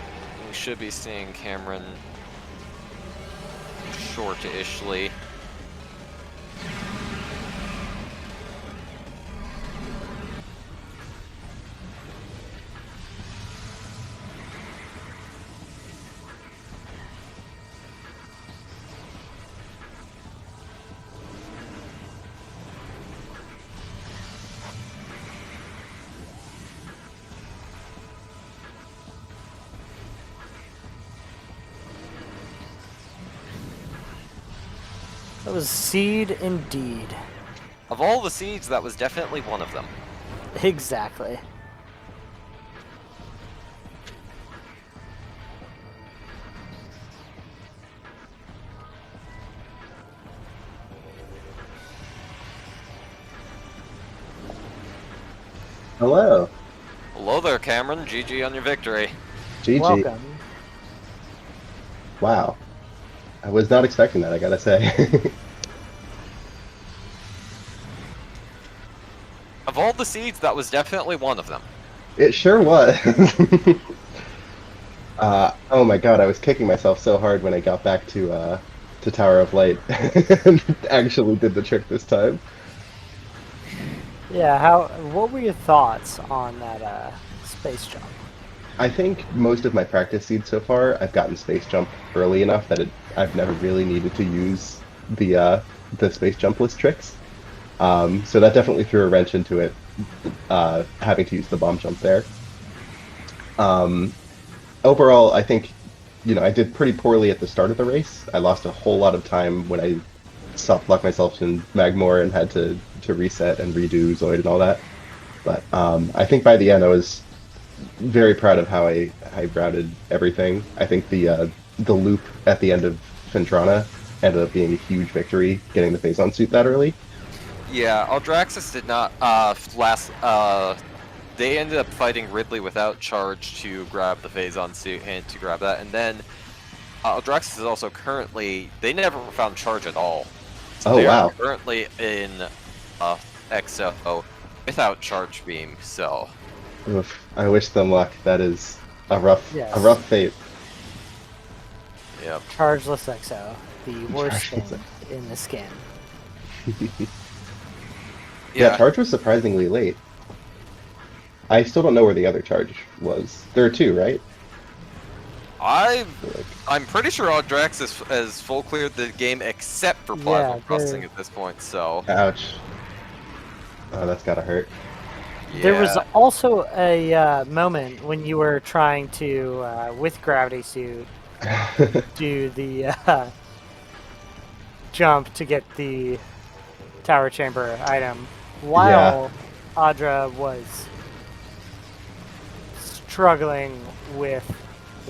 We should be seeing Cameron short-ishly. That was seed indeed. Of all the seeds, that was definitely one of them. Exactly. Hello. Hello there, Cameron. GG on your victory. GG. Welcome. Wow. I was not expecting that, I gotta say. Of all the seeds, that was definitely one of them. It sure was. Oh my god, I was kicking myself so hard when I got back to Tower of Light and actually did the trick this time. Yeah, what were your thoughts on that space jump? I think most of my practice seeds so far, I've gotten space jump early enough that I've never really needed to use the space jump list tricks. So that definitely threw a wrench into it, having to use the bomb jump there. Overall, I think, I did pretty poorly at the start of the race. I lost a whole lot of time when I soft-locked myself in Magmore and had to reset and redo Zoid and all that. But I think by the end I was very proud of how I routed everything. I think the loop at the end of Fintrana ended up being a huge victory, getting the Phazon suit that early. Yeah, Audraxys did not they ended up fighting Ridley without charge to grab the Phazon suit and to grab that, and then Audraxys is also currently, they never found charge at all. So Oh, they wow. are currently in XO without charge beam, so. Oof, I wish them luck. That is a rough fate. Yep. Chargeless XO, the worst Chargeless thing in this game. Yeah, charge was surprisingly late. I still don't know where the other charge was. There are two, right? I'm pretty sure Audraxys has full cleared the game except for Plasma Processing at this point, so. Ouch. Oh, that's gotta hurt. Yeah. There was also a moment when you were trying to, with Gravity Suit, do the jump to get the Tower Chamber item, while Audra was struggling with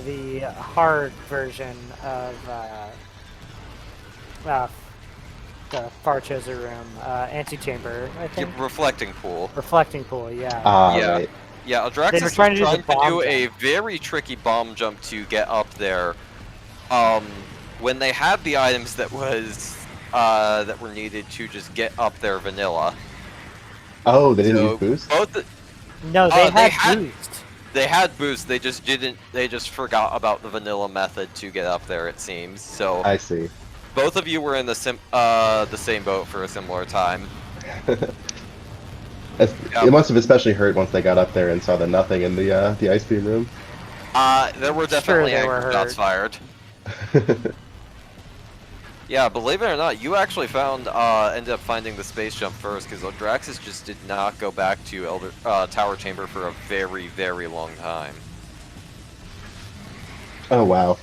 the hard version of the Farchosa room, antechamber, I think. Reflecting pool. Reflecting pool, yeah. Right. Yeah, Audraxys was trying to do a very tricky bomb jump to get up there. When they had the items that were needed to just get up there vanilla. Oh, they didn't use boost? No, they had boost. They had boost, they just forgot about the vanilla method to get up there, it seems. So I see. Both of you were in the same boat for a similar time. It must have especially hurt once they got up there and saw the nothing in the ice beam room. There were definitely angry shots fired. Yeah, believe it or not, you actually ended up finding the space jump first, because Audraxys just did not go back to Tower Chamber for a very, very long time. Oh, wow.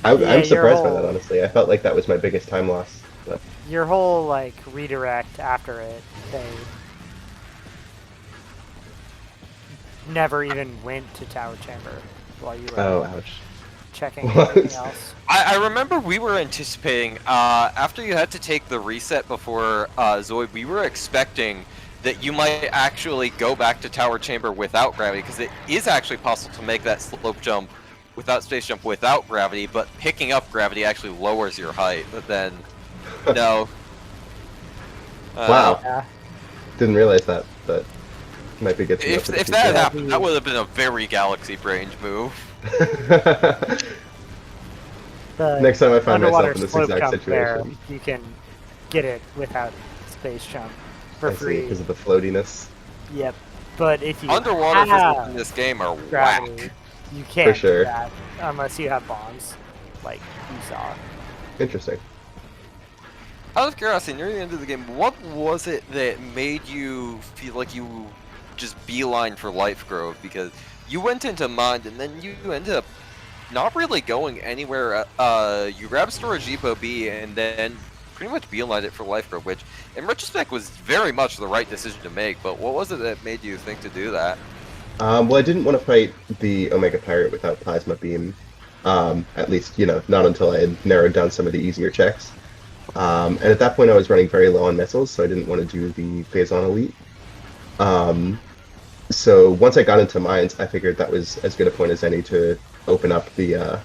I'm surprised by that, honestly. I felt like that was my biggest time loss. But. Your whole, like, redirect after it, they never even went to Tower Chamber while you were checking everything else. I remember we were anticipating, after you had to take the reset before Zoid, we were expecting that you might actually go back to Tower Chamber without gravity, because it is actually possible to make that slope jump without space jump without gravity, but picking up gravity actually lowers your height. But then, no. Wow. Didn't realize that, but Might be good to know If for the if that had future. happened, that would have been a very Galaxy brained move. The Next time I find underwater myself in this slope exact jump there, situation. you can get it without space jump for I see, free. because of the floatiness. Yep. But if you Underwater physics in have this game are gravity, whack. you can't sure. do that unless you have bombs, like you saw. Interesting. Out of curiosity, near the end of the game, what was it that made you feel like you just beeline for Life Grove? Because you went into Mind and then you ended up not really going anywhere. You grabbed Storage Depot B and then pretty much beelined it for Life Grove, which in retrospect was very much the right decision to make. But what was it that made you think to do that? Well, I didn't want to fight the Omega Pirate without Plasma Beam. At least, not until I had narrowed down some of the easier checks. And at that point, I was running very low on missiles, so I didn't want to do the Phazon Elite. So once I got into mines, I figured that was as good a point as any to open up the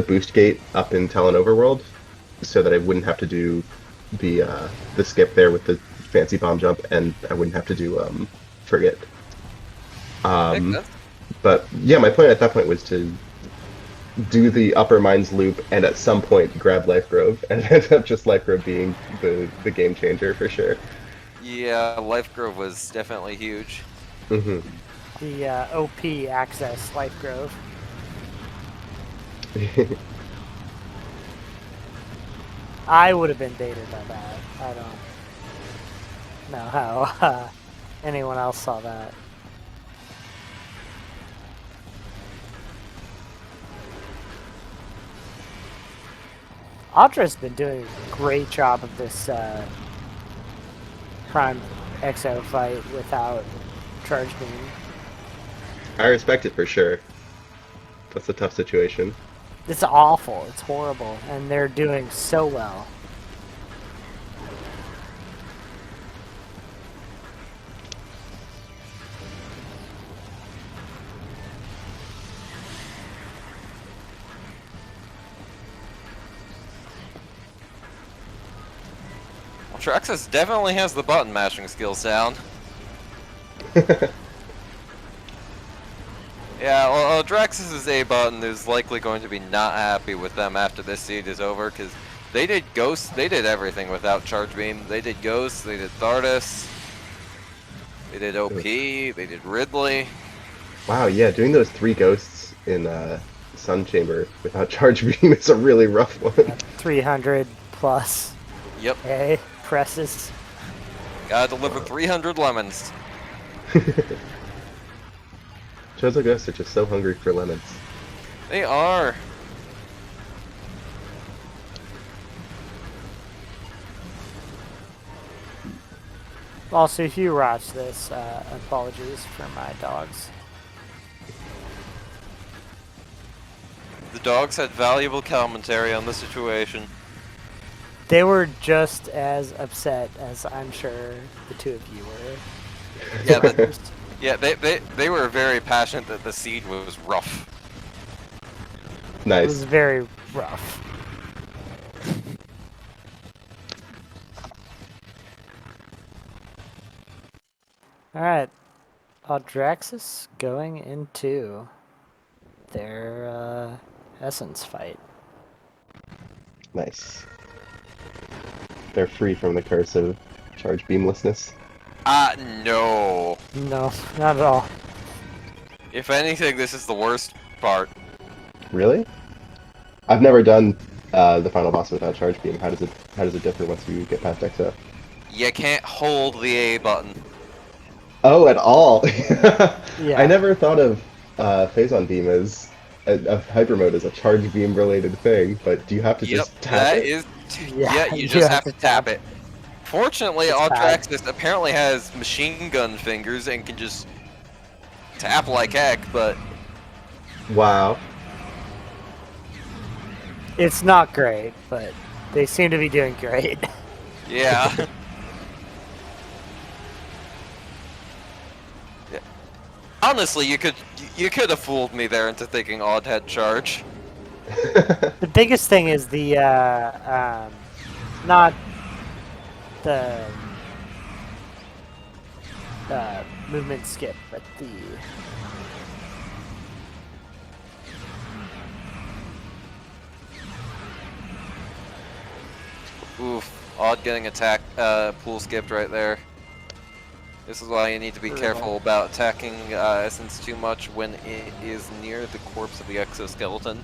boost gate up in Talon Overworld, so that I wouldn't have to do the skip there with the fancy bomb jump, and I wouldn't have to do Frigate. But yeah, my point at that point was to do the upper mines loop and at some point grab Life Grove, and it ended up just Life Grove being the game changer for sure. Yeah, Life Grove was definitely huge. Mm-hmm. The OP access Life Grove. I would have been baited by that. I don't know how anyone else saw that. Audra's been doing a great job of this Prime XO fight without charge beam. I respect it for sure. That's a tough situation. It's awful. It's horrible. And they're doing so well. Audraxys definitely has the button mashing skills down. Yeah, well, Audraxys' A button is likely going to be not happy with them after this seed is over, because they did Ghost, they did everything without Charge Beam. They did Ghost, they did Thardus, they did OP, they did Ridley. Wow, yeah, doing those 3 ghosts in Sun Chamber without Charge Beam is a really rough one. 300 plus. Yep. A presses. Gotta deliver 300 lemons. Chozo ghosts are just so hungry for lemons. They are. Also, if you watch this, apologies for my dogs. The dogs had valuable commentary on the situation. They were just as upset as I'm sure the two of you were. Yeah, yeah, they were very passionate that the seed was rough. It Nice. was very rough. Alright, Audraxys going into their essence fight. Nice. They're free from the curse of charge beamlessness. No. No, not at all. If anything, this is the worst part. Really? I've never done the final boss without charge beam. How does it differ once you get past XO? You can't hold the A button. Oh, at all? Yeah. I never thought of Phazon beam as of hyper mode as a charge beam related thing, but do you have to just tap that it? is. Yeah, Yeah, you you just have have to to tap it. Fortunately, It's bad. Audraxys apparently has machine gun fingers and can just tap like heck, but Wow. It's not great, but they seem to be doing great. yeah. Yeah. Honestly, you could have fooled me there into thinking Aud had charge. The biggest thing is the not the movement skip at the... Oof, Odd getting attack pool skipped right there. This is why you need to be careful about attacking Essence too much when it is near the corpse of the exoskeleton.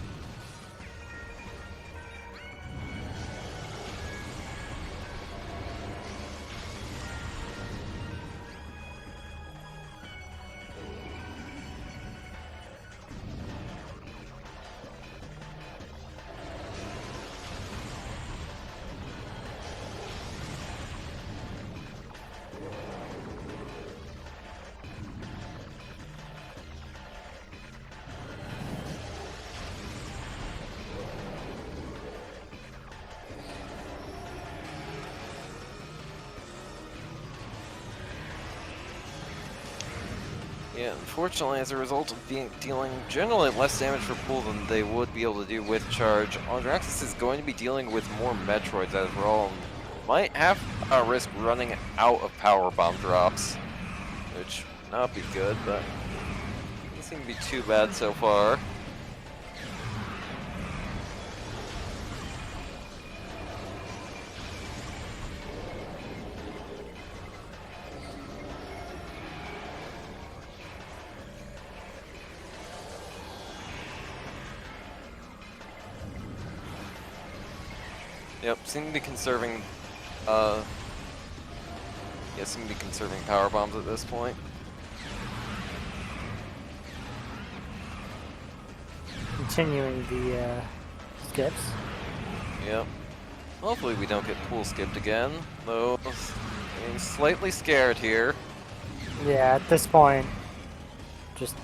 Yeah, unfortunately, as a result of dealing generally less damage for pool than they would be able to do with charge, Audraxys is going to be dealing with more Metroids as well, and might have a risk running out of power bomb drops, which would not be good, but doesn't seem to be too bad so far. Yep, seem to be conserving, seem to be conserving power bombs at this point. Continuing the skips. Yep. Hopefully we don't get pool skipped again, though I'm slightly scared here. Yeah, at this point, just...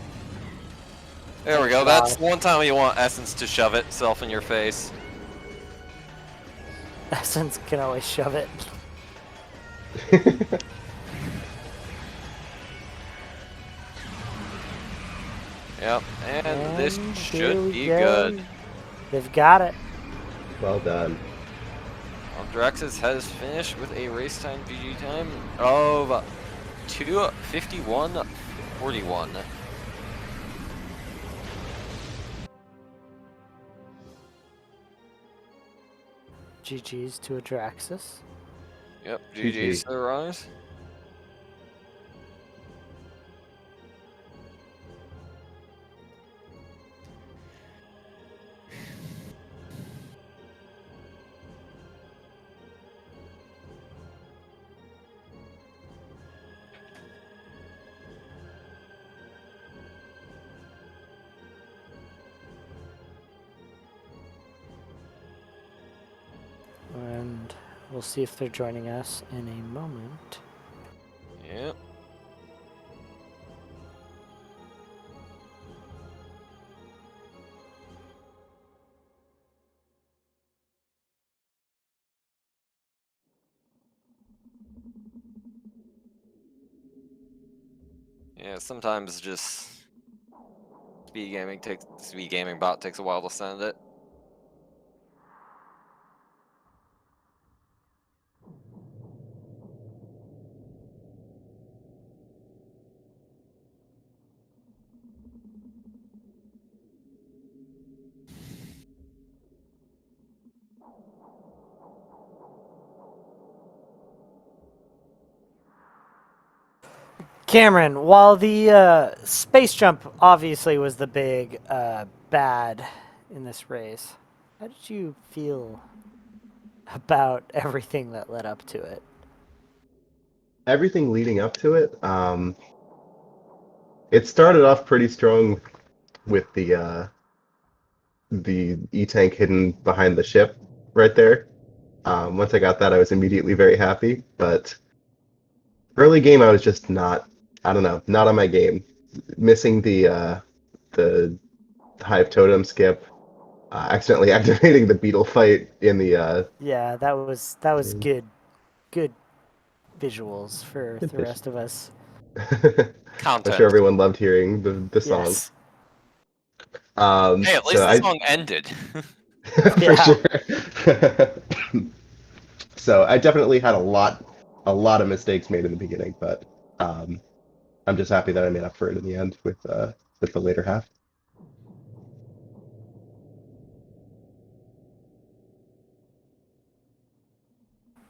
There we go, that's one time you want Essence to shove itself in your face. Essence can always shove it. Yep, and this here should we be go. good. They've got it. Well done. Audraxys has finished with a race time VG time of 2:51.41. GG's to Audraxys. Yep, GG's to the Rise. And we'll see if they're joining us in a moment. Yep. Yeah, sometimes just SpeedGaming bot takes a while to send it. Cameron, while the space jump obviously was the big bad in this race, how did you feel about everything that led up to it? Everything leading up to it, it started off pretty strong with the E-tank hidden behind the ship right there. Once I got that, I was immediately very happy. But early game, I was just not, I don't know, not on my game. Missing the Hive Totem skip, accidentally activating the beetle fight in the Yeah, that was good visuals for the rest of us. I'm sure everyone loved hearing the song. Yes. Hey, at least the song ended. For sure. So I definitely had a lot of mistakes made in the beginning, but I'm just happy that I made up for it in the end with the later half.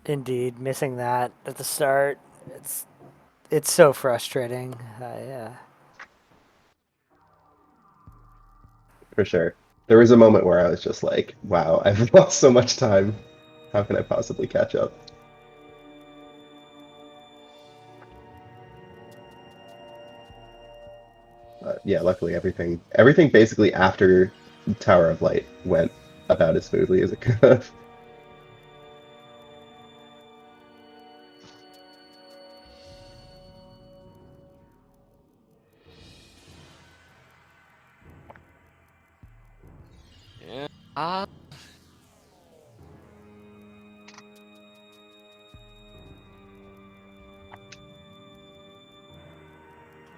Indeed, missing that at the start, it's so frustrating. Yeah. For sure. There was a moment where I was just like, wow, I've lost so much time. How can I possibly catch up? Yeah, luckily everything basically after Tower of Light went about as smoothly as it could have. Yeah.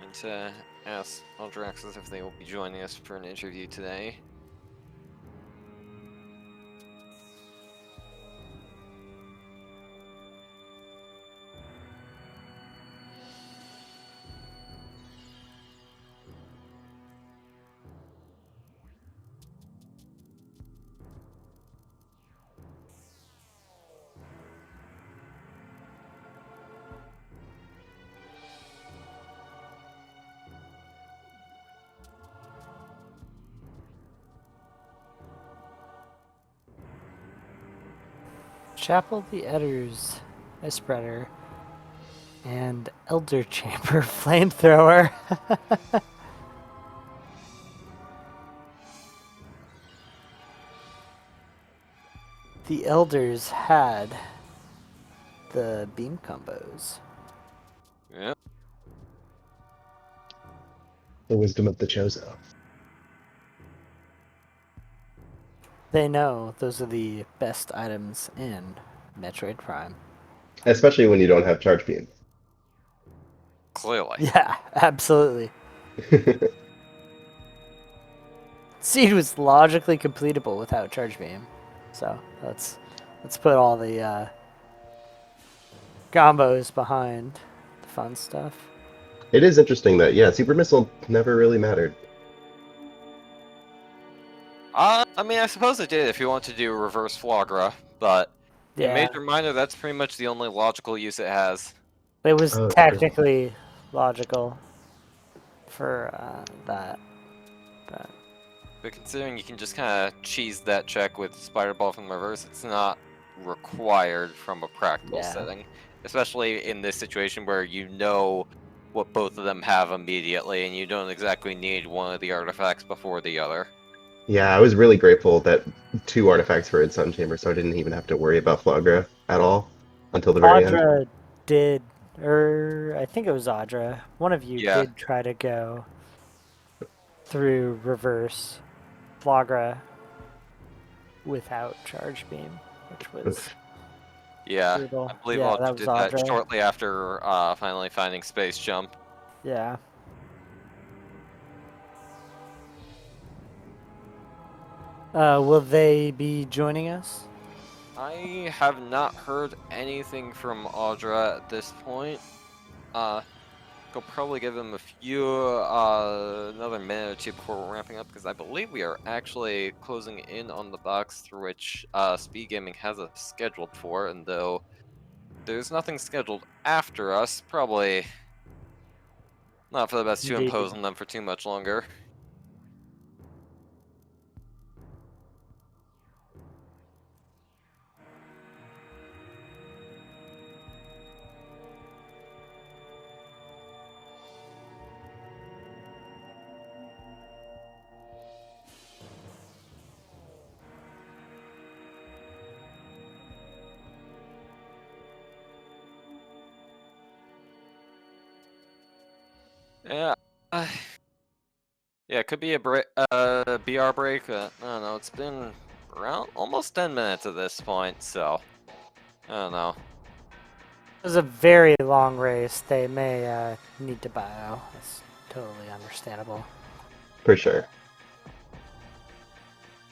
And to ask Audraxys if they will be joining us for an interview today. Chapel the Edders, a spreader, and Elder Chamber flamethrower. The Elders had the beam combos. Yeah. The wisdom of the Chozo. They know those are the best items in Metroid Prime. Especially when you don't have charge beam. Clearly. Yeah, absolutely. Seed was logically completable without charge beam, so let's put all the combos behind the fun stuff. It is interesting that, yeah, Super Missile never really mattered. I mean, I suppose it did if you want to do reverse Flagra, but in Yeah, Major Minor, that's pretty much the only logical use it has. it was Oh, true. technically logical for that, but But considering you can just kind of cheese that check with Spider Ball from reverse, it's not required from a practical yeah. setting. Especially in this situation where you know what both of them have immediately, and you don't exactly need one of the artifacts before the other. Yeah, I was really grateful that 2 artifacts were in Sun Chamber, so I didn't even have to worry about Flagra at all until the very end. Audra did, or I think it was Audra. One of you Yeah. did try to go through reverse Flagra without charge beam, which was Oof. Yeah, brutal. I believe Yeah, Audra that was did that Audra. shortly after finally finding Space Jump. Yeah. Will they be joining us? I have not heard anything from Audra at this point. I'll probably give him a few, another minute or two before we're ramping up, because I believe we are actually closing in on the box through which SpeedGaming has us scheduled for, and though there's nothing scheduled after us, probably not for the best to Indeed. impose on them for too much longer. Yeah, yeah, it could be a BR break. I don't know. It's been around almost 10 minutes at this point, so I don't know. It was a very long race. They may need to bio. That's totally understandable. For sure.